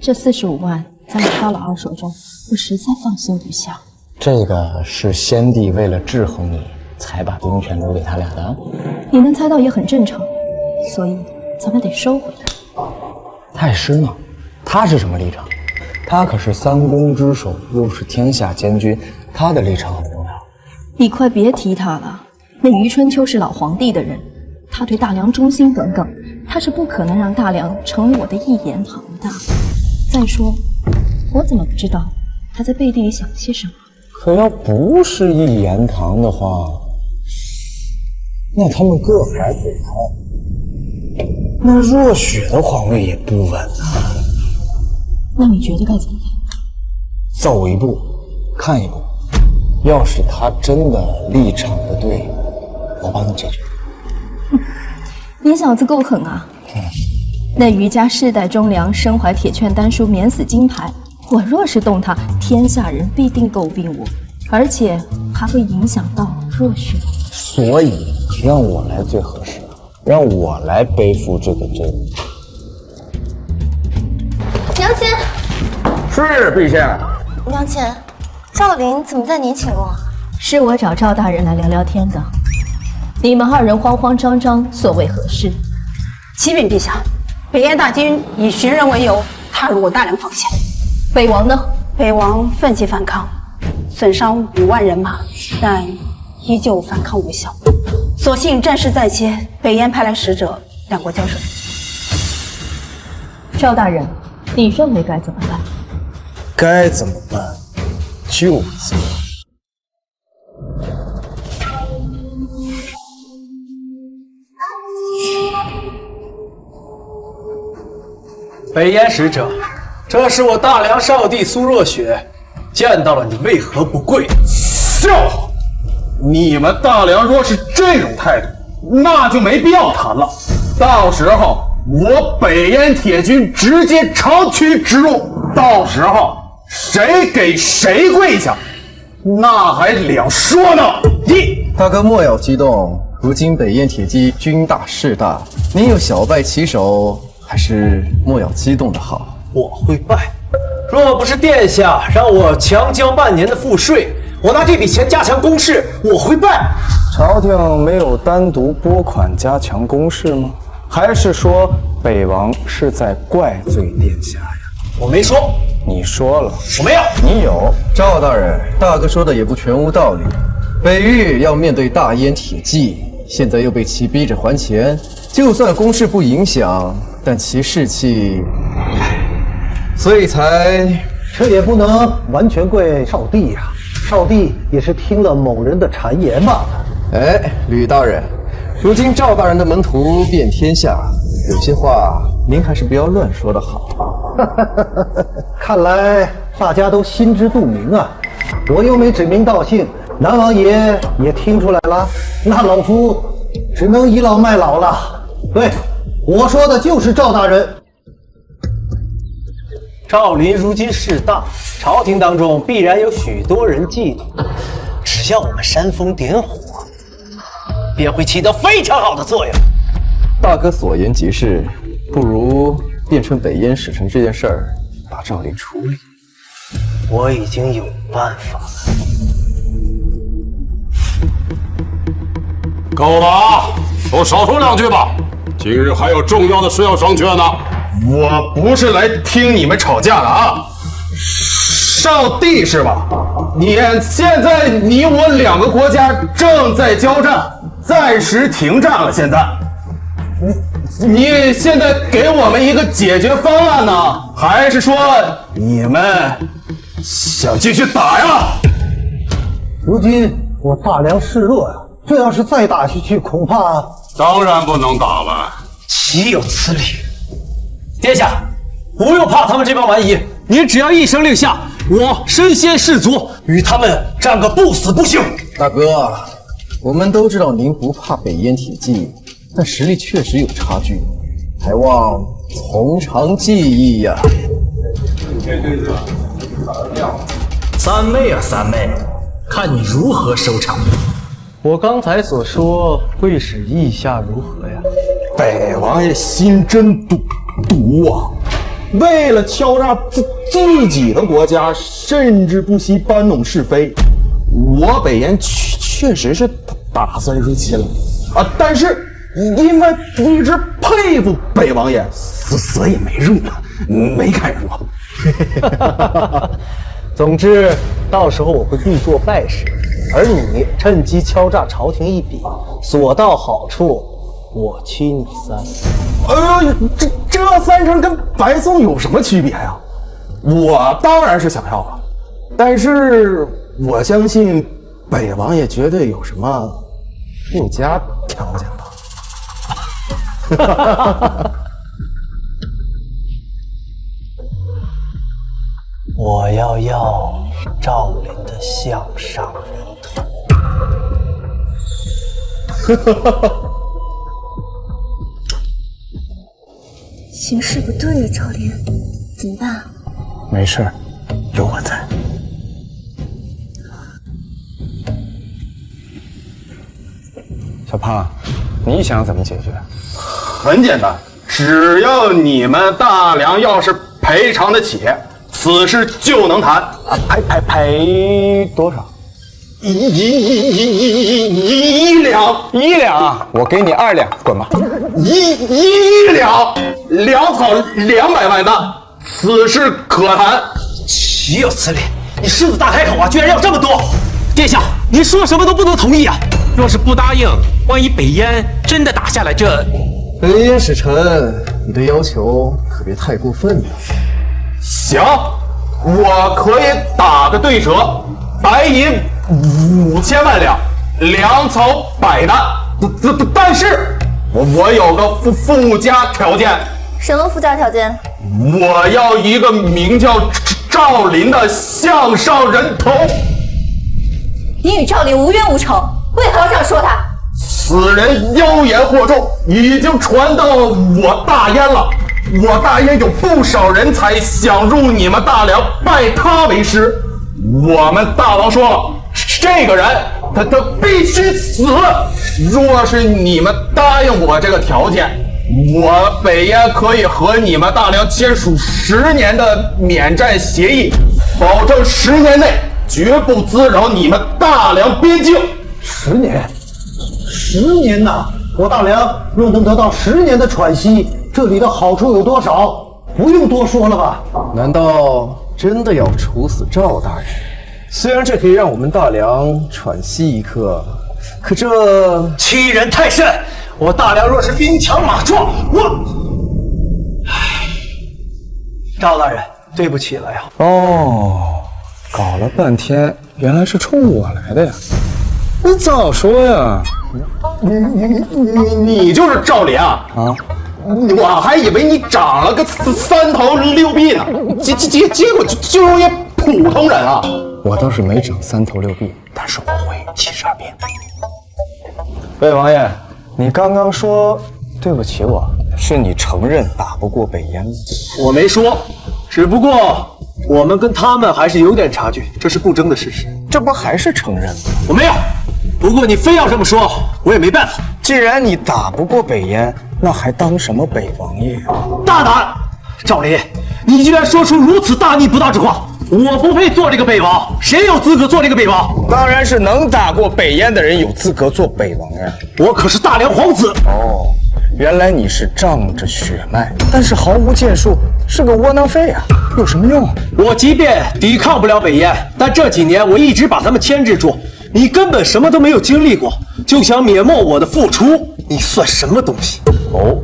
这45万在我大老二手中，我实在放心不下。这个是先帝为了制衡你，才把兵权留给他俩的。你能猜到也很正常，所以咱们得收回来。太师呢？他是什么立场？他可是三公之首，又是天下监军，他的立场很重要。你快别提他了，那余春秋是老皇帝的人，他对大梁忠心耿耿，他是不可能让大梁成为我的一言堂的。再说，我怎么不知道他在背地里想些什么？可要不是一言堂的话，那他们各怀鬼胎，那若雪的皇位也不稳啊。那你觉得该怎么办？走一步看一步，要是他真的立场不对，我帮你解决。你小子够狠啊！那余家世代忠良，身怀铁券丹书，免死金牌。我若是动他，天下人必定诟病我，而且还会影响到若雪。所以让我来最合适，让我来背负这个罪。娘亲，是陛下。娘亲，赵林怎么在您寝宫？是我找赵大人来聊聊天的。你们二人慌慌张张，所谓何事？启禀陛下，北燕大军以寻人为由踏入我大梁防线。北王呢？北王奋起反抗，损伤5万人马，但依旧反抗无效。所幸战事在接，北燕派来使者，两国交手。赵大人，你认为该怎么办？该怎么办？就怎么办。北燕使者，这是我大梁少帝苏若雪，见到了你为何不跪？笑话！你们大梁若是这种态度，那就没必要谈了。到时候我北燕铁军直接长驱直入，到时候谁给谁跪下，那还两说呢。大哥莫要激动，如今北燕铁骑军大势大，您有小败其手，还是莫要激动的好。我会败，若不是殿下让我强交半年的赋税，我拿这笔钱加强攻势，我会败。朝廷没有单独拨款加强攻势吗？还是说北王是在怪罪殿下呀？我没说。你说了。我没有。你有。赵大人，大哥说的也不全无道理。北域要面对大燕铁骑，现在又被其逼着还钱，就算攻势不影响，但其士气，所以才……这也不能完全怪少帝呀。少帝也是听了某人的谗言罢了。哎，吕大人，如今赵大人的门徒遍天下，有些话您还是不要乱说的好。看来大家都心知肚明啊，我又没指名道姓，南王爷也听出来了，那老夫只能倚老卖老了。对，我说的就是赵大人。赵林如今势大，朝廷当中必然有许多人嫉妒。只要我们煽风点火，便会起到非常好的作用。大哥所言极是，不如变成北燕使臣这件事儿，把赵林处理。我已经有办法了。够了啊！都少说2句吧。今日还有重要的事要商榷呢。我不是来听你们吵架的啊！少帝是吧？现在你我2个国家正在交战，暂时停战了。现在，你现在给我们一个解决方案呢，还是说你们想继续打呀？如今我大梁示弱呀，这要是再打下去，恐怕当然不能打了。岂有此理！殿下，不用怕他们这帮蛮夷，您只要一声令下，我身先士卒，与他们战个不死不休。大哥，我们都知道您不怕北燕铁骑，但实力确实有差距，还望从长计议呀。三妹啊，三妹，看你如何收场。我刚才所说会使意下如何呀？北王爷心真毒啊！为了敲诈自己的国家，甚至不惜搬弄是非。我北燕确实是打算入侵了啊，但是因为一直佩服北王爷，所以没入嘛，没敢入。总之，到时候我会必做败事，而你趁机敲诈朝廷一笔，所到好处，我屈你3。哎呦，这3成跟白送有什么区别呀？我当然是想要了，但是我相信北王爷绝对有什么附加条件吧。我要赵林的项上人头。形势不对呀，赵林，怎么办？没事，有我在。小胖，你想怎么解决？很简单，只要你们大梁要是赔偿得起，此事就能谈。赔多少？1两，我给你2两，滚吧。1两，2草200万担，此事可谈。岂有此理！你狮子大开口啊，居然要这么多！殿下，您说什么都不能同意啊！若是不答应，万一北燕真的打下来，北燕使臣，你的要求可别太过分了。行，我可以打个对折，白银5000万两，2草100担。但是我有个附加条件。什么附加条件？我要一个名叫赵林的项上人头。你与赵林无冤无仇，为何要这样说他？此人妖言惑众，已经传到我大燕了。我大燕有不少人才想入你们大梁，拜他为师。我们大王说了，这个人他必须死。若是你们答应我这个条件，我北燕可以和你们大梁签署10年的免战协议，保证10年内绝不滋扰你们大梁边境。10年？10年呐！我大梁若能得到10年的喘息，这里的好处有多少？不用多说了吧？难道真的要处死赵大人？虽然这可以让我们大梁喘息一刻，可这欺人太甚！我大梁若是兵强马壮，赵大人，对不起了呀。哦，搞了半天，原来是冲我来的呀！你早说呀！你就是赵林啊？啊！我还以为你长了个3头6臂呢，结果就是一普通人啊！我倒是没长3头6臂，但是我会7煞变。北王爷，你刚刚说对不起我，是你承认打不过北燕？我没说，只不过我们跟他们还是有点差距，这是不争的事实。这不还是承认吗？我没有，不过你非要这么说，我也没办法。既然你打不过北燕，那还当什么北王爷啊？大胆！赵林，你居然说出如此大逆不道之话！我不配做这个北王，谁有资格做这个北王？当然是能打过北燕的人有资格做北王呀！我可是大梁皇子。哦，原来你是仗着血脉，但是毫无建树，是个窝囊废啊！有什么用？我即便抵抗不了北燕，但这几年我一直把他们牵制住。你根本什么都没有经历过，就想抹灭我的付出，你算什么东西？哦，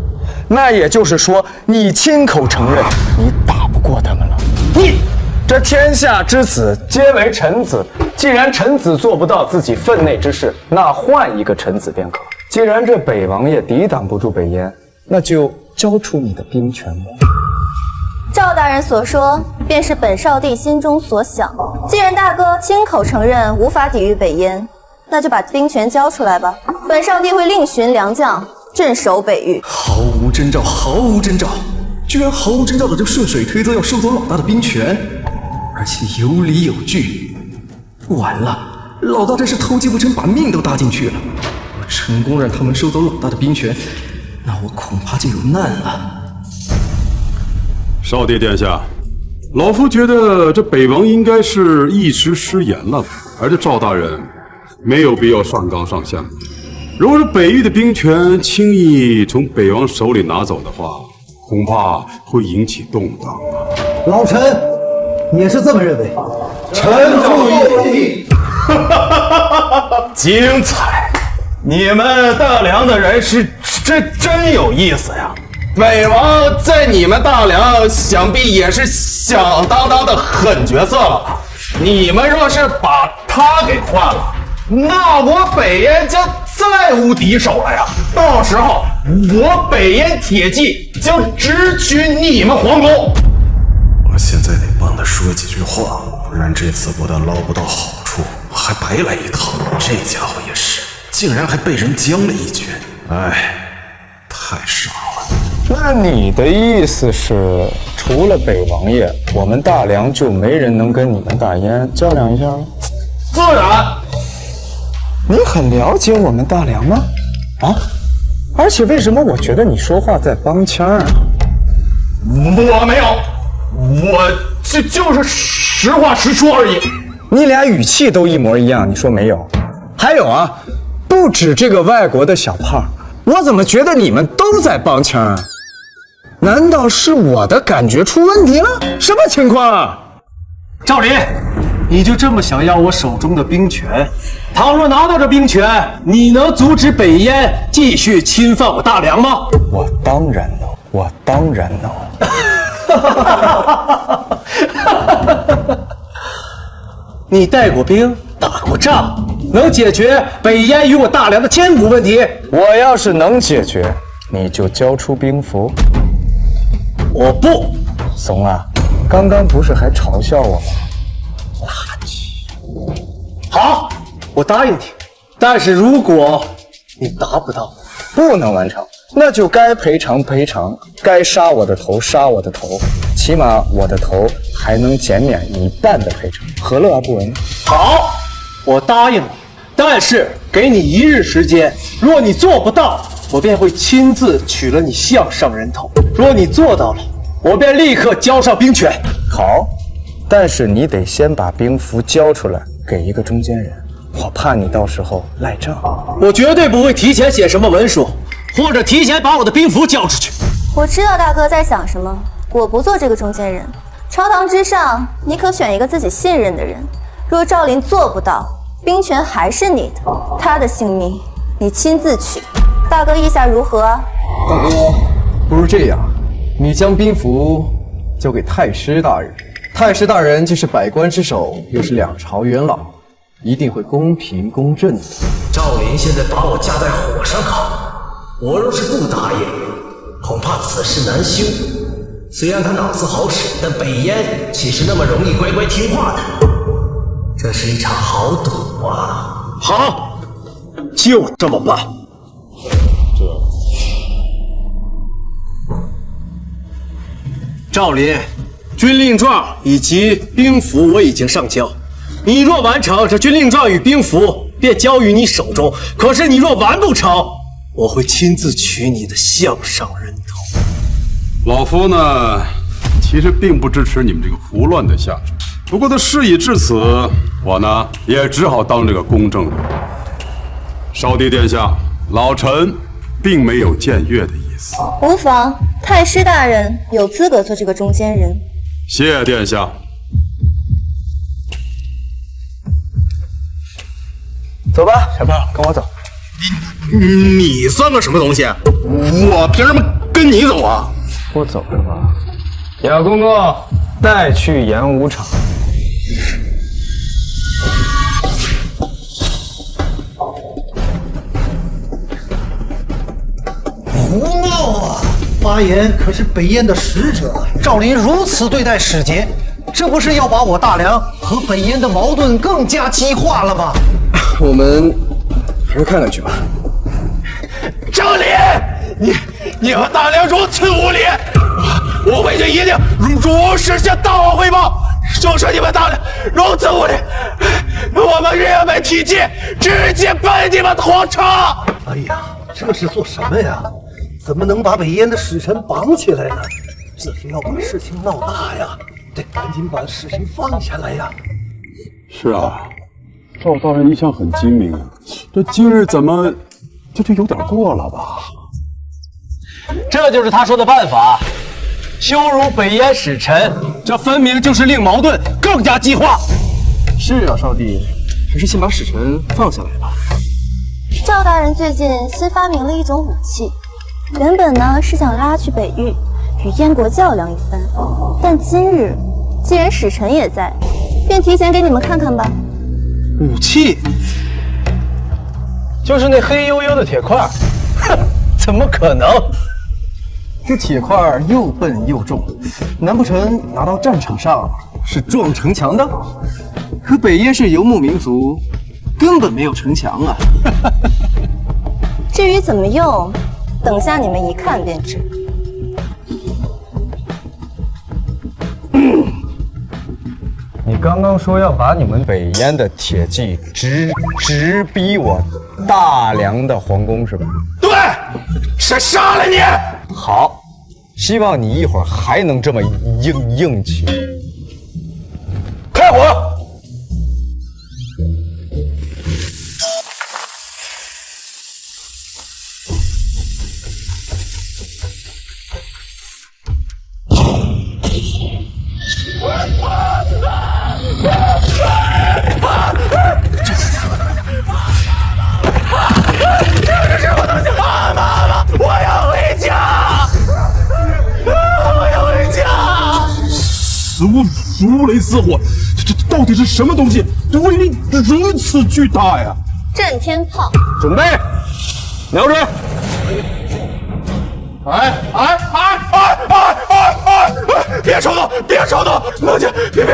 那也就是说，你亲口承认你打不过他们了。你。这天下之子皆为臣子，既然臣子做不到自己分内之事，那换一个臣子便可。既然这北王爷抵挡不住北燕，那就交出你的兵权吧。赵大人所说，便是本少帝心中所想。既然大哥亲口承认无法抵御北燕，那就把兵权交出来吧。本少帝会另寻良将镇守北域。毫无征兆，毫无征兆，居然毫无征兆的就顺水推舟要收走老大的兵权。而且有理有据，完了，老大这是偷鸡不成把命都搭进去了。我成功让他们收走老大的兵权，那我恐怕就有难了。少帝殿下，老夫觉得这北王应该是一时失言了，而这赵大人没有必要上纲上线。如果是北域的兵权轻易从北王手里拿走的话，恐怕会引起动荡啊。老臣也是这么认为。臣附议。精彩！你们大梁的人是真有意思呀！北王在你们大梁想必也是响当当的狠角色了吧？你们若是把他给换了，那我北燕将再无敌手了呀！到时候我北燕铁骑将直取你们皇宫。我现在得帮他说几句话，不然这次不但捞不到好处，还白来一趟。这家伙也是，竟然还被人将了一军，哎，太傻了。那你的意思是，除了北王爷，我们大梁就没人能跟你们大燕较量一下了？自然。你很了解我们大梁吗？啊？而且为什么我觉得你说话在帮腔啊？我没有，我就是实话实说而已。你俩语气都一模一样，你说没有？还有啊，不止这个外国的小胖，我怎么觉得你们都在帮腔啊？难道是我的感觉出问题了？什么情况啊？赵林，你就这么想要我手中的兵权？倘若拿到这兵权，你能阻止北燕继续侵犯我大梁吗？我当然能，我当然能。你带过兵，打过仗，能解决北燕与我大梁的千古问题。我要是能解决，你就交出兵符。我不。怂啊，刚刚不是还嘲笑我吗？垃圾。好，我答应你，但是如果你达不到，不能完成，那就该赔偿赔偿，该杀我的头杀我的头，起码我的头还能减免1半的赔偿，何乐而不为呢？好，我答应你，但是给你1日时间，若你做不到，我便会亲自取了你项上人头；若你做到了，我便立刻交上兵权。好，但是你得先把兵符交出来，给一个中间人，我怕你到时候赖账。我绝对不会提前写什么文书，或者提前把我的兵符交出去。我知道大哥在想什么，我不做这个中间人。朝堂之上，你可选一个自己信任的人。若赵林做不到，兵权还是你的，他的性命你亲自取。大哥意下如何啊？大哥，不如这样，你将兵符交给太师大人。太师大人既是百官之首，又是2朝元老，一定会公平公正的。赵林现在把我架在火上烤，我若是不答应，恐怕此事难休。虽然他脑子好使，但北燕岂是那么容易乖乖听话的？这是一场豪赌啊！好，就这么办。赵林，军令状以及兵符我已经上交，你若完成，这军令状与兵符便交于你手中。可是你若完不成，我会亲自取你的项上人头。老夫呢，其实并不支持你们这个胡乱的下旨，不过他事已至此，我呢也只好当这个公正人。少帝殿下，老臣并没有僭越的意思。无妨，太师大人有资格做这个中间人。谢殿下。走吧，小胖，跟我走。你算个什么东西？我凭什么跟你走啊？不走是吧？姚公公，带去演武场。胡闹啊！巴彦可是北燕的使者，赵林如此对待使节，这不是要把我大梁和北燕的矛盾更加激化了吗？我们还是看看去吧。赵林，你和大梁如此无礼，我回去一定如实向大王汇报，就说你们大梁如此无礼，我们日本体系直接奔你们皇城。哎呀，这是做什么呀？怎么能把北燕的使臣绑起来呢？这是要把事情闹大呀！得赶紧把事情放下来呀！是啊，赵大人一向很精明，这今日怎么这就有点过了吧？这就是他说的办法，羞辱北燕使臣，这分明就是令矛盾更加激化。是啊，少帝，还是先把使臣放下来吧。赵大人最近新发明了一种武器，原本呢是想拉去北域，与燕国较量一番，但今日既然使臣也在，便提前给你们看看吧。武器？就是那黑黝黝的铁块？哼，怎么可能？这铁块又笨又重，难不成拿到战场上是撞城墙的？可北燕是游牧民族，根本没有城墙啊！至于怎么用，等下你们一看便知。你刚刚说要把你们北燕的铁骑直逼我大梁的皇宫是吧？对，是杀了你。好，希望你一会儿还能这么硬气。开火！这是什么东西？妈妈，我要回家！我要回家！如雷似火，这到底是什么东西？这威力如此巨大呀！震天炮，准备，瞄准！别冲动，别冲动，冷静，别，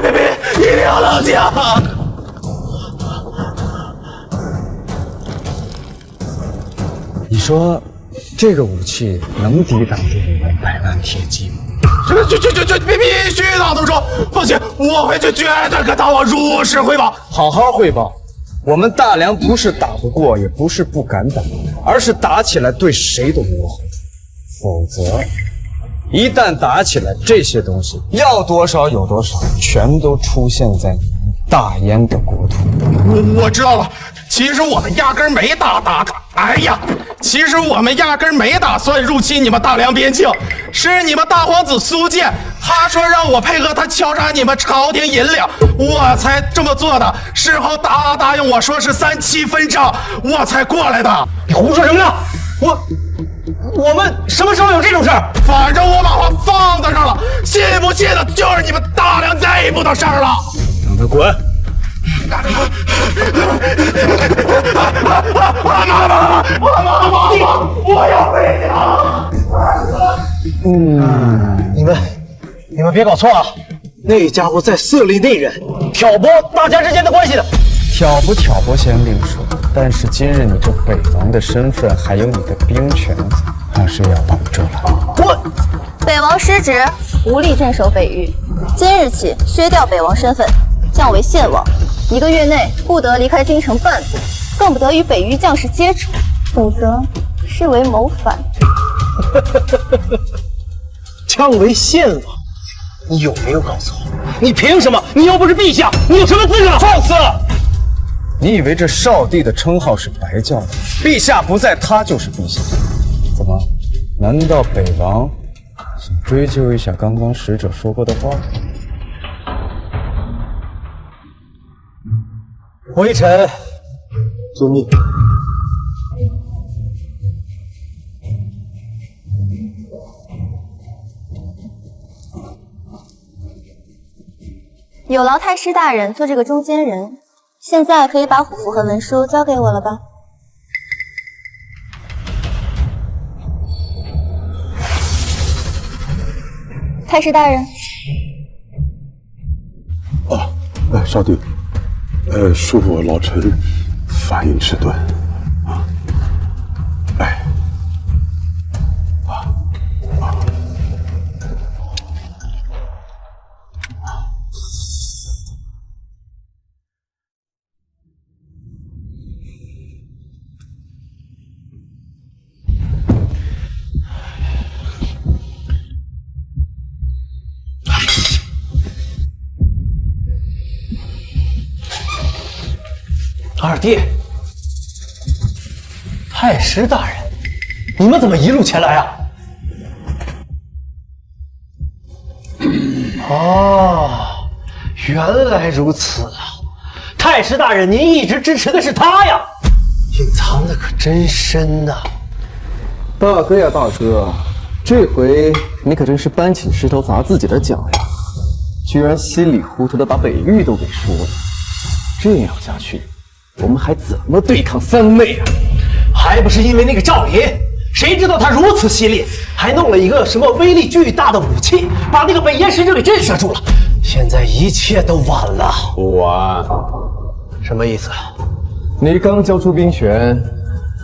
一定要冷静。你说这个武器能抵挡住你们百万铁骑吗？这必须挡得住！放心，我回去绝对跟大王如实汇报。好好汇报。我们大梁不是打不过，也不是不敢打，而是打起来对谁都没有好处。否则，一旦打起来，这些东西要多少有多少，全都出现在你们大燕的国土。我知道了，其实我们压根没其实我们压根没打算入侵你们大梁边境，是你们大皇子苏建，他说让我配合他敲诈你们朝廷银两，我才这么做的。事后答应我说是3期分账，我才过来的。你胡说什么呢？我们什么时候有这种事儿？反正我把话放在这儿了，信不信的就是你们大梁内部的事儿了。让他滚！妈，我要回家。你们别搞错了，那家伙在色厉内荏，挑拨大家之间的关系的。挑不挑拨先另说，但是今日你这北王的身份，还有你的兵权，那是要保住了。滚！北王失职，无力镇守北域，今日起削掉北王身份，降为县王，1个月内不得离开京城半步，更不得与北域将士接触，否则视为谋反。降为县王，你有没有搞错？你凭什么？你又不是陛下，你有什么资格？放肆！你以为这少帝的称号是白叫的？陛下不在，他就是陛下。怎么？难道北王想追究一下刚刚使者说过的话？微臣遵命。有劳太师大人做这个中间人，现在可以把虎符和文书交给我了吧？太师大人。少帝，恕我老臣发音迟钝啊。二弟，太师大人，你们怎么一路前来啊？哦，原来如此啊！太师大人，您一直支持的是他呀，隐藏的可真深呐！大哥呀，大哥，这回你可真是搬起石头砸自己的脚呀！居然稀里糊涂的把北域都给输了，这样下去，我们还怎么对抗三妹啊？还不是因为那个赵林，谁知道他如此犀利，还弄了一个什么威力巨大的武器，把那个北燕使者给震慑住了。现在一切都晚了。不晚。什么意思？你刚交出兵权，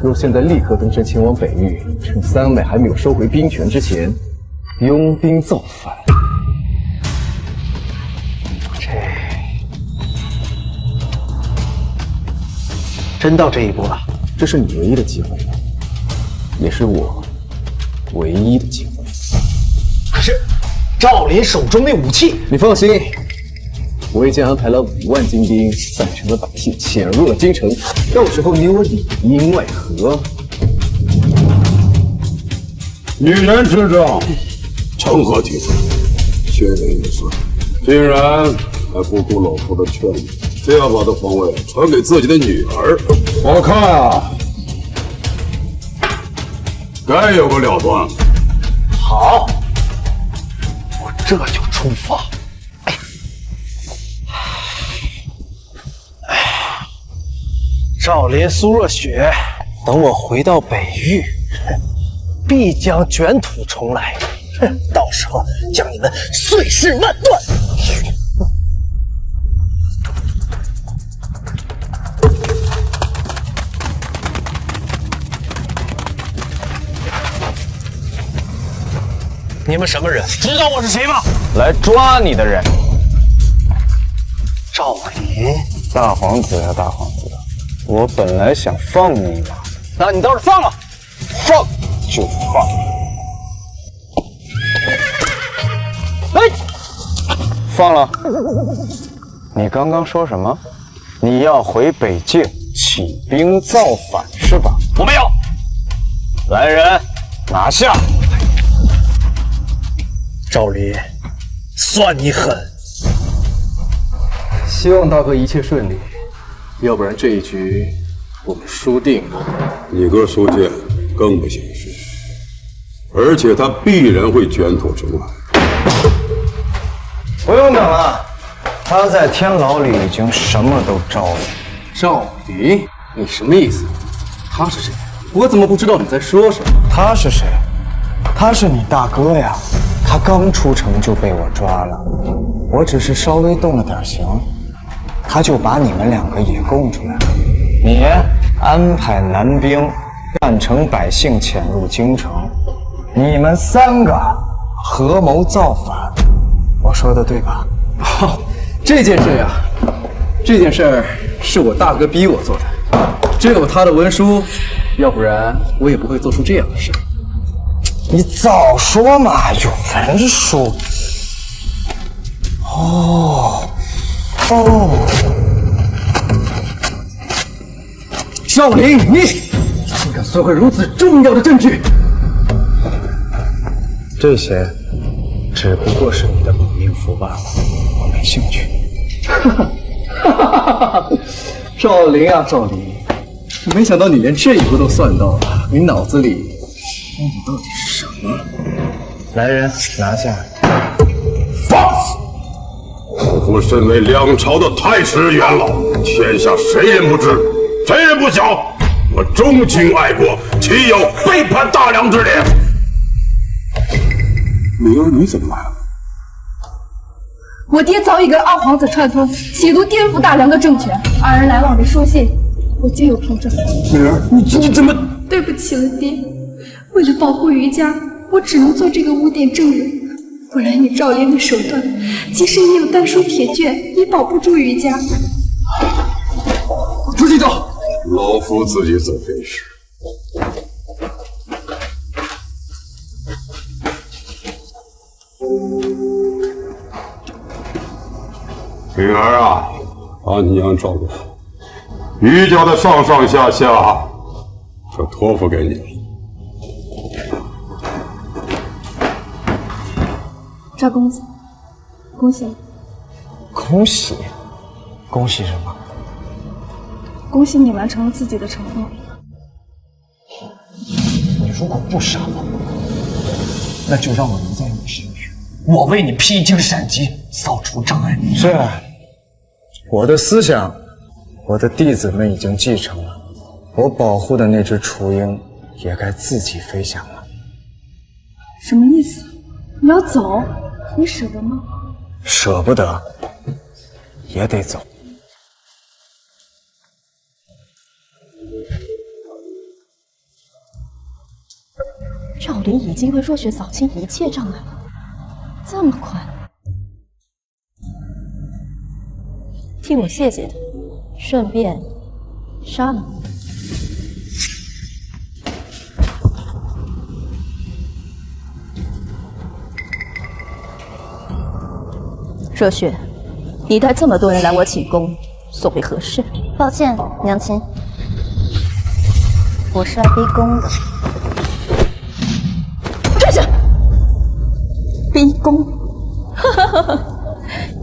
若现在立刻动身前往北域，趁三妹还没有收回兵权之前，拥兵造反。真到这一步了？这是你唯一的机会，也是我唯一的机会。可是赵林手中那武器，你放心，我已经安排了5万精兵，带全了百姓潜入了京城，到时候你我里应外合。女人之政，成何体统？先人已死，竟然还不顾老夫的劝言，非要把这皇位传给自己的女儿。我看啊，该有个了断。好，我这就出发。赵林、苏若雪，等我回到北域，必将卷土重来。到时候将你们碎尸万段。你们什么人？知道我是谁吗？来抓你的人。赵林，大皇子呀，大皇子，我本来想放你的，那你倒是放了，放就放。放了。你刚刚说什么？你要回北境起兵造反是吧？我没有。来人，拿下！赵林，算你狠。希望大哥一切顺利，要不然这一局我们输定了。你哥苏建更不行事，而且他必然会卷土重来。不用等了，他在天牢里已经什么都招了。赵林，你什么意思？他是谁？我怎么不知道你在说什么？他是谁？他是你大哥呀，他刚出城就被我抓了，我只是稍微动了点刑，他就把你们2个也供出来了。你安排南兵占城百姓潜入京城，你们3个合谋造反，我说的对吧？好，这件事呀，这件事儿是我大哥逼我做的。真有他的文书，要不然我也不会做出这样的事。你早说嘛，有文书。赵灵，你竟敢损毁如此重要的证据！这些只不过是你的蒙面符罢了，我没兴趣。赵灵啊，赵灵，没想到你连这一步都算到了，你脑子里装的到底是什么？来人，拿下！放肆！老夫身为两朝的太师元老，天下谁人不知，谁人不晓？我忠情爱国，岂有背叛大梁之理？灵儿，你怎么来了？我爹早已跟二皇子串通，企图颠覆大梁的政权。二人来往的书信，我皆有凭证。灵儿，你怎么？对不起了，爹。为了保护余家，我只能做这个污点证人。不然以赵灵的手段，即使你有丹书铁卷，也保不住余家。自己走。老夫自己走便是。灵儿啊，把你娘照顾好，余家的上上下下可托付给你了。赵公子，恭喜你！恭喜？恭喜什么？恭喜你完成了自己的承诺。你如果不杀我，那就让我留在你身边，我为你披荆斩棘，扫除障碍。是啊，我的思想，我的弟子们已经继承了，我保护的那只雏鹰也该自己飞翔了。什么意思？你要走？你舍得吗？舍不得，也得走。赵灵已经为若雪扫清一切障碍了，这么快？替我谢谢他，顺便杀了你。若雪，你带这么多人来我寝宫，所为何事？抱歉，娘亲，我是来逼宫的。这是逼宫，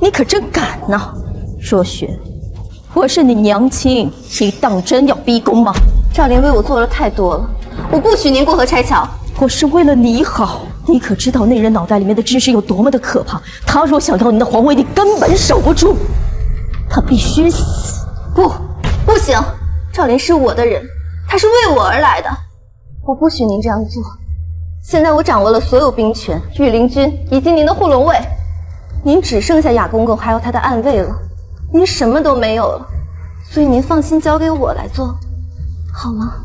你可真敢呐！若雪，我是你娘亲，你当真要逼宫吗？赵灵为我做了太多了，我不许您过河拆桥。我是为了你好，你可知道那人脑袋里面的知识有多么的可怕？他若想要你的皇位，你根本守不住，他必须死。不行，赵灵是我的人，他是为我而来的，我不许您这样做。现在我掌握了所有兵权、御林军以及您的护龙卫，您只剩下雅公公还有他的暗卫了，您什么都没有了，所以您放心交给我来做，好吗？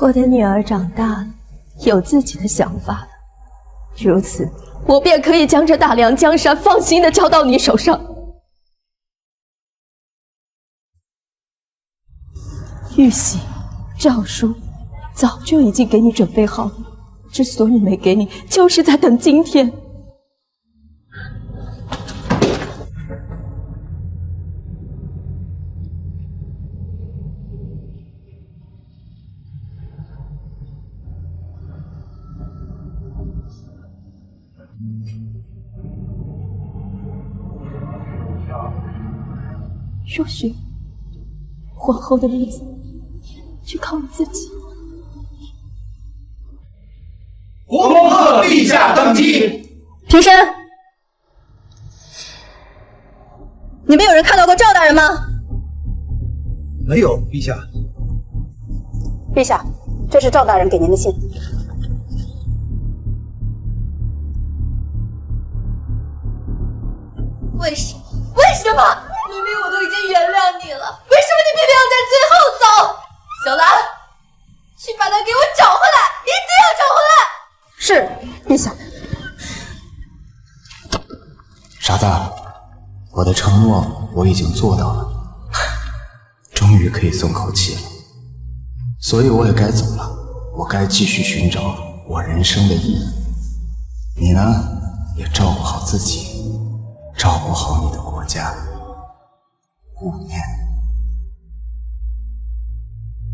我的女儿长大了，有自己的想法了，如此，我便可以将这大梁江山放心的交到你手上。玉玺、诏书早就已经给你准备好了，之所以没给你，就是在等今天。若雪，皇后的日子就靠你自己。恭贺陛下登基！平身。你们有人看到过赵大人吗？没有，陛下。陛下，这是赵大人给您的信。为什么？为什么？明明我都已经原谅你了，为什么你偏偏要在最后走？小兰，去把他给我找回来，一定要找回来！是，陛下。傻子，我的承诺我已经做到了，终于可以松口气了，所以我也该走了，我该继续寻找我人生的意义。你呢，也照顾好自己，照顾好你的国家。5年。